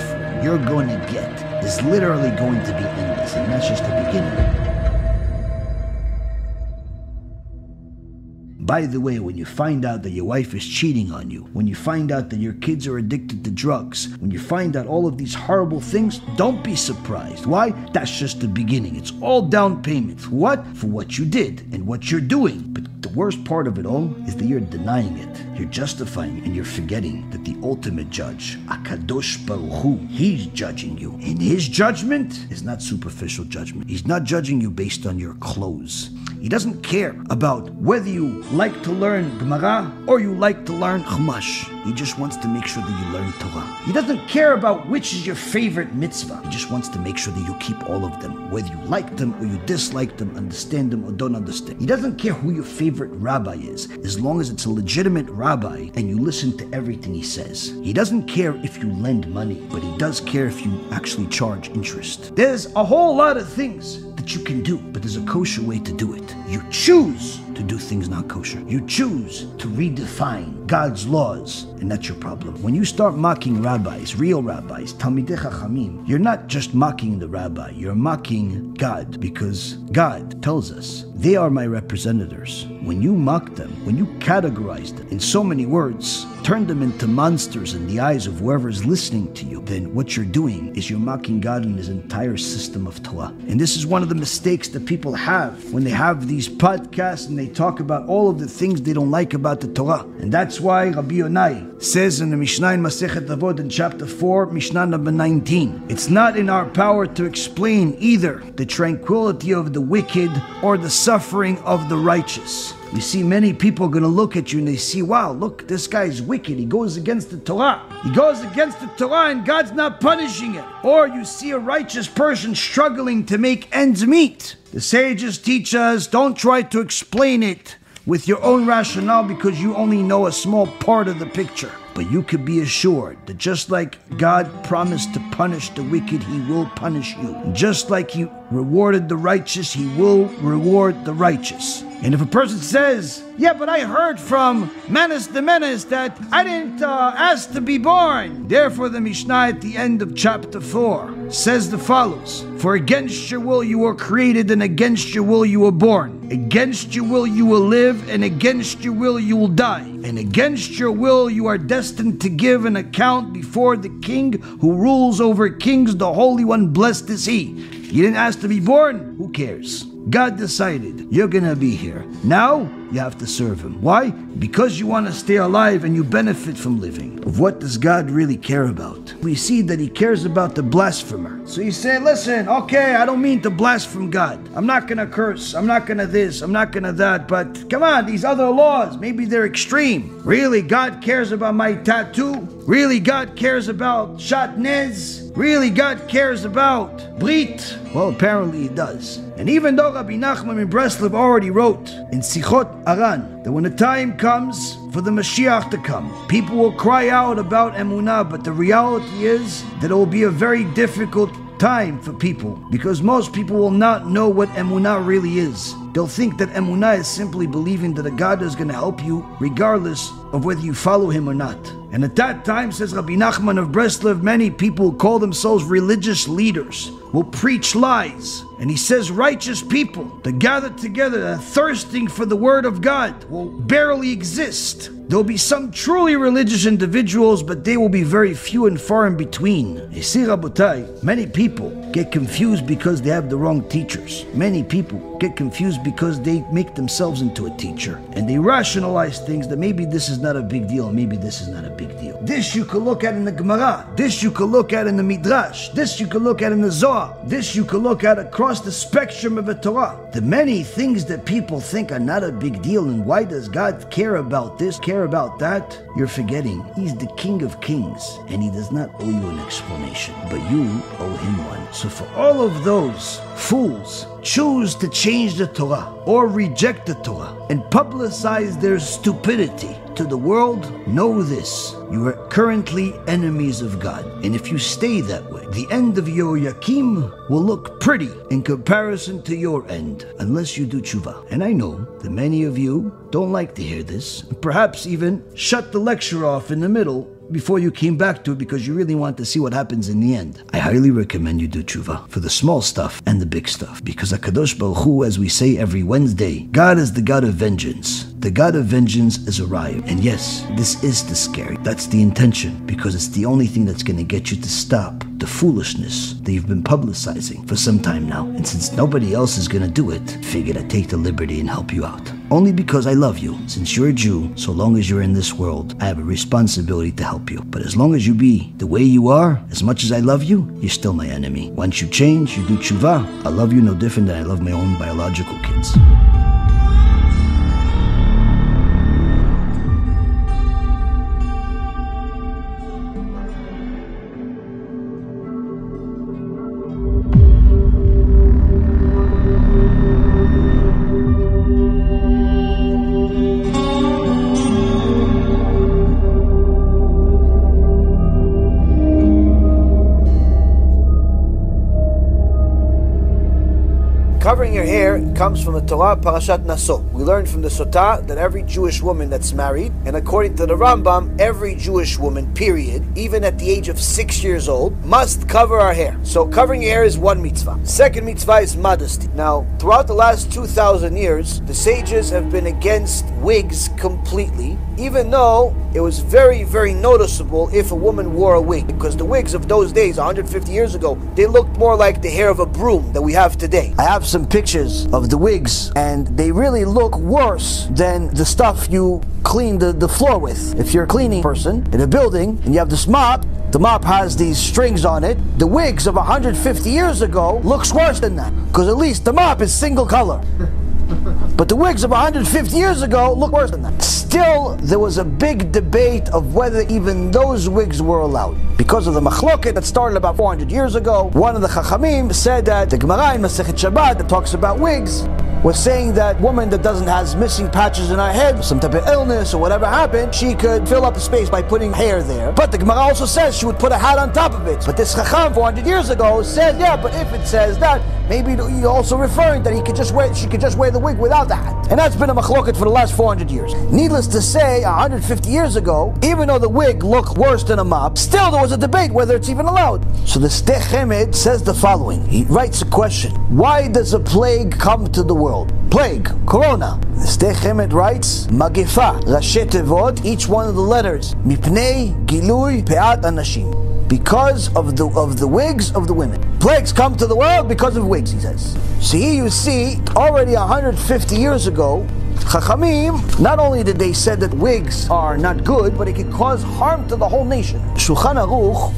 you're going to get is literally going to be endless, and that's just the beginning. By the way, when you find out that your wife is cheating on you, when you find out that your kids are addicted to drugs, when you find out all of these horrible things, don't be surprised. Why? That's just the beginning. It's all down payments. What? For what you did and what you're doing. But the worst part of it all is that you're denying it. You're justifying it, and you're forgetting that the ultimate judge, HaKadosh Baruch Hu, he's judging you. And his judgment is not superficial judgment. He's not judging you based on your clothes. He doesn't care about whether you like to learn Gemara or you like to learn Chumash. He just wants to make sure that you learn Torah. He doesn't care about which is your favorite mitzvah. He just wants to make sure that you keep all of them, whether you like them or you dislike them, understand them or don't understand. He doesn't care who your favorite rabbi is, as long as it's a legitimate rabbi and you listen to everything he says. He doesn't care if you lend money, but he does care if you actually charge interest. There's a whole lot of things that you can do, but there's a kosher way to do it. You choose to do things not kosher. You choose to redefine God's laws, and that's your problem. When you start mocking rabbis, real rabbis, Talmidei Chachamim, you're not just mocking the rabbi, you're mocking God, because God tells us, they are my representatives. When you mock them, when you categorize them in so many words, turn them into monsters in the eyes of whoever is listening to you, then what you're doing is you're mocking God and his entire system of Torah. And this is one of the mistakes that people have when they have these podcasts and they talk about all of the things they don't like about the Torah. And that's why Rabbi Yonai says in the Mishnah in Masechet Avot in chapter 4, Mishnah number 19, it's not in our power to explain either the tranquility of the wicked or the suffering of the righteous. You see, many people are going to look at you and they see, wow, look, this guy's wicked. He goes against the Torah. He goes against the Torah and God's not punishing it. Or you see a righteous person struggling to make ends meet. The sages teach us, don't try to explain it with your own rationale because you only know a small part of the picture. But you could be assured that just like God promised to punish the wicked, he will punish you. Just like he rewarded the righteous, he will reward the righteous. And if a person says, yeah, but I heard from Menace the Menace that I didn't ask to be born. Therefore, the Mishnah at the end of chapter 4 says the follows. For against your will you were created, and against your will you were born. Against your will you will live, and against your will you will die. And against your will you are destined to give an account before the King who rules over kings, the Holy One, blessed is he. You didn't ask to be born? Who cares? God decided you're gonna be here. Now you have to serve him. Why? Because you want to stay alive and you benefit from living. What does God really care about? We see that he cares about the blasphemer. So you say, listen, okay, I don't mean to blaspheme God. I'm not gonna curse. I'm not gonna this. I'm not gonna that. But come on, these other laws, maybe they're extreme. Really, God cares about my tattoo? Really, God cares about shatnez? Really, God cares about Brit? Well, apparently he does. And even though Rabbi Nachman in Breslov already wrote in Sichot Aran that when the time comes for the Mashiach to come, people will cry out about Emunah, but the reality is that it will be a very difficult time for people because most people will not know what Emunah really is. They'll think that Emunah is simply believing that a God is going to help you regardless of whether you follow him or not. And at that time, says Rabbi Nachman of Breslov, many people who call themselves religious leaders will preach lies. And he says righteous people that gather together and thirsting for the word of God will barely exist. There'll be some truly religious individuals, but they will be very few and far in between. You see, Rabotai, many people get confused because they have the wrong teachers. Many people get confused because they make themselves into a teacher. And they rationalize things that maybe this is not a big deal, and maybe this is not a big deal. This you could look at in the Gemara. This you could look at in the Midrash. This you could look at in the Zohar. This you could look at across the spectrum of the Torah. The many things that people think are not a big deal, and why does God care about this, care about that? You're forgetting he's the King of Kings, and he does not owe you an explanation, but you owe him one. So for all of those fools choose to change the Torah or reject the Torah and publicize their stupidity to the world, know this: you are currently enemies of God. And if you stay that way, the end of your Yakim will look pretty in comparison to your end, unless you do tshuva. And I know that many of you don't like to hear this, and perhaps even shut the lecture off in the middle before you came back to it because you really want to see what happens in the end. I highly recommend you do tshuva for the small stuff and the big stuff, because HaKadosh Baruch Hu, as we say every Wednesday, God is the God of vengeance. The God of vengeance has arrived. And yes, this is the scary. That's the intention, because it's the only thing that's going to get you to stop the foolishness that you've been publicizing for some time now. And since nobody else is going to do it, figured I'd take the liberty and help you out. Only because I love you. Since you're a Jew, so long as you're in this world, I have a responsibility to help you. But as long as you be the way you are, as much as I love you, you're still my enemy. Once you change, you do tshuva, I love you no different than I love my own biological kids. covering your hair comes from the Torah, Parashat Naso. We learn from the Sotah that every Jewish woman that's married, and according to the Rambam, every Jewish woman, period, even at the age of 6 years old, must cover our hair. So covering your hair is one mitzvah. Second mitzvah is modesty. Now, throughout the last 2,000 years, the sages have been against wigs completely, even though it was very, very noticeable if a woman wore a wig, because the wigs of those days, 150 years ago, they looked more like the hair of a broom that we have today. I have some pictures of the wigs, and they really look worse than the stuff you clean the floor with. If you're a cleaning person in a building and you have this mop, the mop has these strings on it. The wigs of 150 years ago looks worse than that, because at least the mop is single color. But the wigs of 150 years ago look worse than that. Still, there was a big debate of whether even those wigs were allowed. Because of the machloket that started about 400 years ago, one of the Chachamim said that the Gemara in Masechet Shabbat that talks about wigs was saying that woman that doesn't have missing patches in her head, some type of illness or whatever happened, she could fill up the space by putting hair there. But the Gemara also says she would put a hat on top of it. But this Chacham 400 years ago said, yeah, but if it says that, maybe you're also referring that she could just wear the wig without the hat. And that's been a machloket for the last 400 years. Needless to say, 150 years ago, even though the wig looked worse than a mop, still there was a debate whether it's even allowed. So the Sdei Chemed says the following. He writes a question. Why does a plague come to the world? Plague, corona. The Sdei Chemed writes, Magifa, Rashi Tevot, each one of the letters, Mipnei Gilui Pe'at Anashim. Because of the wigs of the women. Plagues come to the world because of wigs, he says. So here you see, already 150 years ago, Chachamim, not only did they say that wigs are not good, but it could cause harm to the whole nation. Shulchan Aruch,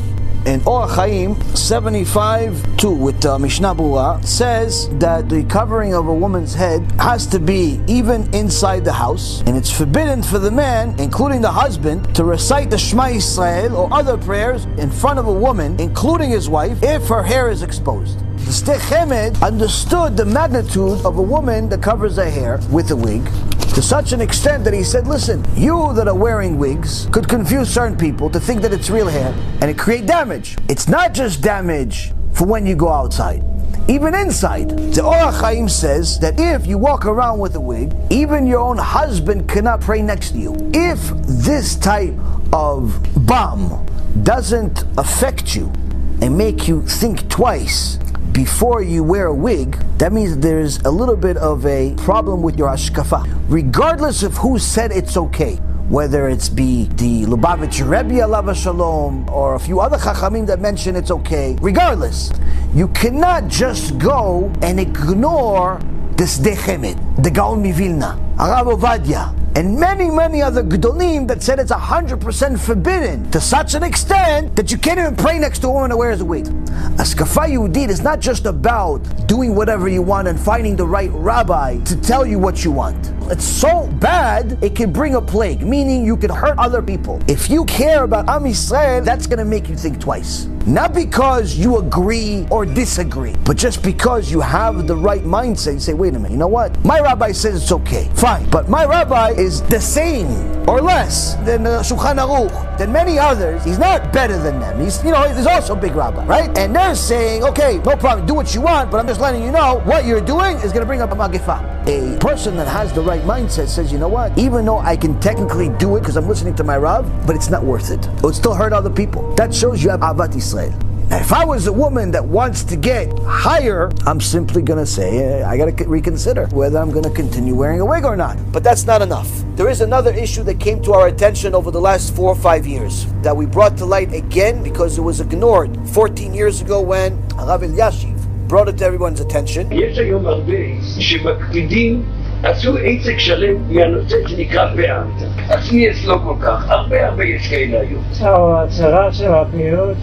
in Or Chaim 75-2 with Mishnah Berurah, says that the covering of a woman's head has to be even inside the house, and it's forbidden for the man, including the husband, to recite the Shema Yisrael or other prayers in front of a woman, including his wife, if her hair is exposed. The Sdei Chemed understood the magnitude of a woman that covers her hair with a wig to such an extent that he said, listen, you that are wearing wigs could confuse certain people to think that it's real hair, and it create damage. It's not just damage for when you go outside, even inside. The Or Chaim says that if you walk around with a wig, even your own husband cannot pray next to you. If this type of bomb doesn't affect you and make you think twice before you wear a wig, that means there's a little bit of a problem with your hashkafa. Regardless of who said it's okay, whether it's be the Lubavitch Rebbe Alav Shalom or a few other Chachamim that mention it's okay, regardless, you cannot just go and ignore the Sdei Chemed, the Gaon Mivilna, Arav Ovadia, and many, many other Gedolim that said it's 100% forbidden to such an extent that you can't even pray next to a woman who wears a wig. Askafa Yehudit is not just about doing whatever you want and finding the right rabbi to tell you what you want. It's so bad, it can bring a plague, meaning you can hurt other people. If you care about Am Yisrael, that's going to make you think twice. Not because you agree or disagree, but just because you have the right mindset. You say, wait a minute, you know what? My rabbi says it's okay, fine. But my rabbi is the same or less than Shulchan Aruch, than many others. He's not better than them. He's also a big rabbi, right? And they're saying, okay, no problem, do what you want, but I'm just letting you know what you're doing is going to bring up a magifa. A person that has the right mindset says, you know what? Even though I can technically do it because I'm listening to my Rav, but it's not worth it. It would still hurt other people. That shows you have Avat Yisrael. Now, if I was a woman that wants to get higher, I'm simply going to say, I got to reconsider whether I'm going to continue wearing a wig or not. But that's not enough. There is another issue that came to our attention over the last 4 or 5 years that we brought to light again because it was ignored 14 years ago when Rav Elyashiv brought it to everyone's attention. יש היום הרבה שמקפידים, עשו עסק שלם מהנושא שנקרא פאה. אז מי יש לו כל כך? הרבה יש כאלה היום. הצרה של הפאות,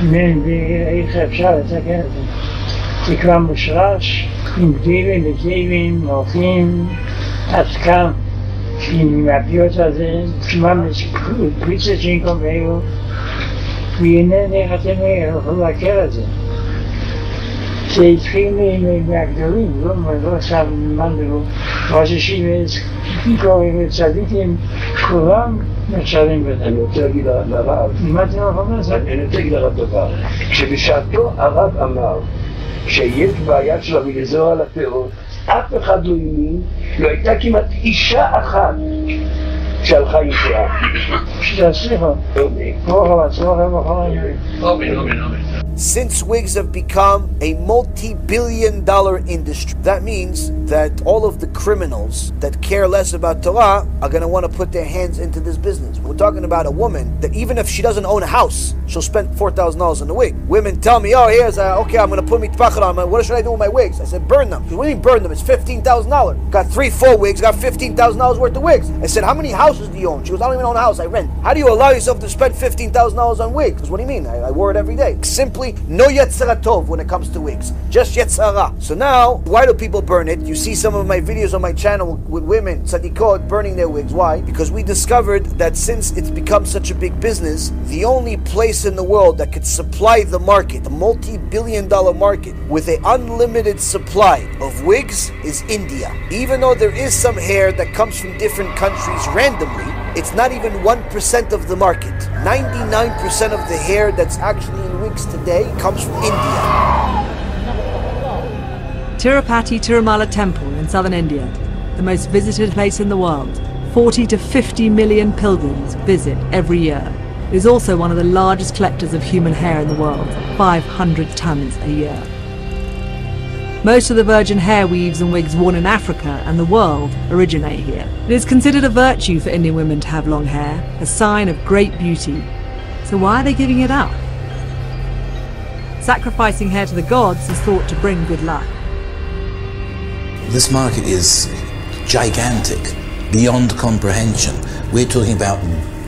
איך אפשר לתקן את זה? תקרה מושרש, עם גדיבים וגיבים, מורפים, עסקה, עם הפאות הזה, כמעט פריצה שינקום ואיו, והנה איך אתם יכולים להכיר את זה. שהתחיל מהגדולים, לא עכשיו למדנו, ראש ישיבות, קוראים צדיקים, כולם נחשבים בזה. אני רוצה להגיד לרב, מה אתם יכולים לעשות? אני רוצה להגיד לרב דבר, כשבשעתו הרב אמר שיש בעיה שלה מלזור על הפאות, אף אחד לא האמין, לא הייתה כמעט אישה אחת שהלכה עם פאה. שתצליחו. Since wigs have become a multi-billion-dollar industry, that means that all of the criminals that care less about Torah are going to want to put their hands into this business. We're talking about a woman that even if she doesn't own a house, she'll spend $4,000 on a wig. Women tell me, oh, here's okay, I'm going to put mitpachar on. What should I do with my wigs? I said, burn them. What do you mean burn them? It's $15,000. Got 3-4 wigs, got $15,000 worth of wigs. I said, how many houses do you own? She goes, I don't even own a house, I rent. How do you allow yourself to spend $15,000 on wigs? What do you mean? I wore it every day. Simply no yetzara tov when it comes to wigs, just yetzara. So now, why do people burn it? You see some of my videos on my channel with women, tzadikot, burning their wigs. Why? Because we discovered that since it's become such a big business, the only place in the world that could supply the market, the multi-billion-dollar market, with an unlimited supply of wigs is India. Even though there is some hair that comes from different countries randomly, it's not even 1% of the market. 99% of the hair that's actually in wigs today comes from India. Tirupati Tirumala Temple in southern India, the most visited place in the world. 40 to 50 million pilgrims visit every year. It is also one of the largest collectors of human hair in the world, 500 tons a year. Most of the virgin hair weaves and wigs worn in Africa and the world originate here. It is considered a virtue for Indian women to have long hair, a sign of great beauty. So why are they giving it up? Sacrificing hair to the gods is thought to bring good luck. This market is gigantic, beyond comprehension. We're talking about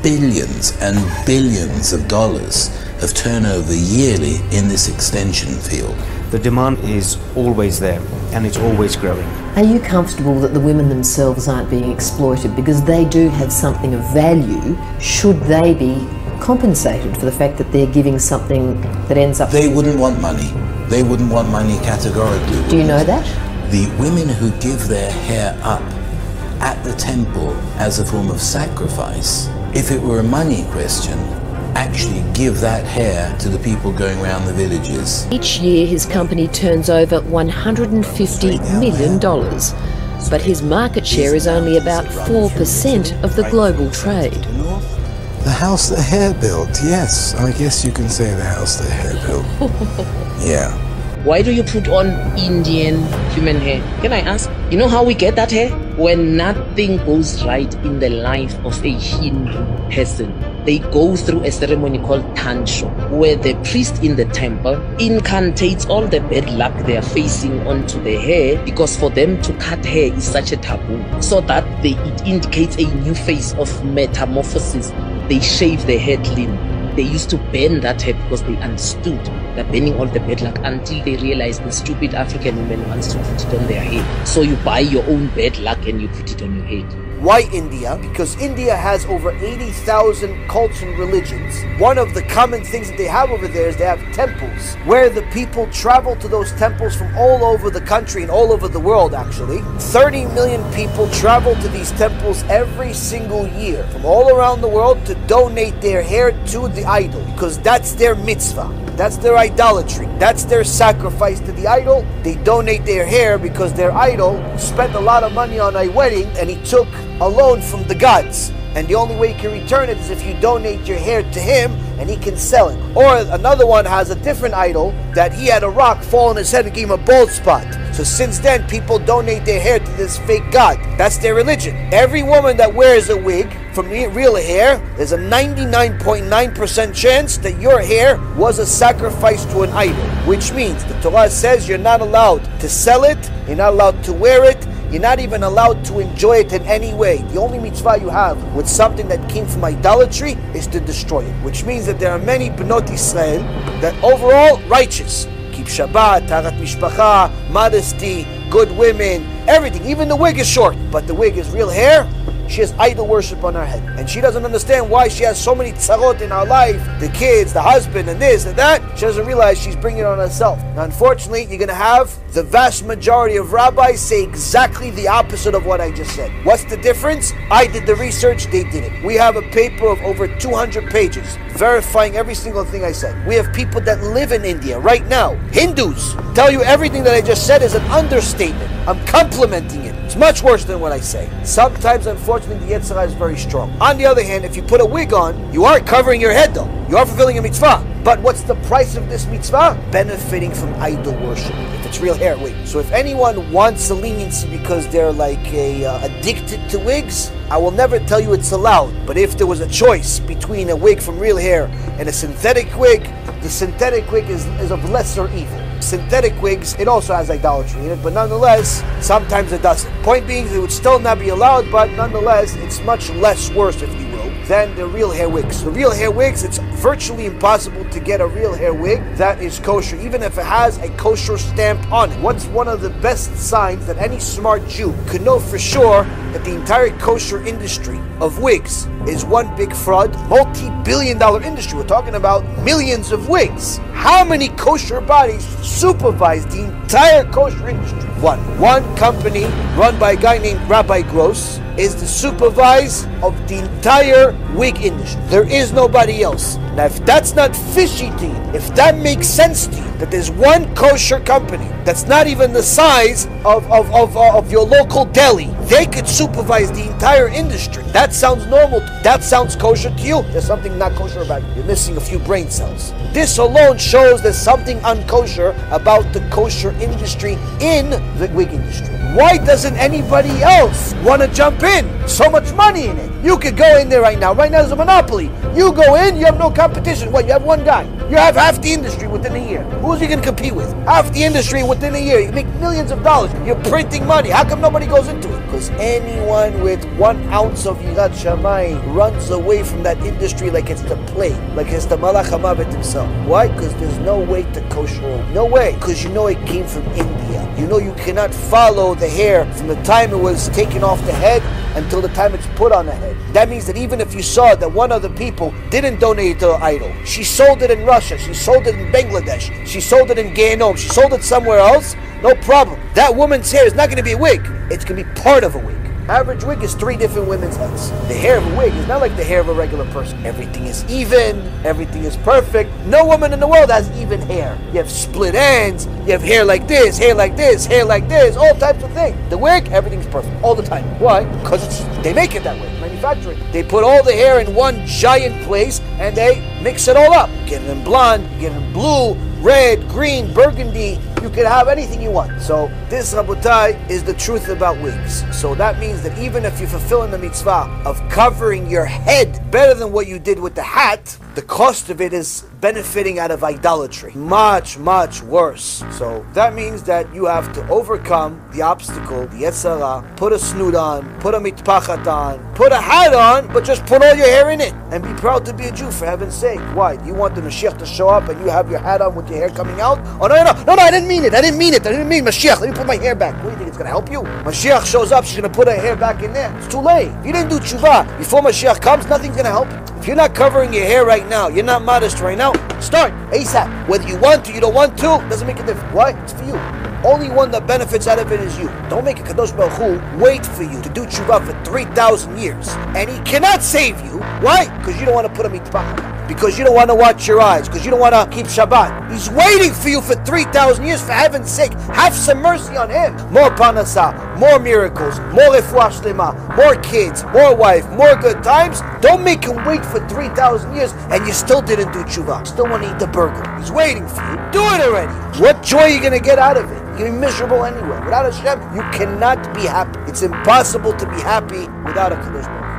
billions and billions of dollars of turnover yearly in this extension field. The demand is always there, and it's always growing. Are you comfortable that the women themselves aren't being exploited because they do have something of value? Should they be compensated for the fact that they're giving something that ends up... They wouldn't want money. They wouldn't want money categorically. Do you know that? The women who give their hair up at the temple as a form of sacrifice, if it were a money question, actually give that hair to the people going around the villages. Each year his company turns over $150 million, but his market share is only about 4% of the global trade. The house the hair built, yes. I guess you can say the house the hair built. Yeah. Why do you put on Indian human hair? Can I ask? You know how we get that hair? When nothing goes right in the life of a Hindu person, they go through a ceremony called Tansho, where the priest in the temple incantates all the bad luck they are facing onto the hair, because for them to cut hair is such a taboo, so that it indicates a new phase of metamorphosis. They shave their hair clean. They used to burn that hair because they understood that burning all the bad luck, until they realized the stupid African woman wants to put it on their head. So you buy your own bad luck and you put it on your head. Why India? Because India has over 80,000 cults and religions. One of the common things that they have over there is they have temples, where the people travel to those temples from all over the country and all over the world, actually. 30 million people travel to these temples every single year from all around the world to donate their hair to the idol, because that's their mitzvah. That's their idolatry. That's their sacrifice to the idol. They donate their hair because their idol spent a lot of money on a wedding and he took a loan from the gods. And the only way you can return it is if you donate your hair to him and he can sell it. Or another one has a different idol that he had a rock fall on his head and gave him a bald spot. So since then, people donate their hair to this fake god. That's their religion. Every woman that wears a wig from real hair, there's a 99.9% chance that your hair was a sacrifice to an idol. Which means the Torah says you're not allowed to sell it, you're not allowed to wear it, you're not even allowed to enjoy it in any way. The only mitzvah you have with something that came from idolatry is to destroy it. Which means that there are many Bnot Israel that overall righteous. Keep Shabbat, Tarat Mishpacha, modesty, good women, everything. Even the wig is short, but the wig is real hair. She has idol worship on her head. And she doesn't understand why she has so many tzarot in her life, the kids, the husband, and this and that. She doesn't realize she's bringing it on herself. Now, unfortunately, you're going to have the vast majority of rabbis say exactly the opposite of what I just said. What's the difference? I did the research, they did it. We have a paper of over 200 pages verifying every single thing I said. We have people that live in India right now, Hindus, tell you everything that I just said is an understatement. I'm complimenting it. It's much worse than what I say. Sometimes, unfortunately, the Yetzer Hara is very strong. On the other hand, if you put a wig on, you are covering your head though. You are fulfilling a mitzvah. But what's the price of this mitzvah? Benefiting from idol worship. If it's real hair, wig. So if anyone wants a leniency because they're like addicted to wigs, I will never tell you it's allowed. But if there was a choice between a wig from real hair and a synthetic wig, the synthetic wig is of lesser evil. Synthetic wigs, it also has idolatry in it, but nonetheless, sometimes it doesn't. Point being, it would still not be allowed, but nonetheless, it's much less worse, if you will, than the real hair wigs. The real hair wigs, it's virtually impossible to get a real hair wig that is kosher, even if it has a kosher stamp on it. What's one of the best signs that any smart Jew could know for sure that the entire kosher industry of wigs is one big fraud, multi-billion-dollar industry. We're talking about millions of wigs. How many kosher bodies supervise the entire kosher industry? One company run by a guy named Rabbi Gross is the supervisor of the entire wig industry. There is nobody else. Now, if that's not fishy to you, if that makes sense to you, that there's one kosher company that's not even the size of your local deli, they could supervise the entire industry. That sounds normal. That sounds kosher to you. There's something not kosher about it. You're missing a few brain cells. This alone shows there's something unkosher about the kosher industry in the wig industry. Why doesn't anybody else want to jump in? So much money in it. You could go in there right now. Right now there's a monopoly. You go in, you have no competition. What, you have one guy. You have half the industry within a year. Who's you going to compete with? Half the industry within a year. You make millions of dollars. You're printing money. How come nobody goes into it? Because anyone with 1 ounce of Yirat Shamayim runs away from that industry like it's the plague, like it's the Malach HaMavet himself. Why? Because there's no way to kosher it. No way. Because you know it came from India. You know you cannot follow the hair from the time it was taken off the head until the time it's put on the head. That means that even if you saw that one of the people didn't donate it to the idol, she sold it in Russia, she sold it in Bangladesh, she sold it in Gehenom, she sold it somewhere else, no problem. That woman's hair is not going to be a wig. It's going to be part of a wig. Average wig is 3 different women's heads. The hair of a wig is not like the hair of a regular person. Everything is even, everything is perfect. No woman in the world has even hair. You have split ends, you have hair like this, hair like this, hair like this, all types of things. The wig, everything's perfect, all the time. Why? Because they make it that way, manufacturing. They put all the hair in one giant place and they mix it all up. You get it in blonde, you get it in blue, red, green, burgundy. You can have anything you want. So this, Rabotai, is the truth about wigs. So that means that even if you're fulfilling the mitzvah of covering your head better than what you did with the hat, the cost of it is benefiting out of idolatry. Much, much worse. So that means that you have to overcome the obstacle, the Yetzer Hara, put a snoot on, put a mitpachat on, put a hat on, but just put all your hair in it. And be proud to be a Jew, for heaven's sake. Why? Do you want the Mashiach to show up and you have your hat on with your hair coming out? Oh, no, I didn't mean it. I didn't mean Mashiach. Let me put my hair back. What do you think, it's going to help you? Mashiach shows up, she's going to put her hair back in there. It's too late. If you didn't do tshuva before Mashiach comes, nothing's going to help you. If you're not covering your hair right now, you're not modest right now, start ASAP. Whether you want to, you don't want to, doesn't make a difference. Why? It's for you. Only one that benefits out of it is you. Don't make a Kadosh Baruch Hu wait for you to do tshuva for 3,000 years. And he cannot save you. Why? Because you don't want to put a mitpachat. Because you don't want to watch your eyes. Because you don't want to keep Shabbat. He's waiting for you for 3,000 years. For heaven's sake, have some mercy on him. More parnasah, more miracles, more refuah shlema, more kids, more wife, more good times. Don't make him wait for 3,000 years and you still didn't do tshuva. Still want to eat the burger. He's waiting for you. Do it already. What joy are you going to get out of it? You're going to be miserable anyway. Without Hashem, you cannot be happy. It's impossible to be happy without a Kadosh Baruch Hu.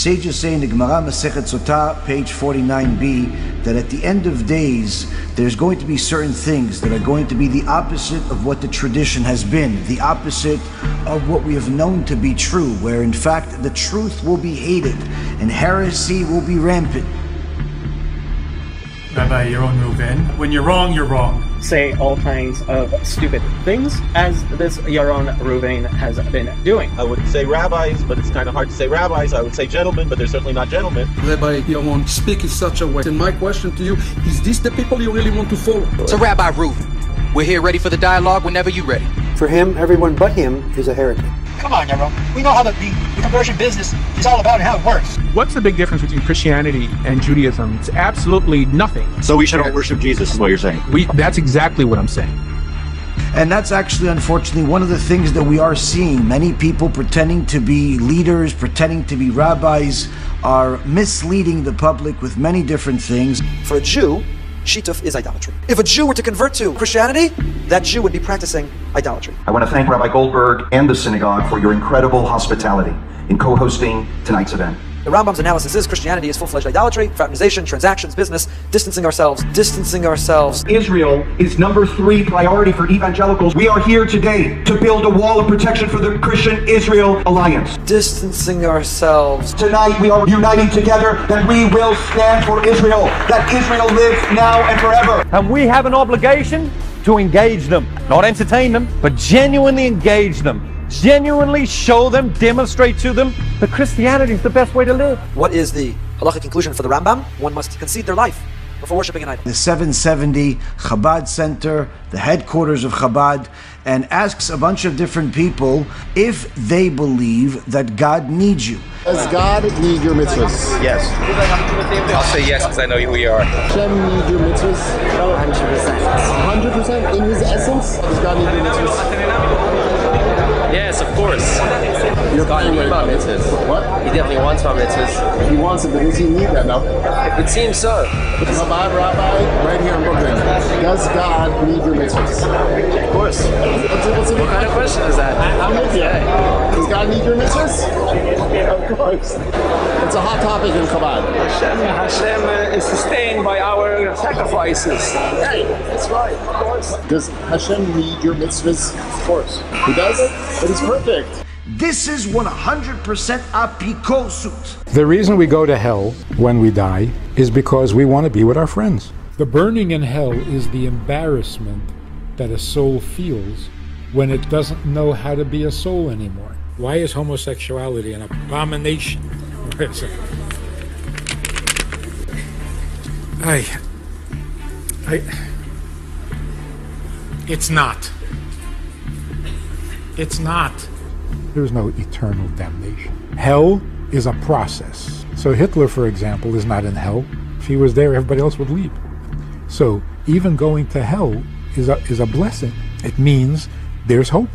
sages say in the Gemara Masechet Sotah, page 49b, that at the end of days, there's going to be certain things that are going to be the opposite of what the tradition has been, the opposite of what we have known to be true, where in fact the truth will be hated and heresy will be rampant. Rabbi Yaraon Reuven, when you're wrong. Say all kinds of stupid things, as this Yaraon Reuven has been doing. I would say rabbis, but it's kind of hard to say rabbis. I would say gentlemen, but they're certainly not gentlemen. Rabbi Yaraon, speak in such a way. And my question to you, is this the people you really want to follow? So Rabbi Reuven, we're here ready for the dialogue whenever you're ready. For him, everyone but him is a heretic. Come on, Yaraon. We know how the conversion business is all about and how it works. What's the big difference between Christianity and Judaism? It's absolutely nothing. So we should all worship Jesus, is what you're saying? That's exactly what I'm saying. And that's actually, unfortunately, one of the things that we are seeing. Many people pretending to be leaders, pretending to be rabbis, are misleading the public with many different things. For a Jew, shituf is idolatry. If a Jew were to convert to Christianity, that Jew would be practicing idolatry. I want to thank Rabbi Goldberg and the synagogue for your incredible hospitality in co-hosting tonight's event. The Rambam's analysis is Christianity is full-fledged idolatry, fraternization, transactions, business, distancing ourselves. Israel is number 3 priority for evangelicals. We are here today to build a wall of protection for the Christian-Israel alliance. Distancing ourselves. Tonight we are uniting together that we will stand for Israel, that Israel lives now and forever. And we have an obligation to engage them, not entertain them, but genuinely engage them. Genuinely show them, demonstrate to them that Christianity is the best way to live. What is the halachic conclusion for the Rambam? One must concede their life before worshiping an idol. The 770 Chabad Center, the headquarters of Chabad, and asks a bunch of different people if they believe that God needs you. Does God need your mitzvahs? Yes. I'll say yes because I know who you are. Hashem need your mitzvahs? 100%. 100% in his essence? Does God need your mitzvahs? Yes, of course. You're God needs my mitzvahs. What? He definitely wants my mitzvahs. He wants it, but does he need that now? It seems so. Chabad Rabbi, right here in Brooklyn. Does God need your mitzvahs? Of course. What kind of question is that? I'm with you. Does God need your mitzvahs? Of course. It's a hot topic in Chabad. Hashem is sustained by our sacrifices. Hey, that's right, of course. Does Hashem need your mitzvahs? Of course. He does? But it's perfect. This is 100% apikosut. The reason we go to hell when we die is because we want to be with our friends. The burning in hell is the embarrassment that a soul feels when it doesn't know how to be a soul anymore. Why is homosexuality an abomination? It's not. It's not. There's no eternal damnation. Hell is a process. So Hitler, for example, is not in hell. If he was there, everybody else would leave. So even going to hell is a blessing. It means there's hope.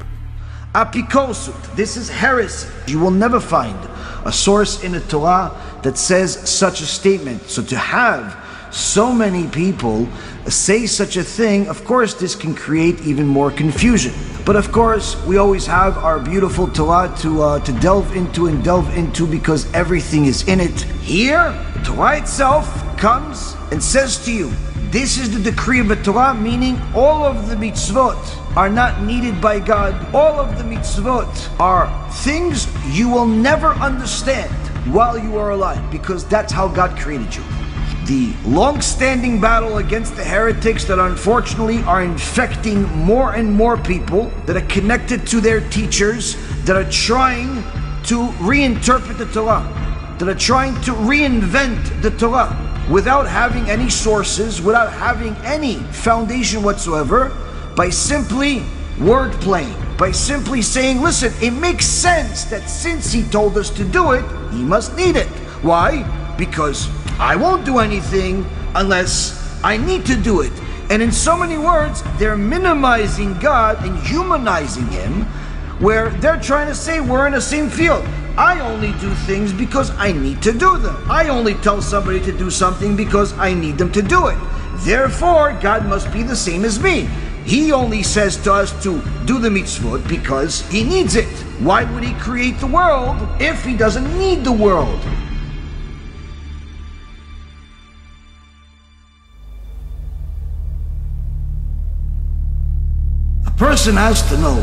Apikosut, this is heresy. You will never find a source in the Torah that says such a statement. So to have so many people say such a thing, of course this can create even more confusion. But of course we always have our beautiful Torah to delve into because everything is in it. Here, the Torah itself comes and says to you, this is the decree of the Torah, meaning all of the mitzvot are not needed by God. All of the mitzvot are things you will never understand while you are alive, because that's how God created you. The long-standing battle against the heretics that unfortunately are infecting more and more people that are connected to their teachers, that are trying to reinterpret the Torah, that are trying to reinvent the Torah without having any sources, without having any foundation whatsoever, by simply word playing, by simply saying, listen, it makes sense that since he told us to do it, he must need it. Why? Because I won't do anything unless I need to do it. And in so many words, they're minimizing God and humanizing him, where they're trying to say we're in the same field. I only do things because I need to do them. I only tell somebody to do something because I need them to do it. Therefore, God must be the same as me. He only says to us to do the mitzvot because he needs it. Why would he create the world if he doesn't need the world? person has to know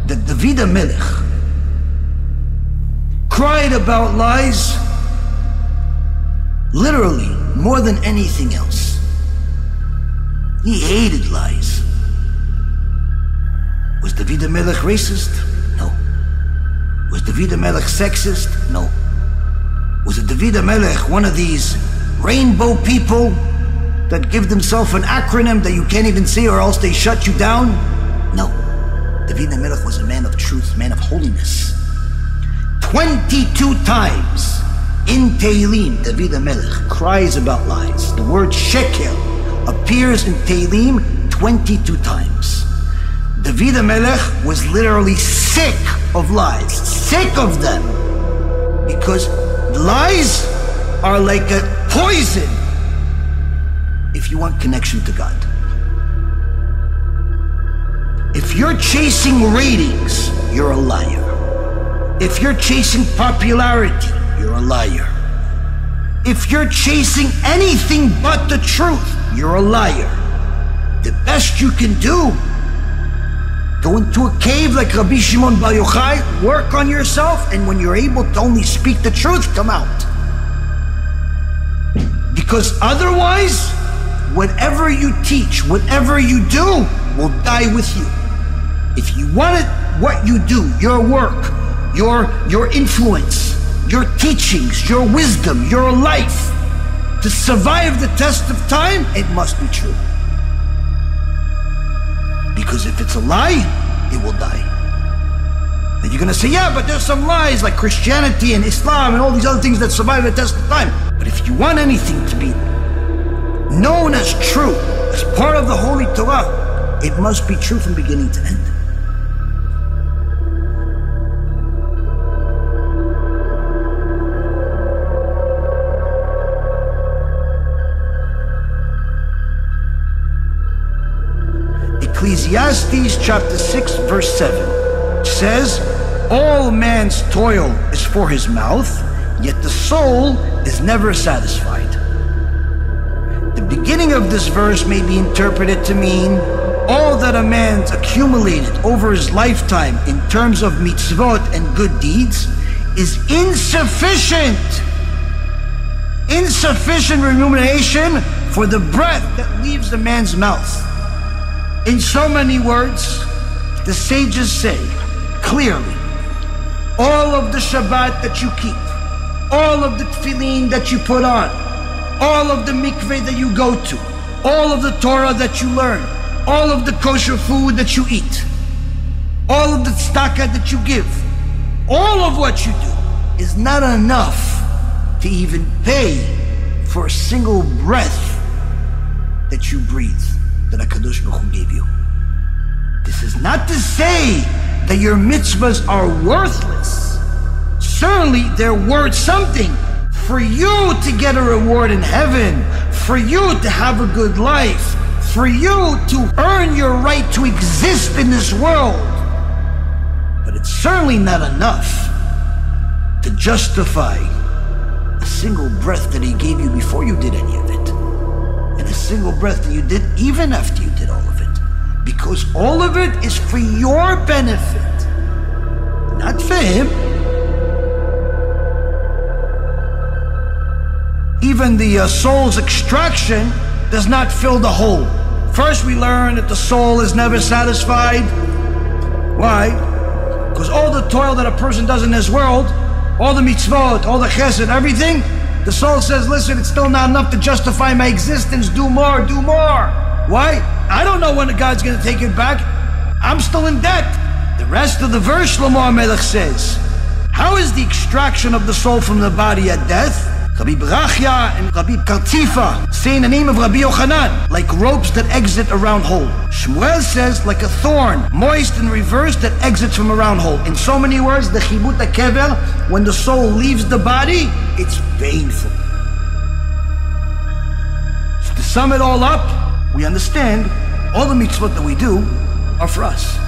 that David HaMelech cried about lies literally more than anything else. He hated lies. Was David HaMelech racist? No. Was David HaMelech sexist? No. Was it David HaMelech one of these rainbow people that give themselves an acronym that you can't even see or else they shut you down? No. David HaMelech was a man of truth, man of holiness. 22 times in Tehillim, David HaMelech cries about lies. The word sheker appears in Tehillim 22 times. David HaMelech was literally sick of lies, sick of them, because lies are like a poison if you want connection to God. If you're chasing ratings, you're a liar. If you're chasing popularity, you're a liar. If you're chasing anything but the truth, you're a liar. The best you can do, go into a cave like Rabbi Shimon Bar Yochai, work on yourself, and when you're able to only speak the truth, come out. Because otherwise, whatever you teach, whatever you do, will die with you. If you want it, what you do, your work, your influence, your teachings, your wisdom, your life, to survive the test of time, it must be true. Because if it's a lie, it will die. And you're going to say, yeah, but there's some lies like Christianity and Islam and all these other things that survive the test of time. But if you want anything to be known as true, as part of the Holy Torah, it must be true from beginning to end. Ecclesiastes chapter 6 verse 7 says, all man's toil is for his mouth, yet the soul is never satisfied. The beginning of this verse may be interpreted to mean all that a man's accumulated over his lifetime in terms of mitzvot and good deeds is insufficient remuneration for the breath that leaves the man's mouth. In so many words, the sages say clearly, all of the Shabbat that you keep, all of the tefillin that you put on, all of the mikveh that you go to, all of the Torah that you learn, all of the kosher food that you eat, all of the tzedakah that you give, all of what you do is not enough to even pay for a single breath that you breathe, that HaKadosh Baruch Hu gave you. This is not to say that your mitzvahs are worthless. Certainly they're worth something. For you to get a reward in heaven, for you to have a good life, for you to earn your right to exist in this world. But it's certainly not enough to justify a single breath that He gave you before you did any of it, and a single breath that you did even after you did all of it. Because all of it is for your benefit, not for Him. Even the soul's extraction does not fill the hole. First we learn that the soul is never satisfied. Why? Because all the toil that a person does in this world, all the mitzvot, all the chesed, everything, the soul says, listen, it's still not enough to justify my existence. Do more, do more. Why? I don't know when God's going to take it back. I'm still in debt. The rest of the verse, Shlomo HaMelech says, how is the extraction of the soul from the body at death? Rabbi Brachya and Rabbi Kartifa say in the name of Rabbi Yochanan, like ropes that exit a round hole. Shmuel says, like a thorn, moist and reversed, that exits from a round hole. In so many words, the chibut kever, when the soul leaves the body, it's painful. So to sum it all up, we understand all the mitzvot that we do are for us.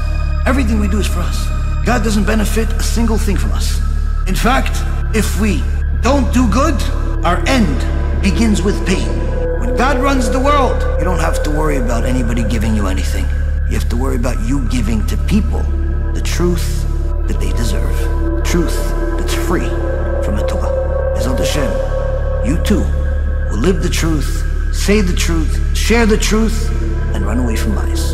Everything we do is for us. God doesn't benefit a single thing from us. In fact, if we don't do good, our end begins with pain. When God runs the world, you don't have to worry about anybody giving you anything. You have to worry about you giving to people the truth that they deserve. Truth that's free from the Torah. Bezrat Hashem, you too will live the truth, say the truth, share the truth, and run away from lies.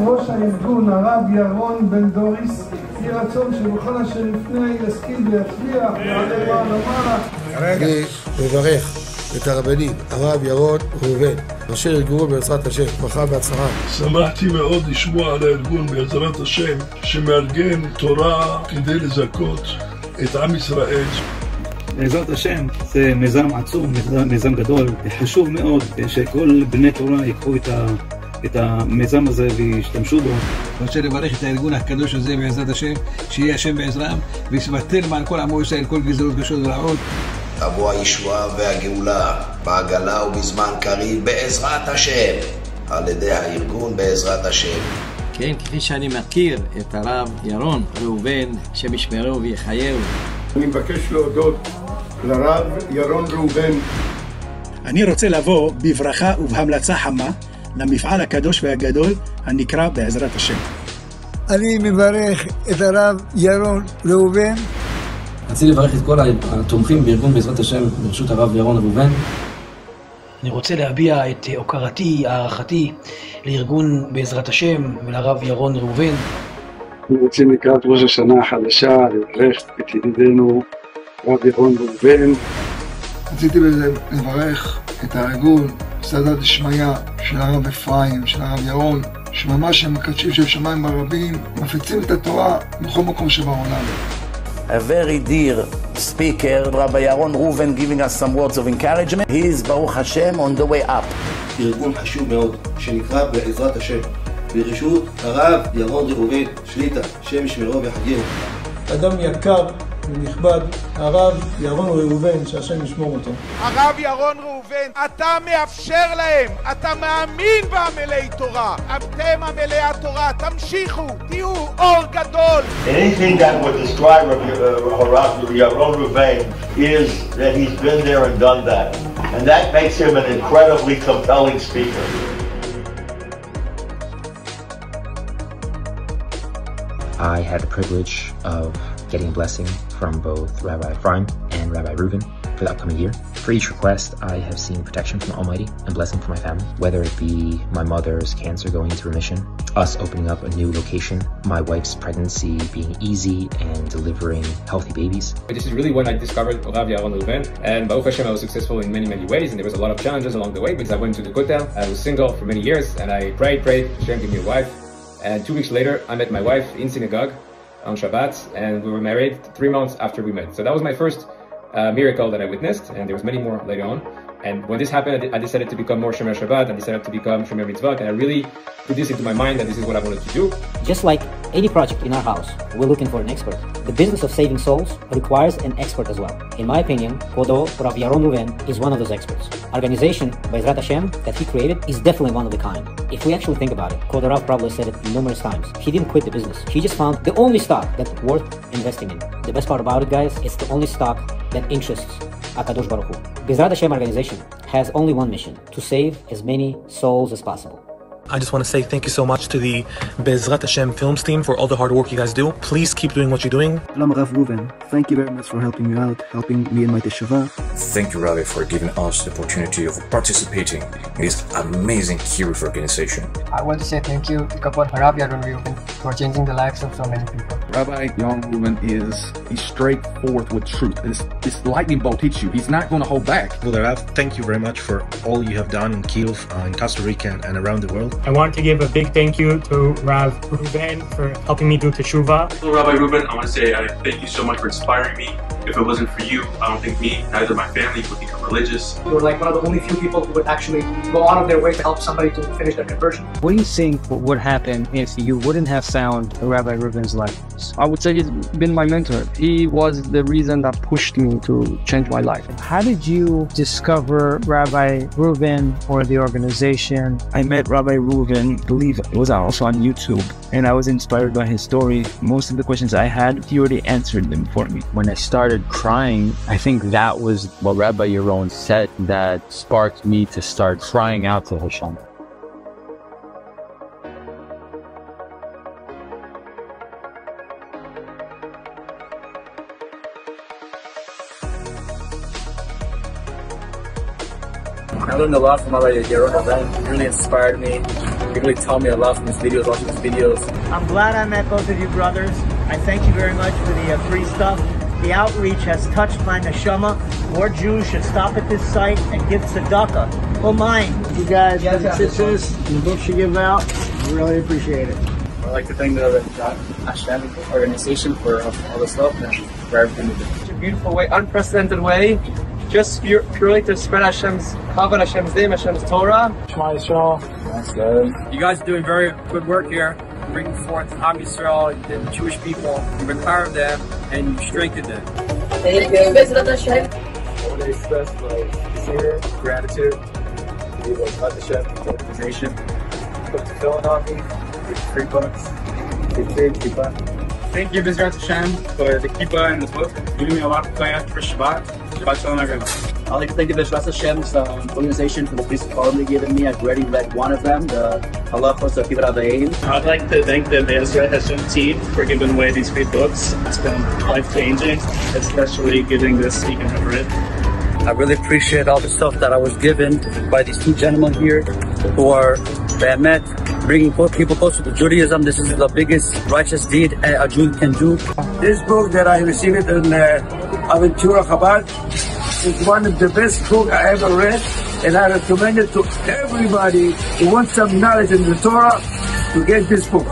ראש הארגון, הרב ירון בן דוריס, יהי רצון שבכל אשר לפני ישכיל ויצליח ויעלה מעלה. אני מברך את הרבנים, הרב ירון ראובן, אשר יגורו בעזרת השם, ברכה והצלחה. שמחתי מאוד לשמוע על הארגון בעזרת השם, שמארגן תורה כדי לזכות את עם ישראל. בעזרת השם זה מיזם עצום, מיזם גדול, חשוב מאוד שכל בני תורה ייקחו את המיזם הזה וישתמשו בו. אני רוצה לברך את הארגון הקדוש הזה בעזרת השם, שיהיה השם בעזרם ויסבטל מעל כל עמו ישראל כל גזרות קשות ורעות. תבוא הישועה והגאולה בעגלה ובזמן קריב בעזרת השם, על ידי הארגון בעזרת השם. כן, כפי שאני מכיר את הרב ירון ראובן, השם ישמרו ויחייהו. אני מבקש להודות לרב ירון ראובן. אני רוצה לבוא בברכה ובהמלצה חמה למפעל הקדוש והגדול הנקרא בעזרת השם. אני מברך את הרב ירון ראובן. רציתי לברך את כל התומכים בארגון בעזרת השם ברשות הרב ירון ראובן. אני רוצה להביע את הוקרתי, הערכתי לארגון בעזרת השם ולרב ירון ראובן. אני רוצה לקראת ראש השנה החדשה לברך את ידידנו רב ירון ראובן. רציתי לברך את הארגון סעדת דשמיא של הרב אפרים, של הרב ירון, שממש הם מקדשים של שמיים ברבים, מפיצים את התורה בכל מקום שבעולם. A very dear speaker, Rabbi Yaron Reuven, giving us some words of encouragement. He is, Baruch Hashem, on the way up. ארגון חשוב מאוד, שנקרא בעזרת השם, ברשות הרב ירון ראובן, שליטה, שם ישמרו ויחייהו. אדם יקר ונכבד, הרב ירון ראובן, שהשם ישמור אותו. הרב ירון ראובן, אתה מאפשר להם, אתה מאמין בעמלי תורה. אתם עמלי התורה, תמשיכו, תהיו אור גדול. Anything that would describe Rabbi Yaron Reuven is that he's been there and done that. And that makes him an incredibly compelling speaker. I had the privilege of getting a blessing from both Rabbi Ephraim and Rabbi Reuven for the upcoming year. For each request, I have seen protection from the Almighty and blessing for my family, whether it be my mother's cancer going into remission, us opening up a new location, my wife's pregnancy being easy and delivering healthy babies. This is really when I discovered Rav Yaron Reuven, and Baruch Hashem, I was successful in many, many ways, and there was a lot of challenges along the way because I went to the Kotel. I was single for many years, and I prayed, Hashem, give me a wife. And 2 weeks later, I met my wife in synagogue on Shabbat, and we were married 3 months after we met. So that was my first miracle that I witnessed, and there was many more later on. And when this happened, I decided to become more Shomer Shabbat, I decided to become Shomer Mitzvah, and I really put this into my mind that this is what I wanted to do. Just like any project in our house, we're looking for an expert. The business of saving souls requires an expert as well. In my opinion, Kodo Rav Yaron Reuven is one of those experts. Organization, Bezrat Hashem, that he created is definitely one of a kind. If we actually think about it, Kodo Rav probably said it numerous times. He didn't quit the business. He just found the only stock that's worth investing in. The best part about it, guys, it's the only stock that interests HaKadosh Baruch Hu. Bezrat Hashem organization has only one mission, to save as many souls as possible. I just want to say thank you so much to the Bezrat Hashem Films team for all the hard work you guys do. Please keep doing what you're doing. Rav Reuven, thank you very much for helping me out, helping me in my teshuvah. Thank you, Rabbi, for giving us the opportunity of participating in this amazing Kiruv organization. I want to say thank you to Rav Yaron Reuven for changing the lives of so many people. Rabbi Yaron Reuven he's straightforward with truth. This lightning bolt hits you. He's not going to hold back. Thank you very much for all you have done in Kyiv, in Costa Rica, and around the world. I want to give a big thank you to Rav Reuven for helping me do teshuvah. Hello, Rabbi Reuven. I want to say thank you so much for inspiring me. If it wasn't for you, I don't think me, neither my family, would become religious. You were like one of the only few people who would actually go out of their way to help somebody to finish their conversion. What do you think would happen if you wouldn't have found Rabbi Reuven's life? I would say he's been my mentor. He was the reason that pushed me to change my life. How did you discover Rabbi Reuven or the organization? I met Rabbi Reuven, I believe it was also on YouTube, and I was inspired by his story. Most of the questions I had, he already answered them for me. When I started crying, I think that was what Rabbi Yaron said that sparked me to start crying out to Hashem. I learned a lot from Rabbi Yaron. He really inspired me. He really taught me a lot from his videos, watching his videos. I'm glad I met both of you brothers. I thank you very much for the free stuff. The outreach has touched my neshama. More Jews should stop at this site and give tzedakah. Well, mine. You guys, the sisters, and the books you give out, I really appreciate it. I'd like to thank the Hashem organization for all the stuff and for everything we do. It's a beautiful way, unprecedented way, just purely to spread Hashem's Kavod, Hashem's name, Hashem's Torah. Shema Yisrael. That's good. You guys are doing very good work here, bringing forth Am Yisrael, the Jewish people. You've empowered them and you strengthened them. Thank you, Bezrat Hashem. I want to express my sincere gratitude to the Bezrat Hashem organization. Put the filling on me, with 3 books, Thank you, Bezrat Hashem, for the kippah and the book, giving me a lot of clarity for Shabbat. Shabbat Shalom, everyone. I'd like to thank the Bezrat Hashem's organization for the piece of column they given me. I've already read one of them, the Halachos of Kibbutz Avayim. I'd like to thank the Bezrat Hashem team for giving away these free books. It's been life-changing, especially getting this you can have read. I really appreciate all the stuff that I was given by these 2 gentlemen here who are Hamet, bringing people closer to Judaism. This is the biggest righteous deed a Jew can do. This book that I received in Aventura Chabad is one of the best books I ever read, and I recommend it to everybody who wants some knowledge in the Torah to get this book.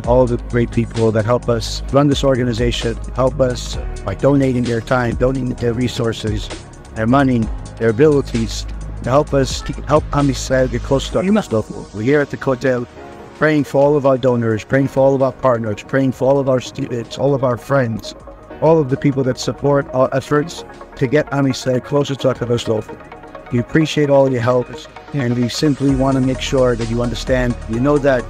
All the great people that help us run this organization, help us by donating their time, donating their resources, their money, their abilities, to help us help Am Yisrael get close to us. We're here at the Kotel praying for all of our donors, praying for all of our partners, praying for all of our students, all of our friends, all of the people that support our efforts to get Am Yisrael closer to HaKadosh Baruch Hu. We appreciate all your help, and we simply want to make sure that you understand, you know that,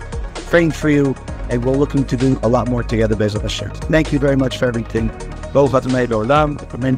praying for you, and we're looking to do a lot more together, Bezrat Hashem. Thank you very much for everything. Baruch Adonai Le'olam, Amen.